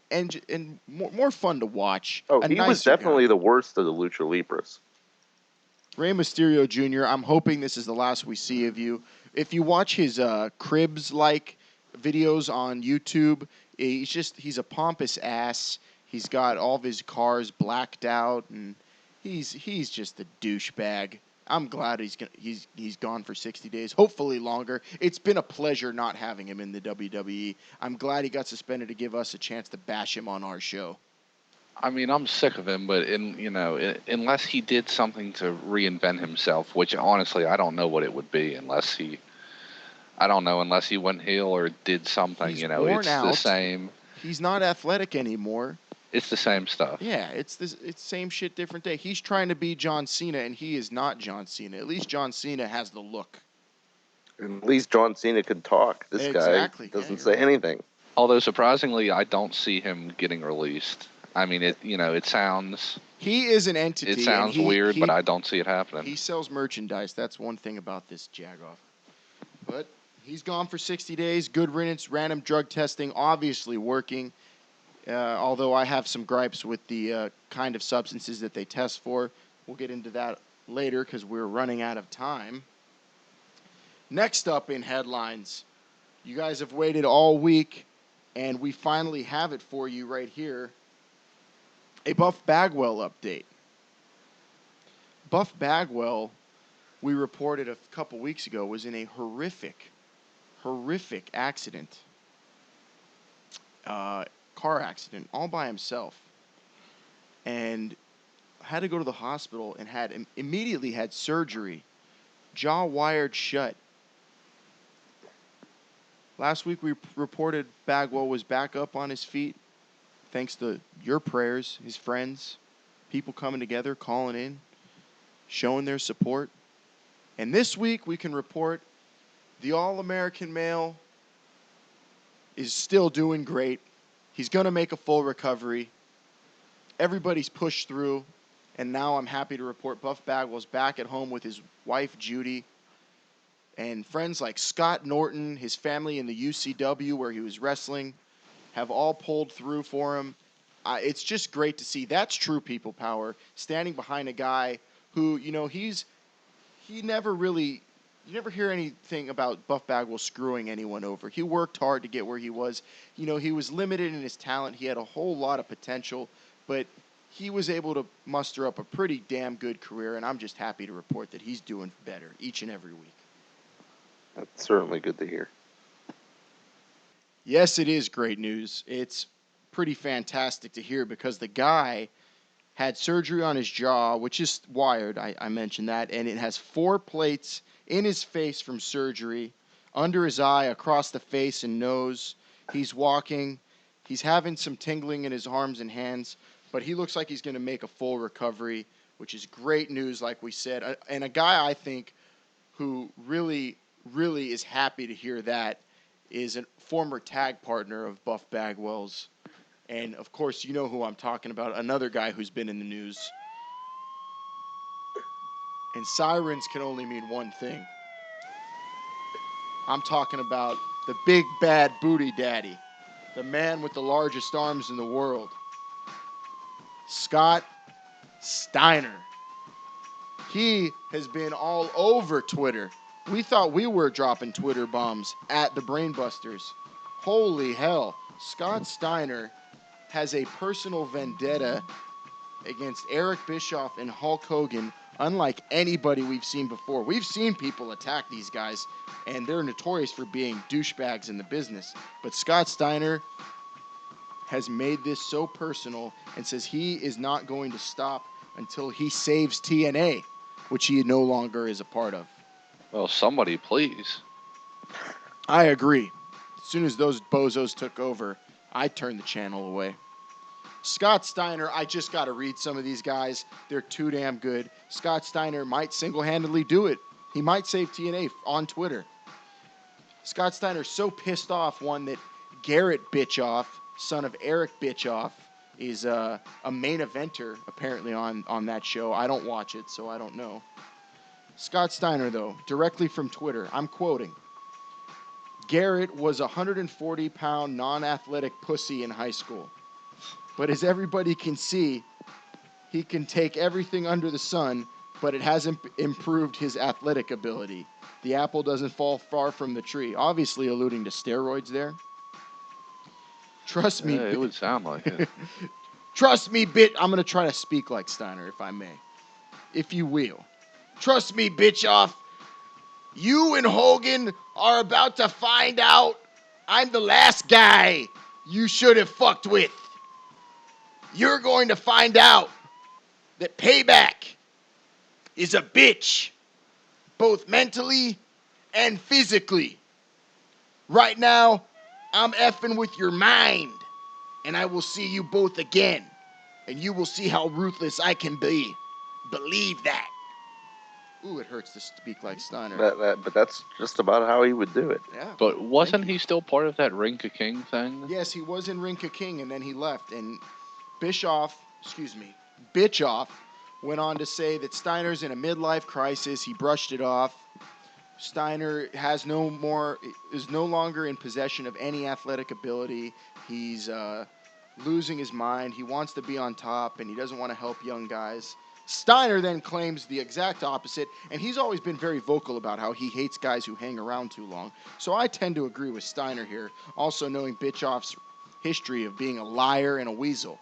more fun to watch. Oh, he was definitely the worst of the Lucha Libres. Rey Mysterio Jr., I'm hoping this is the last we see of you. If you watch his Cribs-like videos on YouTube, he's a pompous ass. He's got all of his cars blacked out, and he's just a douchebag. I'm glad he's gone for 60 days, hopefully longer. It's been a pleasure not having him in the WWE. I'm glad he got suspended to give us a chance to bash him on our show. I mean, I'm sick of him, but unless he did something to reinvent himself, which honestly I don't know what it would be unless he went heel or did something. He's worn it's out. The same. He's not athletic anymore. It's the same stuff. Yeah, it's same shit, different day. He's trying to be John Cena, and he is not John Cena. At least John Cena has the look. At least John Cena can talk. This guy doesn't say anything. Although, surprisingly, I don't see him getting released. I mean, it sounds. He is an entity. It sounds weird, but I don't see it happening. He sells merchandise. That's one thing about this jagoff. But he's gone for 60 days. Good riddance. Random drug testing, obviously working. Although I have some gripes with the kind of substances that they test for. We'll get into that later because we're running out of time. Next up in headlines, you guys have waited all week, and we finally have it for you right here. A Buff Bagwell update. Buff Bagwell, we reported a couple weeks ago, was in a horrific accident. Car accident, all by himself. And had to go to the hospital and immediately had surgery. Jaw wired shut. Last week we reported Bagwell was back up on his feet. Thanks to your prayers, his friends, people coming together, calling in, showing their support. And this week we can report the All-American male is still doing great. He's going to make a full recovery. Everybody's pushed through. And now I'm happy to report Buff Bagwell's back at home with his wife, Judy, and friends like Scott Norton, his family in the UCW where he was wrestling, have all pulled through for him. It's just great to see. That's true people power, standing behind a guy who, you never hear anything about Buff Bagwell screwing anyone over. He worked hard to get where he was. He was limited in his talent. He had a whole lot of potential, but he was able to muster up a pretty damn good career, and I'm just happy to report that he's doing better each and every week. That's certainly good to hear. Yes, it is great news. It's pretty fantastic to hear because the guy had surgery on his jaw, which is wired, I mentioned that, and it has 4 plates in his face from surgery, under his eye, across the face and nose. He's walking. He's having some tingling in his arms and hands, but he looks like he's going to make a full recovery, which is great news, like we said. And a guy I think who really, really is happy to hear that is a former tag partner of Buff Bagwell's. And, of course, you know who I'm talking about, another guy who's been in the news. And sirens can only mean one thing. I'm talking about the big bad booty daddy, the man with the largest arms in the world, Scott Steiner. He has been all over Twitter. We thought we were dropping Twitter bombs at the Brainbusters. Holy hell. Scott Steiner has a personal vendetta against Eric Bischoff and Hulk Hogan unlike anybody we've seen before. We've seen people attack these guys, and they're notorious for being douchebags in the business. But Scott Steiner has made this so personal and says he is not going to stop until he saves TNA, which he no longer is a part of. Well, somebody please. I agree. As soon as those bozos took over, I turned the channel away. Scott Steiner, I just got to read some of these guys. They're too damn good. Scott Steiner might single-handedly do it. He might save TNA on Twitter. Scott Steiner's so pissed off, one, that Garrett Bitchoff, son of Eric Bitchoff, is a main eventer, apparently, on that show. I don't watch it, so I don't know. Scott Steiner, though, directly from Twitter, I'm quoting, Garrett was a 140-pound non-athletic pussy in high school. But as everybody can see, he can take everything under the sun, but it hasn't improved his athletic ability. The apple doesn't fall far from the tree. Obviously alluding to steroids there. Trust me. It would sound like it. Trust me, I'm going to try to speak like Steiner, if I may. If you will. Trust me, Bitchoff. You and Hogan are about to find out I'm the last guy you should have fucked with. You're going to find out that Payback is a bitch, both mentally and physically. Right now, I'm effing with your mind, and I will see you both again, and you will see how ruthless I can be. Believe that. Ooh, it hurts to speak like Steiner. But that's just about how he would do it. Yeah. But wasn't he still part of that Ring Ka King thing? Yes, he was in Ring Ka King, and then he left, and Bitchoff went on to say that Steiner's in a midlife crisis. He brushed it off. Steiner is no longer in possession of any athletic ability. He's losing his mind. He wants to be on top, and he doesn't want to help young guys. Steiner then claims the exact opposite, and he's always been very vocal about how he hates guys who hang around too long. So I tend to agree with Steiner here, also knowing Bitchoff's history of being a liar and a weasel.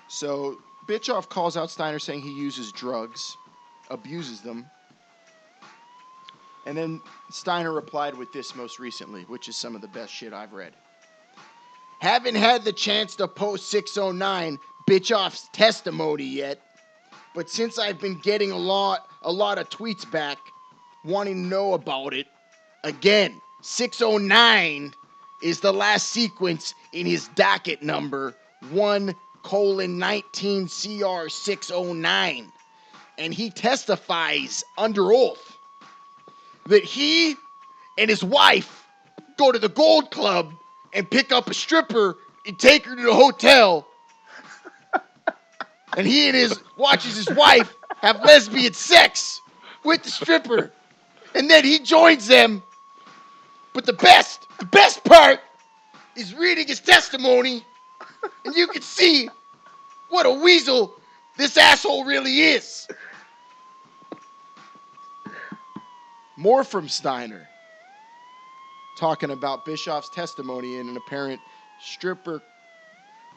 So Bitchoff calls out Steiner saying he uses drugs, abuses them. And then Steiner replied with this most recently, which is some of the best shit I've read. Haven't had the chance to post 609 Bitchoff's testimony yet, but since I've been getting a lot of tweets back wanting to know about it, again, 609 is the last sequence in his docket number 1:19CR609, and he testifies under oath that he and his wife go to the Gold Club and pick up a stripper and take her to the hotel. And he watches his wife have lesbian sex with the stripper. And then he joins them. But the best part is reading his testimony. And you can see what a weasel this asshole really is. More from Steiner, talking about Bischoff's testimony in an apparent stripper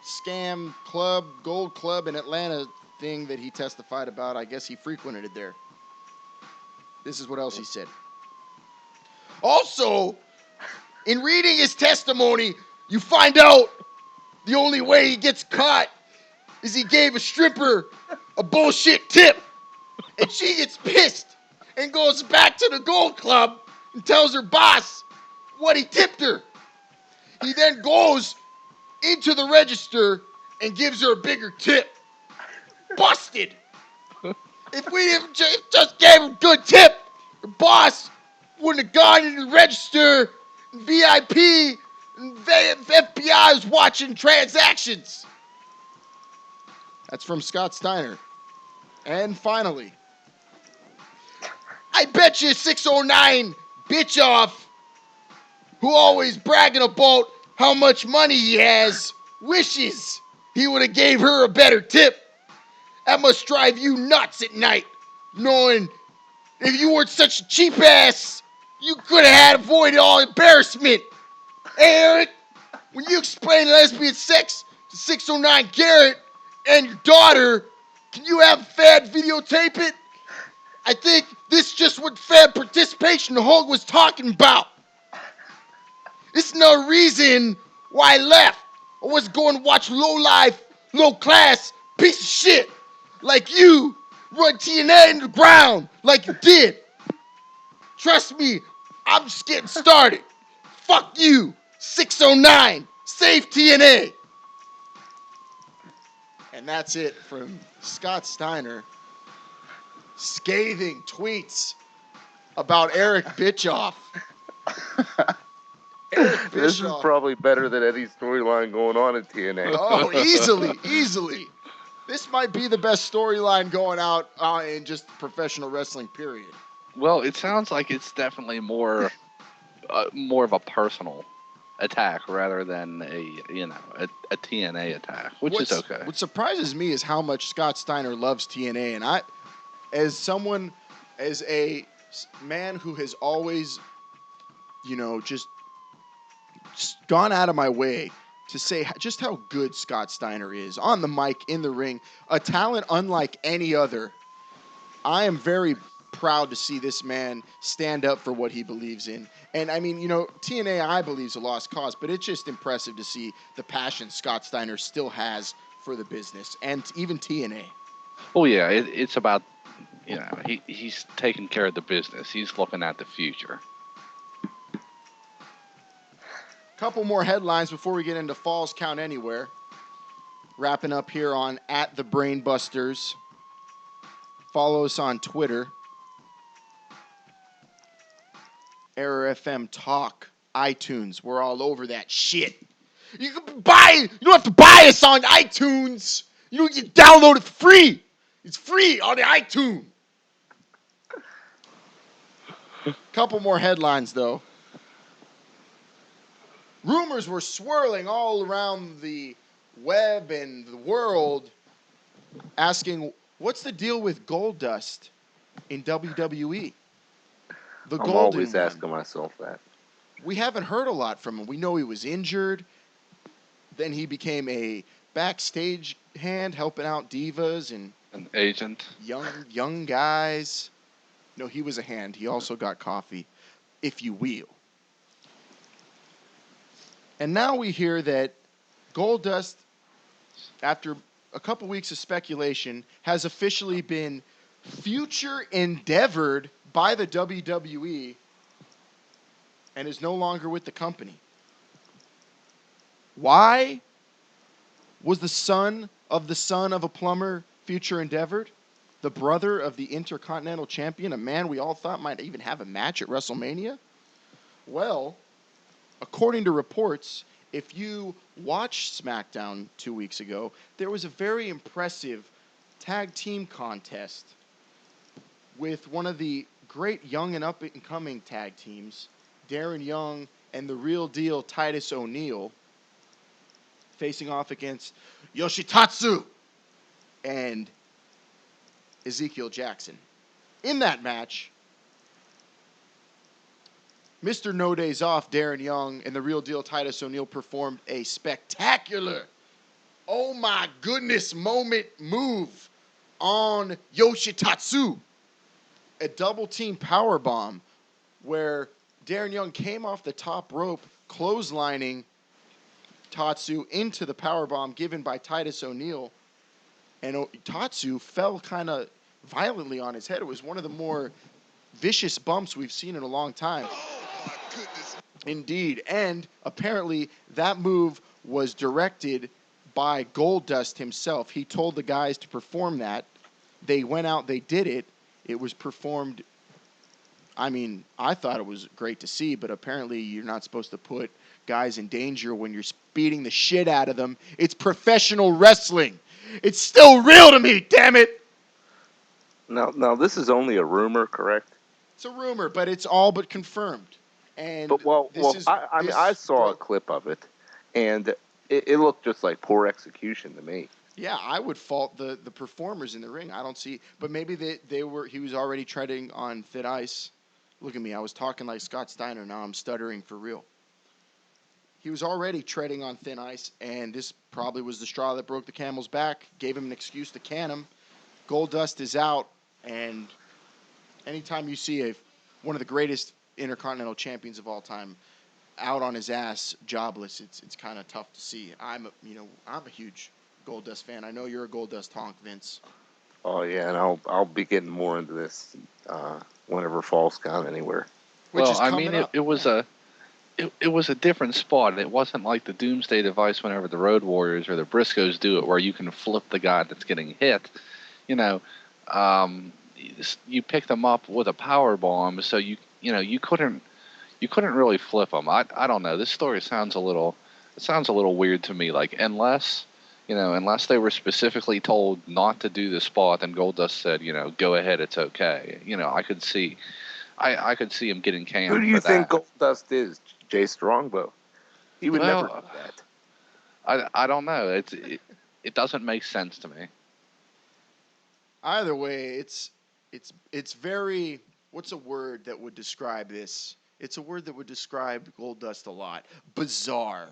scam club, Gold Club in Atlanta thing that he testified about. I guess he frequented it there. This is what else he said. Also, in reading his testimony, you find out the only way he gets caught is he gave a stripper a bullshit tip, and she gets pissed and goes back to the Gold Club and tells her boss what he tipped her. He then goes into the register and gives her a bigger tip. Busted. If we didn't just gave him a good tip, the boss wouldn't have gone into the register, and VIP, and FBI was watching transactions. That's from Scott Steiner. And finally, I bet you 609 Bitchoff, who always bragging about how much money he has, wishes he would have gave her a better tip. That must drive you nuts at night, knowing if you weren't such a cheap ass, you could have had avoided all embarrassment. Hey, Eric, when you explain lesbian sex to 609 Garrett and your daughter, can you have Fad videotape it? I think this is just what Fad participation Hogue was talking about. This is no reason why I left. I was going to watch low-life, low-class piece of shit like you run TNA in the ground like you did. Trust me, I'm just getting started. Fuck you, 609. Save TNA. And that's it from Scott Steiner. Scathing tweets about Eric Bitchoff. This is probably better than any storyline going on in TNA. Oh, easily. This might be the best storyline going out in just professional wrestling, period. Well, it sounds like it's definitely more of a personal attack rather than a TNA attack, which is okay. What surprises me is how much Scott Steiner loves TNA, and I, as a man who has always, just gone out of my way to say just how good Scott Steiner is on the mic, in the ring, a talent unlike any other. I am very proud to see this man stand up for what he believes in. And I mean, TNA I believe is a lost cause, but it's just impressive to see the passion Scott Steiner still has for the business and even TNA. Oh yeah, it's about, he's taking care of the business. He's looking at the future. Couple more headlines before we get into Falls Count Anywhere. Wrapping up here on @the_Brainbusters. Follow us on Twitter. Error FM Talk, iTunes. We're all over that shit. You don't have to buy us on iTunes. You download it free. It's free on the iTunes. Couple more headlines, though. Rumors were swirling all around the web and the world asking, what's the deal with Goldust in WWE? The I'm Golden always One. asking myself that. We haven't heard a lot from him. We know he was injured. Then he became a backstage hand helping out divas and an agent. Young guys. No, he was a hand. He also got coffee, if you will. And now we hear that Goldust, after a couple weeks of speculation, has officially been future endeavored by the WWE and is no longer with the company. Why was the son of a plumber future endeavored? The brother of the Intercontinental Champion, a man we all thought might even have a match at WrestleMania? Well, according to reports, if you watched SmackDown 2 weeks ago, there was a very impressive tag team contest with one of the great young and up-and-coming tag teams, Darren Young and the Real Deal Titus O'Neil, facing off against Yoshitatsu and Ezekiel Jackson. In that match, Mr. No Days Off, Darren Young, and the Real Deal Titus O'Neil performed a spectacular, oh my goodness moment move on Yoshitatsu. A double team powerbomb where Darren Young came off the top rope, clotheslining Tatsu into the powerbomb given by Titus O'Neil. And Tatsu fell kind of violently on his head. It was one of the more vicious bumps we've seen in a long time. Indeed. And apparently that move was directed by Goldust himself. He told the guys to perform that. They went out, they did it. It was performed. I mean, I thought it was great to see, but apparently you're not supposed to put guys in danger when you're beating the shit out of them. It's professional wrestling. It's still real to me, damn it. Now this is only a rumor, correct? It's a rumor, but it's all but confirmed. And I saw a clip of it, and it looked just like poor execution to me. Yeah, I would fault the performers in the ring. I don't see, but maybe he was already treading on thin ice. Look at me, I was talking like Scott Steiner, now I'm stuttering for real. He was already treading on thin ice, and this probably was the straw that broke the camel's back, gave him an excuse to can him. Goldust is out, and anytime you see one of the greatest Intercontinental Champions of all time out on his ass, jobless, it's kind of tough to see. I'm a huge Goldust fan. I know you're a Goldust honk, Vince. Oh yeah, and I'll be getting more into this whenever fall's gone anywhere. It was a different spot. It wasn't like the Doomsday Device whenever the Road Warriors or the Briscoes do it, where you can flip the guy that's getting hit. You pick them up with a power bomb, so you couldn't really flip them. I don't know. This story sounds a little weird to me. Like unless they were specifically told not to do the spot, and Goldust said, go ahead, it's okay. I could see him getting canned. Who do you for think that. Goldust is? Jay Strongbow. He would never do that. I don't know. It doesn't make sense to me. Either way, it's very, what's a word that would describe this? It's a word that would describe Goldust a lot. Bizarre.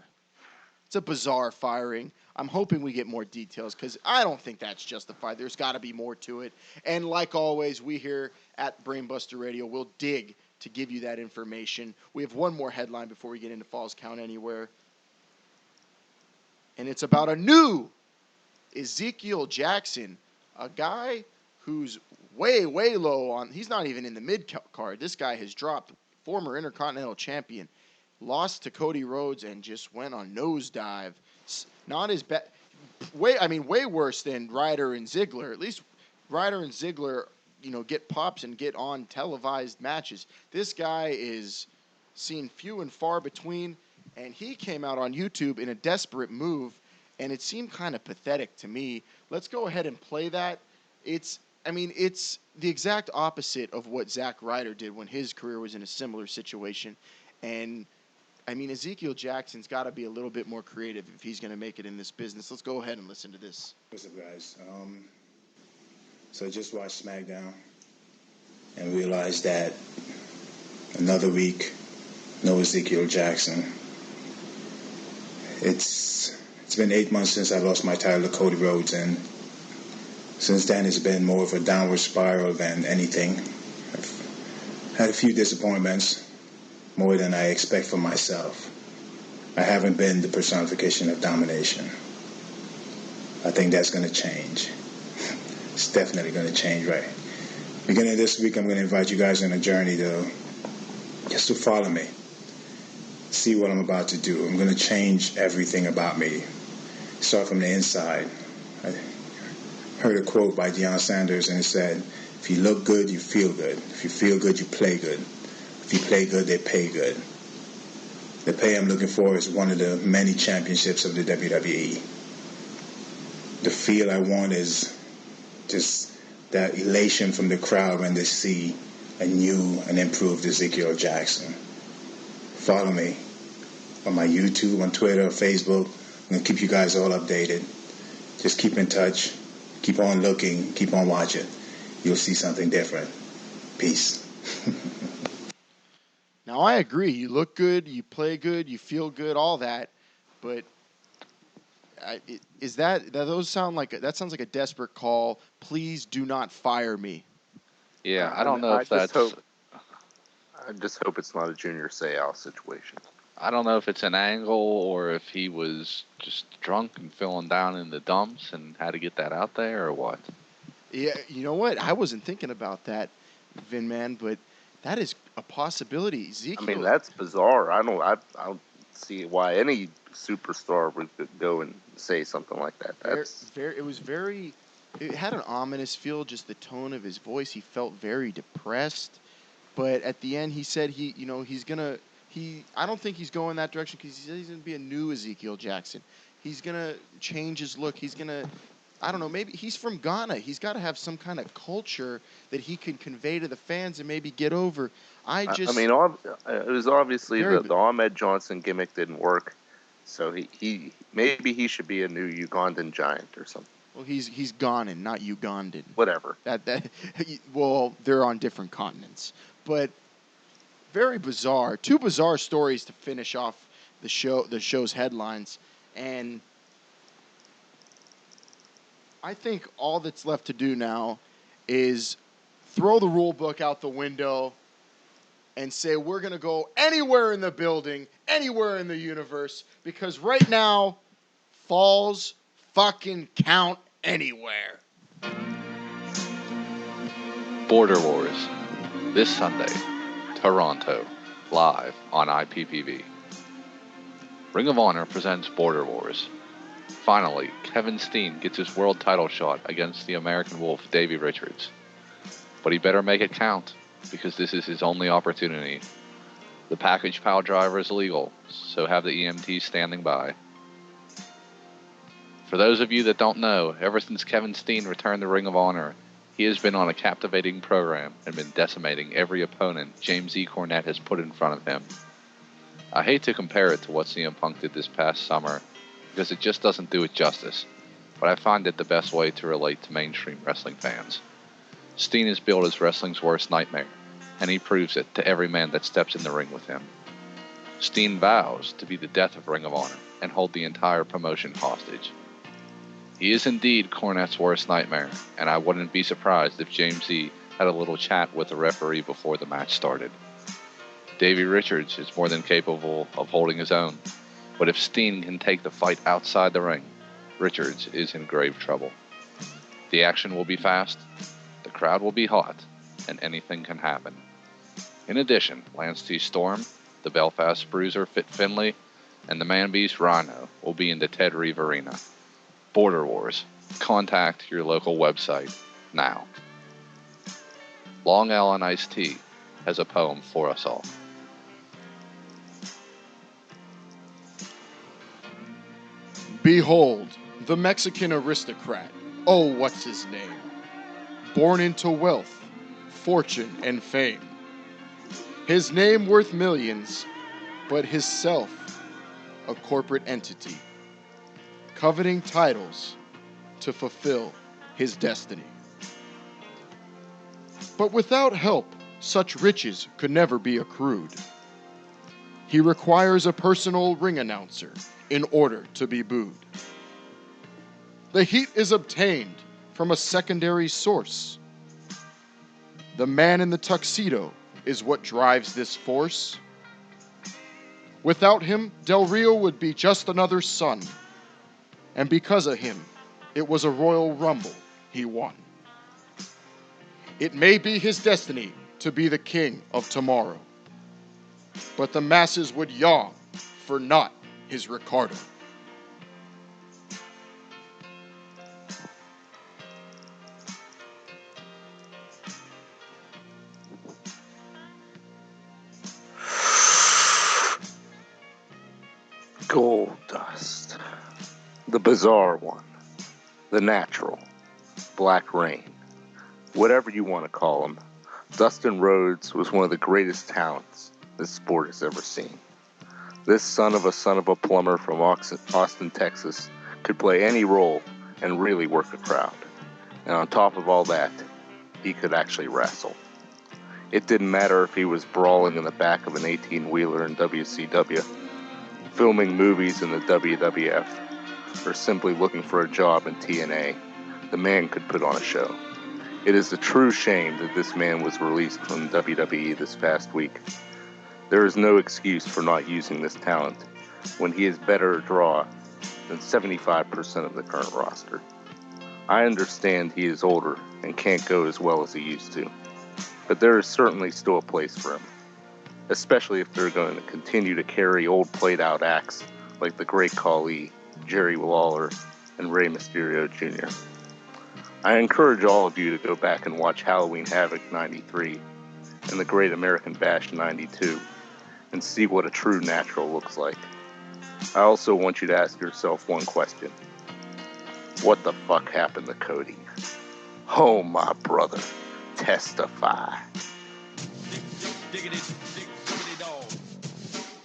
It's a bizarre firing. I'm hoping we get more details because I don't think that's justified. There's got to be more to it. And like always, we here at Brainbuster Radio will dig to give you that information. We have one more headline before we get into Falls Count Anywhere. And it's about a new Ezekiel Jackson, a guy who's way, way low on. He's not even in the mid card. This guy has dropped. Former Intercontinental Champion, lost to Cody Rhodes and just went on nosedive. Not as bad. Way worse than Ryder and Ziggler. At least Ryder and Ziggler, get pops and get on televised matches. This guy is seen few and far between. And he came out on YouTube in a desperate move, and it seemed kind of pathetic to me. Let's go ahead and play that. It's the exact opposite of what Zack Ryder did when his career was in a similar situation. And, Ezekiel Jackson's got to be a little bit more creative if he's going to make it in this business. Let's go ahead and listen to this. What's up, guys? So I just watched SmackDown and realized that another week, no Ezekiel Jackson. It's been 8 months since I lost my title to Cody Rhodes, and since then it's been more of a downward spiral than anything. I've had a few disappointments, more than I expect from myself. I haven't been the personification of domination. I think that's going to change. It's definitely going to change, right? Beginning of this week, I'm going to invite you guys on a journey to follow me. See what I'm about to do. I'm going to change everything about me. Start from the inside. I heard a quote by Deion Sanders, and it said, if you look good, you feel good. If you feel good, you play good. If you play good, they pay good. The pay I'm looking for is one of the many championships of the WWE. The feel I want is just that elation from the crowd when they see a new and improved Ezekiel Jackson. Follow me on my YouTube, on Twitter, Facebook. I'm going to keep you guys all updated. Just keep in touch. Keep on looking. Keep on watching. You'll see something different. Peace. Now, I agree. You look good, you play good, you feel good, all that. But that sounds like a desperate call. Please do not fire me. Yeah, I don't know if that's... I just hope it's not a Junior Seau situation. I don't know if it's an angle or if he was just drunk and feeling down in the dumps and had to get that out there or what. Yeah, you know what? I wasn't thinking about that, Vinman, but that is a possibility. Ezekiel, that's bizarre. I don't see why any superstar would go and say something like that. It had an ominous feel, just the tone of his voice. He felt very depressed. But at the end, he said I don't think he's going that direction because he said he's going to be a new Ezekiel Jackson. He's going to change his look. He's going to, I don't know, maybe he's from Ghana. He's got to have some kind of culture that he can convey to the fans and maybe get over. It was obviously the Ahmed Johnson gimmick didn't work. So he should be a new Ugandan giant or something. Well, he's Ghanan, not Ugandan. Whatever. Well, they're on different continents. But very bizarre. Two bizarre stories to finish off the show's headlines. And I think all that's left to do now is throw the rule book out the window and say we're going to go anywhere in the building, anywhere in the universe, because right now, falls fucking count anywhere. Border Wars, this Sunday, Toronto, live on IPPV. Ring of Honor presents Border Wars. Finally, Kevin Steen gets his world title shot against the American Wolf, Davey Richards. But he better make it count, because this is his only opportunity. The package pile driver is illegal, so have the EMTs standing by. For those of you that don't know, ever since Kevin Steen returned to Ring of Honor, he has been on a captivating program and been decimating every opponent James E. Cornette has put in front of him. I hate to compare it to what CM Punk did this past summer, because it just doesn't do it justice, but I find it the best way to relate to mainstream wrestling fans. Steen is billed as wrestling's worst nightmare, and he proves it to every man that steps in the ring with him. Steen vows to be the death of Ring of Honor and hold the entire promotion hostage. He is indeed Cornette's worst nightmare, and I wouldn't be surprised if James E. had a little chat with the referee before the match started. Davey Richards is more than capable of holding his own, but if Steen can take the fight outside the ring, Richards is in grave trouble. The action will be fast, the crowd will be hot, and anything can happen. In addition, Lance T. Storm, the Belfast Bruiser Fit Finlay, and the Man Beast Rhino will be in the Ted Reeve Arena. Border Wars. Contact your local website now. Long Island Iced Tea has a poem for us all. Behold, the Mexican aristocrat. Oh, what's his name? Born into wealth, fortune, and fame. His name worth millions, but his self a corporate entity, coveting titles to fulfill his destiny. But without help, such riches could never be accrued. He requires a personal ring announcer in order to be booed. The heat is obtained from a secondary source. The man in the tuxedo is what drives this force. Without him, Del Rio would be just another son. And because of him, it was a Royal Rumble he won. It may be his destiny to be the king of tomorrow, but the masses would yaw for not his Ricardo. Gold dust. The bizarre one. The natural. Black Rain. Whatever you want to call him, Dustin Rhodes was one of the greatest talents this sport has ever seen. This son of a plumber from Austin, Texas, could play any role and really work a crowd. And on top of all that, he could actually wrestle. It didn't matter if he was brawling in the back of an 18-wheeler in WCW, filming movies in the WWF, or simply looking for a job in TNA, the man could put on a show. It is a true shame that this man was released from WWE this past week. There is no excuse for not using this talent when he is better a draw than 75% of the current roster. I understand he is older and can't go as well as he used to, but there is certainly still a place for him, especially if they're going to continue to carry old played-out acts like the Great Khali, Jerry Lawler, and Rey Mysterio Jr. I encourage all of you to go back and watch Halloween Havoc 93 and the Great American Bash 92 and see what a true natural looks like. I also want you to ask yourself one question. What the fuck happened to Cody? Oh, my brother, testify.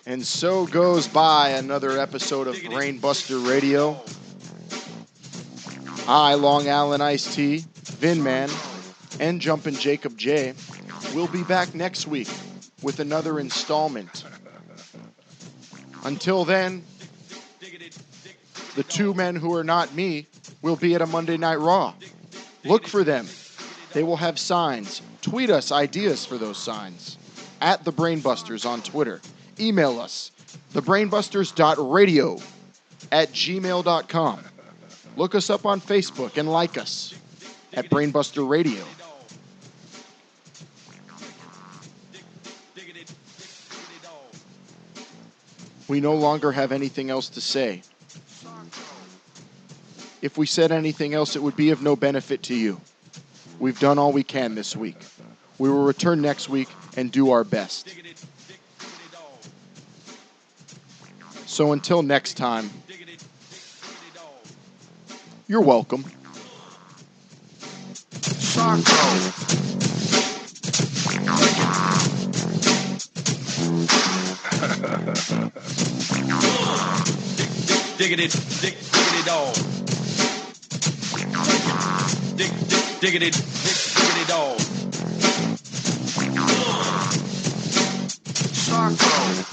And so goes by another episode of Brainbuster Radio. I, Long Island Iced Tea, Vinman, and Jumpin' Jacob J will be back next week with another installment. Until then, the two men who are not me will be at a Monday Night Raw. Look for them. They will have signs. Tweet us ideas for those signs. At The Brainbusters on Twitter. Email us, thebrainbusters.radio@gmail.com. Look us up on Facebook and like us at Brainbuster Radio. We no longer have anything else to say. If we said anything else, it would be of no benefit to you. We've done all we can this week. We will return next week and do our best. So until next time, you're welcome. Diggity dog. Diggity dog. Sarko.